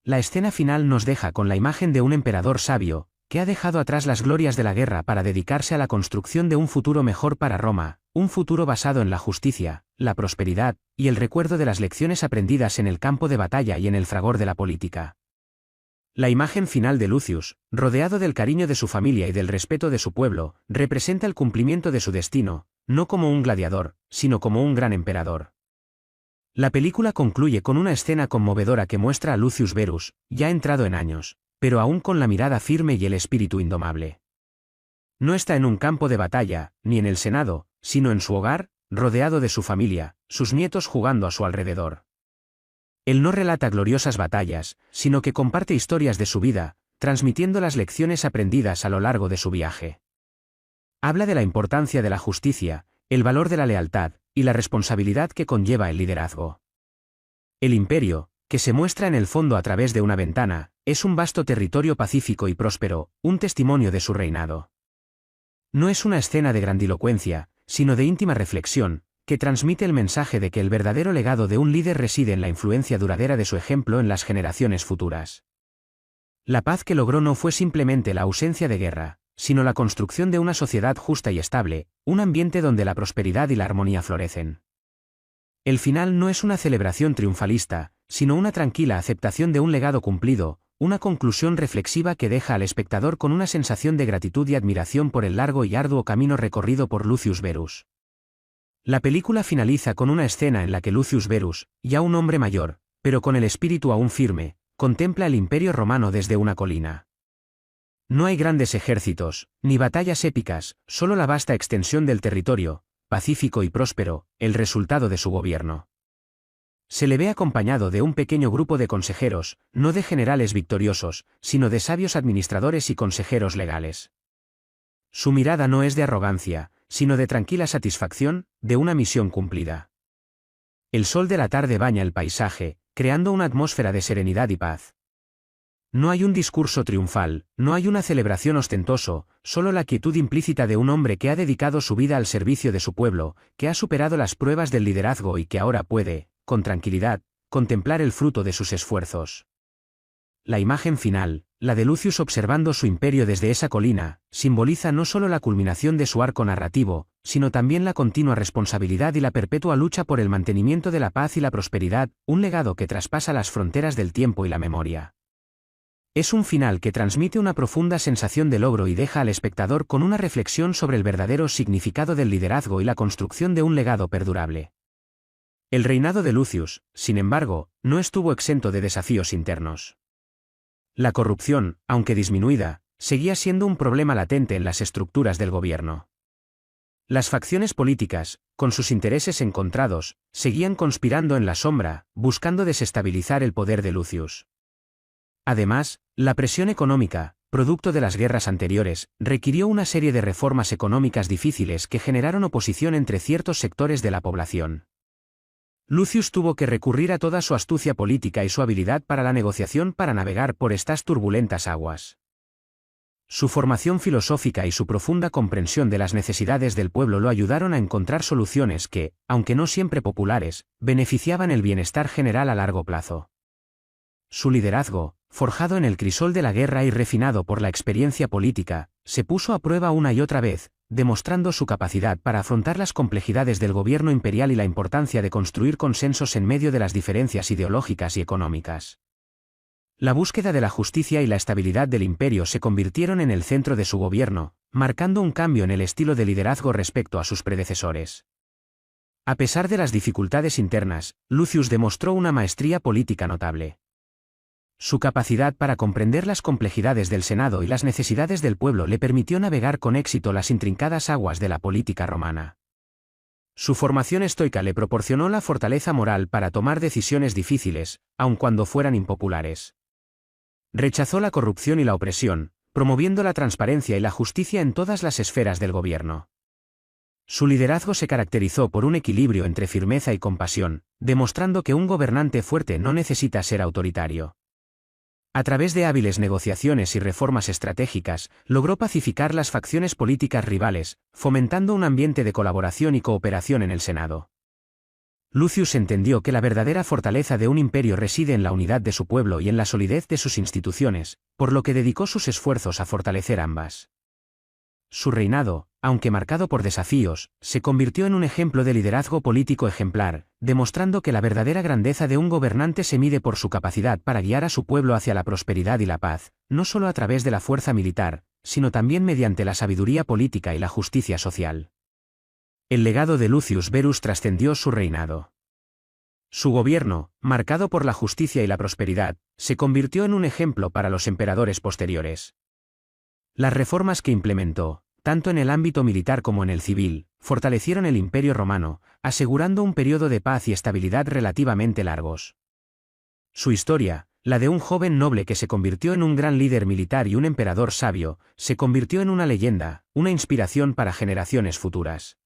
La escena final nos deja con la imagen de un emperador sabio, que ha dejado atrás las glorias de la guerra para dedicarse a la construcción de un futuro mejor para Roma, un futuro basado en la justicia, la prosperidad, y el recuerdo de las lecciones aprendidas en el campo de batalla y en el fragor de la política. La imagen final de Lucius, rodeado del cariño de su familia y del respeto de su pueblo, representa el cumplimiento de su destino, no como un gladiador, sino como un gran emperador. La película concluye con una escena conmovedora que muestra a Lucius Verus, ya entrado en años, pero aún con la mirada firme y el espíritu indomable. No está en un campo de batalla, ni en el Senado, sino en su hogar, rodeado de su familia, sus nietos jugando a su alrededor. Él no relata gloriosas batallas, sino que comparte historias de su vida, transmitiendo las lecciones aprendidas a lo largo de su viaje. Habla de la importancia de la justicia, el valor de la lealtad, y la responsabilidad que conlleva el liderazgo. El imperio, que se muestra en el fondo a través de una ventana, es un vasto territorio pacífico y próspero, un testimonio de su reinado. No es una escena de grandilocuencia, sino de íntima reflexión, que transmite el mensaje de que el verdadero legado de un líder reside en la influencia duradera de su ejemplo en las generaciones futuras. La paz que logró no fue simplemente la ausencia de guerra, sino la construcción de una sociedad justa y estable, un ambiente donde la prosperidad y la armonía florecen. El final no es una celebración triunfalista, sino una tranquila aceptación de un legado cumplido, una conclusión reflexiva que deja al espectador con una sensación de gratitud y admiración por el largo y arduo camino recorrido por Lucius Verus. La película finaliza con una escena en la que Lucius Verus, ya un hombre mayor, pero con el espíritu aún firme, contempla el Imperio Romano desde una colina. No hay grandes ejércitos, ni batallas épicas, solo la vasta extensión del territorio, pacífico y próspero, el resultado de su gobierno. Se le ve acompañado de un pequeño grupo de consejeros, no de generales victoriosos, sino de sabios administradores y consejeros legales. Su mirada no es de arrogancia, sino de tranquila satisfacción, de una misión cumplida. El sol de la tarde baña el paisaje, creando una atmósfera de serenidad y paz. No hay un discurso triunfal, no hay una celebración ostentoso, solo la quietud implícita de un hombre que ha dedicado su vida al servicio de su pueblo, que ha superado las pruebas del liderazgo y que ahora puede, con tranquilidad, contemplar el fruto de sus esfuerzos. La imagen final, la de Lucius observando su imperio desde esa colina, simboliza no solo la culminación de su arco narrativo, sino también la continua responsabilidad y la perpetua lucha por el mantenimiento de la paz y la prosperidad, un legado que traspasa las fronteras del tiempo y la memoria. Es un final que transmite una profunda sensación de logro y deja al espectador con una reflexión sobre el verdadero significado del liderazgo y la construcción de un legado perdurable. El reinado de Lucius, sin embargo, no estuvo exento de desafíos internos. La corrupción, aunque disminuida, seguía siendo un problema latente en las estructuras del gobierno. Las facciones políticas, con sus intereses encontrados, seguían conspirando en la sombra, buscando desestabilizar el poder de Lucius. Además, la presión económica, producto de las guerras anteriores, requirió una serie de reformas económicas difíciles que generaron oposición entre ciertos sectores de la población. Lucius tuvo que recurrir a toda su astucia política y su habilidad para la negociación para navegar por estas turbulentas aguas. Su formación filosófica y su profunda comprensión de las necesidades del pueblo lo ayudaron a encontrar soluciones que, aunque no siempre populares, beneficiaban el bienestar general a largo plazo. Su liderazgo, forjado en el crisol de la guerra y refinado por la experiencia política, se puso a prueba una y otra vez, demostrando su capacidad para afrontar las complejidades del gobierno imperial y la importancia de construir consensos en medio de las diferencias ideológicas y económicas. La búsqueda de la justicia y la estabilidad del imperio se convirtieron en el centro de su gobierno, marcando un cambio en el estilo de liderazgo respecto a sus predecesores. A pesar de las dificultades internas, Lucius demostró una maestría política notable. Su capacidad para comprender las complejidades del Senado y las necesidades del pueblo le permitió navegar con éxito las intrincadas aguas de la política romana. Su formación estoica le proporcionó la fortaleza moral para tomar decisiones difíciles, aun cuando fueran impopulares. Rechazó la corrupción y la opresión, promoviendo la transparencia y la justicia en todas las esferas del gobierno. Su liderazgo se caracterizó por un equilibrio entre firmeza y compasión, demostrando que un gobernante fuerte no necesita ser autoritario. A través de hábiles negociaciones y reformas estratégicas, logró pacificar las facciones políticas rivales, fomentando un ambiente de colaboración y cooperación en el Senado. Lucius entendió que la verdadera fortaleza de un imperio reside en la unidad de su pueblo y en la solidez de sus instituciones, por lo que dedicó sus esfuerzos a fortalecer ambas. Su reinado, aunque marcado por desafíos, se convirtió en un ejemplo de liderazgo político ejemplar, demostrando que la verdadera grandeza de un gobernante se mide por su capacidad para guiar a su pueblo hacia la prosperidad y la paz, no solo a través de la fuerza militar, sino también mediante la sabiduría política y la justicia social. El legado de Lucius Verus trascendió su reinado. Su gobierno, marcado por la justicia y la prosperidad, se convirtió en un ejemplo para los emperadores posteriores. Las reformas que implementó, tanto en el ámbito militar como en el civil, fortalecieron el Imperio Romano, asegurando un periodo de paz y estabilidad relativamente largos. Su historia, la de un joven noble que se convirtió en un gran líder militar y un emperador sabio, se convirtió en una leyenda, una inspiración para generaciones futuras.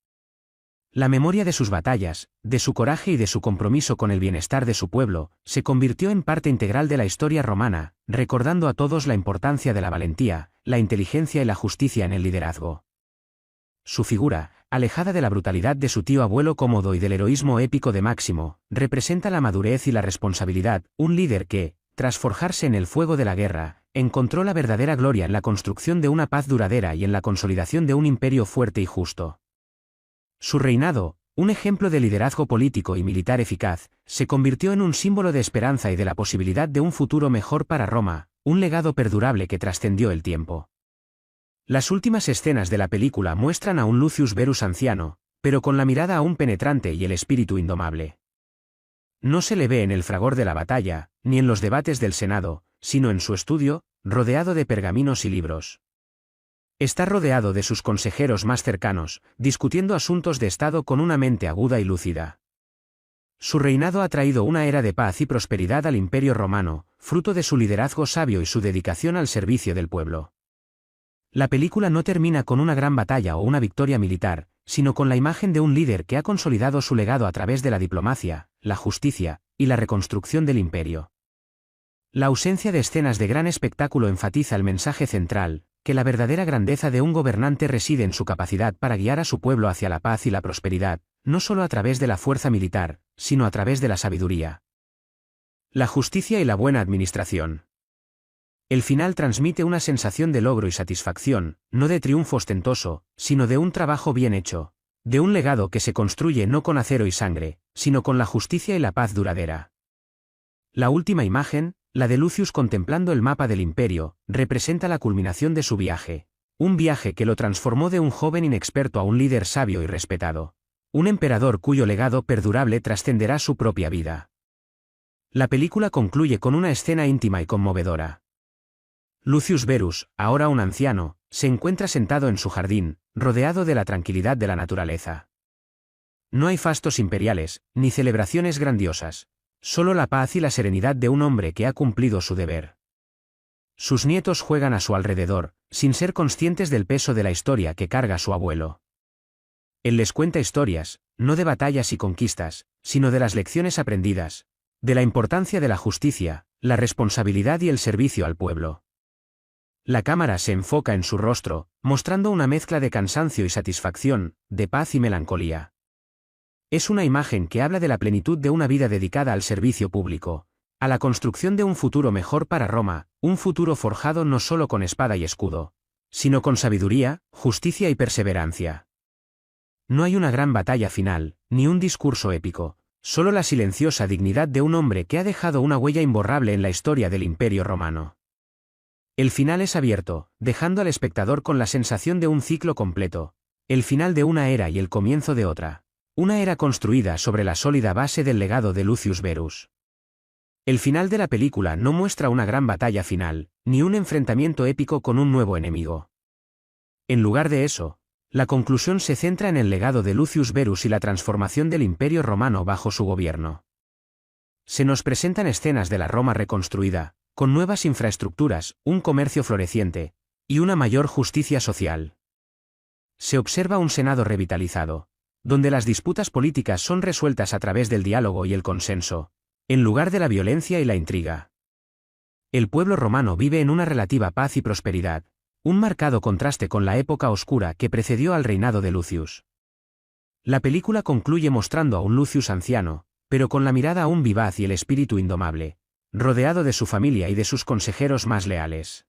La memoria de sus batallas, de su coraje y de su compromiso con el bienestar de su pueblo, se convirtió en parte integral de la historia romana, recordando a todos la importancia de la valentía, la inteligencia y la justicia en el liderazgo. Su figura, alejada de la brutalidad de su tío abuelo Cómodo y del heroísmo épico de Máximo, representa la madurez y la responsabilidad, un líder que, tras forjarse en el fuego de la guerra, encontró la verdadera gloria en la construcción de una paz duradera y en la consolidación de un imperio fuerte y justo. Su reinado, un ejemplo de liderazgo político y militar eficaz, se convirtió en un símbolo de esperanza y de la posibilidad de un futuro mejor para Roma, un legado perdurable que trascendió el tiempo. Las últimas escenas de la película muestran a un Lucius Verus anciano, pero con la mirada aún penetrante y el espíritu indomable. No se le ve en el fragor de la batalla, ni en los debates del Senado, sino en su estudio, rodeado de pergaminos y libros. Está rodeado de sus consejeros más cercanos, discutiendo asuntos de Estado con una mente aguda y lúcida. Su reinado ha traído una era de paz y prosperidad al Imperio Romano, fruto de su liderazgo sabio y su dedicación al servicio del pueblo. La película no termina con una gran batalla o una victoria militar, sino con la imagen de un líder que ha consolidado su legado a través de la diplomacia, la justicia y la reconstrucción del imperio. La ausencia de escenas de gran espectáculo enfatiza el mensaje central, que la verdadera grandeza de un gobernante reside en su capacidad para guiar a su pueblo hacia la paz y la prosperidad, no solo a través de la fuerza militar, sino a través de la sabiduría. La justicia y la buena administración. El final transmite una sensación de logro y satisfacción, no de triunfo ostentoso, sino de un trabajo bien hecho, de un legado que se construye no con acero y sangre, sino con la justicia y la paz duradera. La última imagen, la de Lucius contemplando el mapa del imperio, representa la culminación de su viaje. Un viaje que lo transformó de un joven inexperto a un líder sabio y respetado. Un emperador cuyo legado perdurable trascenderá su propia vida. La película concluye con una escena íntima y conmovedora. Lucius Verus, ahora un anciano, se encuentra sentado en su jardín, rodeado de la tranquilidad de la naturaleza. No hay fastos imperiales, ni celebraciones grandiosas. Solo la paz y la serenidad de un hombre que ha cumplido su deber. Sus nietos juegan a su alrededor, sin ser conscientes del peso de la historia que carga su abuelo. Él les cuenta historias, no de batallas y conquistas, sino de las lecciones aprendidas, de la importancia de la justicia, la responsabilidad y el servicio al pueblo. La cámara se enfoca en su rostro, mostrando una mezcla de cansancio y satisfacción, de paz y melancolía. Es una imagen que habla de la plenitud de una vida dedicada al servicio público, a la construcción de un futuro mejor para Roma, un futuro forjado no solo con espada y escudo, sino con sabiduría, justicia y perseverancia. No hay una gran batalla final, ni un discurso épico, solo la silenciosa dignidad de un hombre que ha dejado una huella imborrable en la historia del Imperio Romano. El final es abierto, dejando al espectador con la sensación de un ciclo completo, el final de una era y el comienzo de otra, una era construida sobre la sólida base del legado de Lucius Verus. El final de la película no muestra una gran batalla final, ni un enfrentamiento épico con un nuevo enemigo. En lugar de eso, la conclusión se centra en el legado de Lucius Verus y la transformación del Imperio Romano bajo su gobierno. Se nos presentan escenas de la Roma reconstruida, con nuevas infraestructuras, un comercio floreciente, y una mayor justicia social. Se observa un Senado revitalizado, donde las disputas políticas son resueltas a través del diálogo y el consenso, en lugar de la violencia y la intriga. El pueblo romano vive en una relativa paz y prosperidad, un marcado contraste con la época oscura que precedió al reinado de Lucius. La película concluye mostrando a un Lucius anciano, pero con la mirada aún vivaz y el espíritu indomable, rodeado de su familia y de sus consejeros más leales.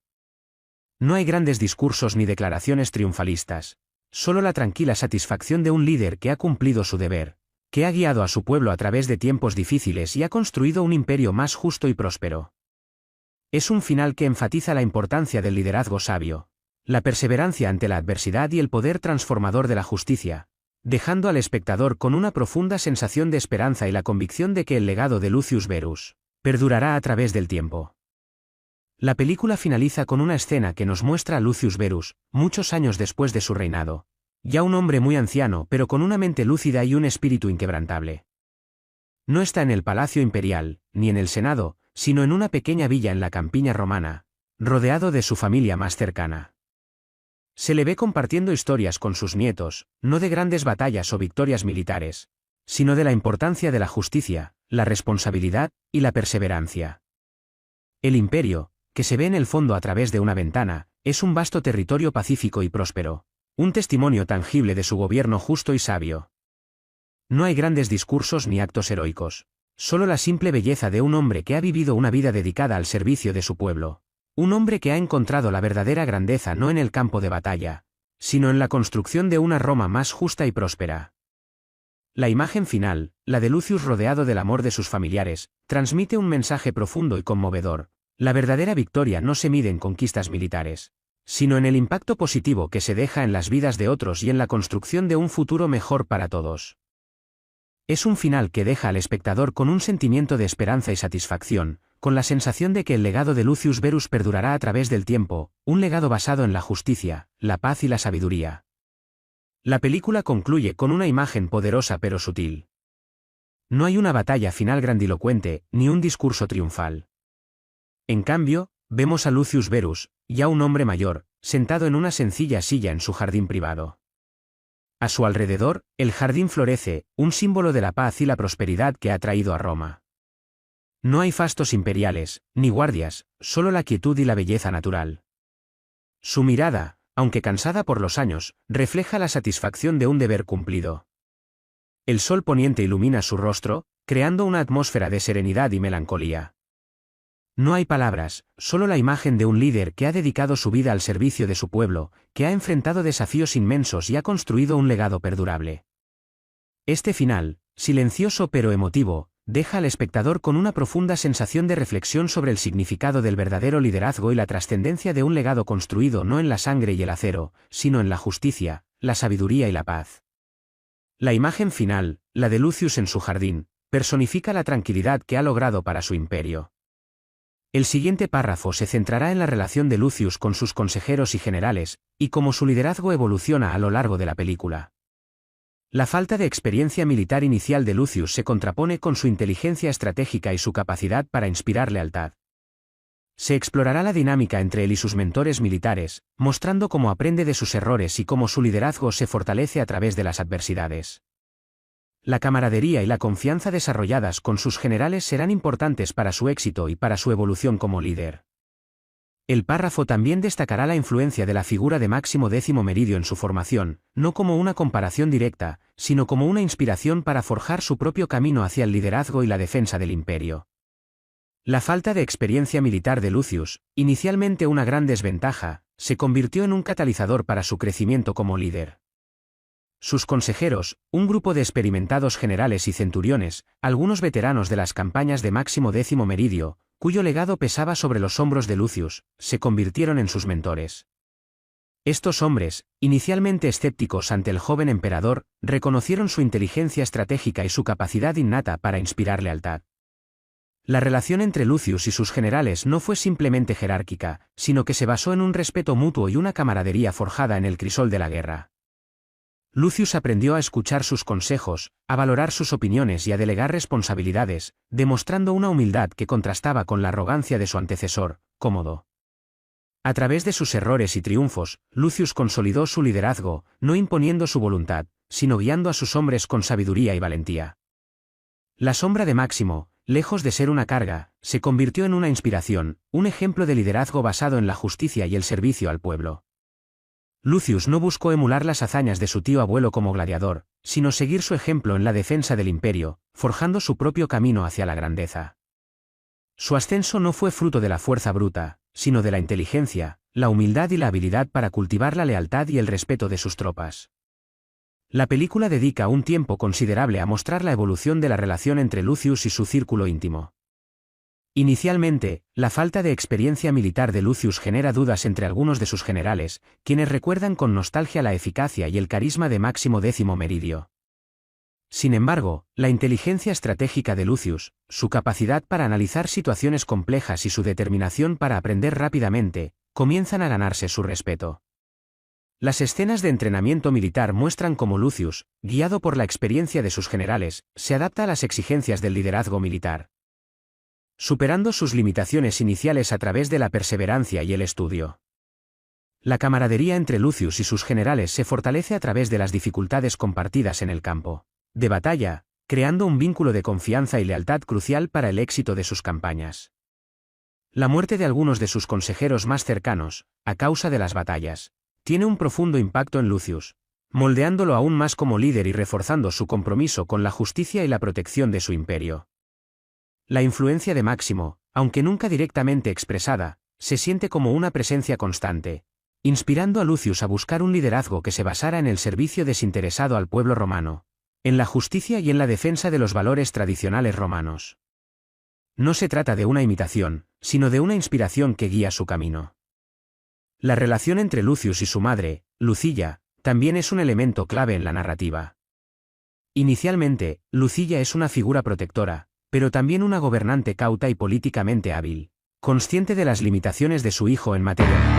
No hay grandes discursos ni declaraciones triunfalistas, solo la tranquila satisfacción de un líder que ha cumplido su deber, que ha guiado a su pueblo a través de tiempos difíciles y ha construido un imperio más justo y próspero. Es un final que enfatiza la importancia del liderazgo sabio, la perseverancia ante la adversidad y el poder transformador de la justicia, dejando al espectador con una profunda sensación de esperanza y la convicción de que el legado de Lucius Verus perdurará a través del tiempo. La película finaliza con una escena que nos muestra a Lucius Verus, muchos años después de su reinado, ya un hombre muy anciano pero con una mente lúcida y un espíritu inquebrantable. No está en el palacio imperial, ni en el Senado, sino en una pequeña villa en la campiña romana, rodeado de su familia más cercana. Se le ve compartiendo historias con sus nietos, no de grandes batallas o victorias militares, sino de la importancia de la justicia, la responsabilidad y la perseverancia. El imperio, que se ve en el fondo a través de una ventana, es un vasto territorio pacífico y próspero, un testimonio tangible de su gobierno justo y sabio. No hay grandes discursos ni actos heroicos, solo la simple belleza de un hombre que ha vivido una vida dedicada al servicio de su pueblo, un hombre que ha encontrado la verdadera grandeza no en el campo de batalla, sino en la construcción de una Roma más justa y próspera. La imagen final, la de Lucius rodeado del amor de sus familiares, transmite un mensaje profundo y conmovedor. La verdadera victoria no se mide en conquistas militares, sino en el impacto positivo que se deja en las vidas de otros y en la construcción de un futuro mejor para todos. Es un final que deja al espectador con un sentimiento de esperanza y satisfacción, con la sensación de que el legado de Lucius Verus perdurará a través del tiempo, un legado basado en la justicia, la paz y la sabiduría. La película concluye con una imagen poderosa pero sutil. No hay una batalla final grandilocuente, ni un discurso triunfal. En cambio, vemos a Lucius Verus, ya un hombre mayor, sentado en una sencilla silla en su jardín privado. A su alrededor, el jardín florece, un símbolo de la paz y la prosperidad que ha traído a Roma. No hay fastos imperiales, ni guardias, solo la quietud y la belleza natural. Su mirada, aunque cansada por los años, refleja la satisfacción de un deber cumplido. El sol poniente ilumina su rostro, creando una atmósfera de serenidad y melancolía. No hay palabras, solo la imagen de un líder que ha dedicado su vida al servicio de su pueblo, que ha enfrentado desafíos inmensos y ha construido un legado perdurable. Este final, silencioso pero emotivo, deja al espectador con una profunda sensación de reflexión sobre el significado del verdadero liderazgo y la trascendencia de un legado construido no en la sangre y el acero, sino en la justicia, la sabiduría y la paz. La imagen final, la de Lucius en su jardín, personifica la tranquilidad que ha logrado para su imperio. El siguiente párrafo se centrará en la relación de Lucius con sus consejeros y generales, y cómo su liderazgo evoluciona a lo largo de la película. La falta de experiencia militar inicial de Lucius se contrapone con su inteligencia estratégica y su capacidad para inspirar lealtad. Se explorará la dinámica entre él y sus mentores militares, mostrando cómo aprende de sus errores y cómo su liderazgo se fortalece a través de las adversidades. La camaradería y la confianza desarrolladas con sus generales serán importantes para su éxito y para su evolución como líder. El párrafo también destacará la influencia de la figura de Máximo X Meridio en su formación, no como una comparación directa, sino como una inspiración para forjar su propio camino hacia el liderazgo y la defensa del imperio. La falta de experiencia militar de Lucius, inicialmente una gran desventaja, se convirtió en un catalizador para su crecimiento como líder. Sus consejeros, un grupo de experimentados generales y centuriones, algunos veteranos de las campañas de Máximo X Meridio, cuyo legado pesaba sobre los hombros de Lucius, se convirtieron en sus mentores. Estos hombres, inicialmente escépticos ante el joven emperador, reconocieron su inteligencia estratégica y su capacidad innata para inspirar lealtad. La relación entre Lucius y sus generales no fue simplemente jerárquica, sino que se basó en un respeto mutuo y una camaradería forjada en el crisol de la guerra. Lucius aprendió a escuchar sus consejos, a valorar sus opiniones y a delegar responsabilidades, demostrando una humildad que contrastaba con la arrogancia de su antecesor, Cómodo. A través de sus errores y triunfos, Lucius consolidó su liderazgo, no imponiendo su voluntad, sino guiando a sus hombres con sabiduría y valentía. La sombra de Máximo, lejos de ser una carga, se convirtió en una inspiración, un ejemplo de liderazgo basado en la justicia y el servicio al pueblo. Lucius no buscó emular las hazañas de su tío abuelo como gladiador, sino seguir su ejemplo en la defensa del imperio, forjando su propio camino hacia la grandeza. Su ascenso no fue fruto de la fuerza bruta, sino de la inteligencia, la humildad y la habilidad para cultivar la lealtad y el respeto de sus tropas. La película dedica un tiempo considerable a mostrar la evolución de la relación entre Lucius y su círculo íntimo. Inicialmente, la falta de experiencia militar de Lucius genera dudas entre algunos de sus generales, quienes recuerdan con nostalgia la eficacia y el carisma de Máximo X Meridio. Sin embargo, la inteligencia estratégica de Lucius, su capacidad para analizar situaciones complejas y su determinación para aprender rápidamente, comienzan a ganarse su respeto. Las escenas de entrenamiento militar muestran cómo Lucius, guiado por la experiencia de sus generales, se adapta a las exigencias del liderazgo militar, superando sus limitaciones iniciales a través de la perseverancia y el estudio. La camaradería entre Lucius y sus generales se fortalece a través de las dificultades compartidas en el campo de batalla, creando un vínculo de confianza y lealtad crucial para el éxito de sus campañas. La muerte de algunos de sus consejeros más cercanos, a causa de las batallas, tiene un profundo impacto en Lucius, moldeándolo aún más como líder y reforzando su compromiso con la justicia y la protección de su imperio. La influencia de Máximo, aunque nunca directamente expresada, se siente como una presencia constante, inspirando a Lucius a buscar un liderazgo que se basara en el servicio desinteresado al pueblo romano, en la justicia y en la defensa de los valores tradicionales romanos. No se trata de una imitación, sino de una inspiración que guía su camino. La relación entre Lucius y su madre, Lucilla, también es un elemento clave en la narrativa. Inicialmente, Lucilla es una figura protectora, pero también una gobernante cauta y políticamente hábil, consciente de las limitaciones de su hijo en materia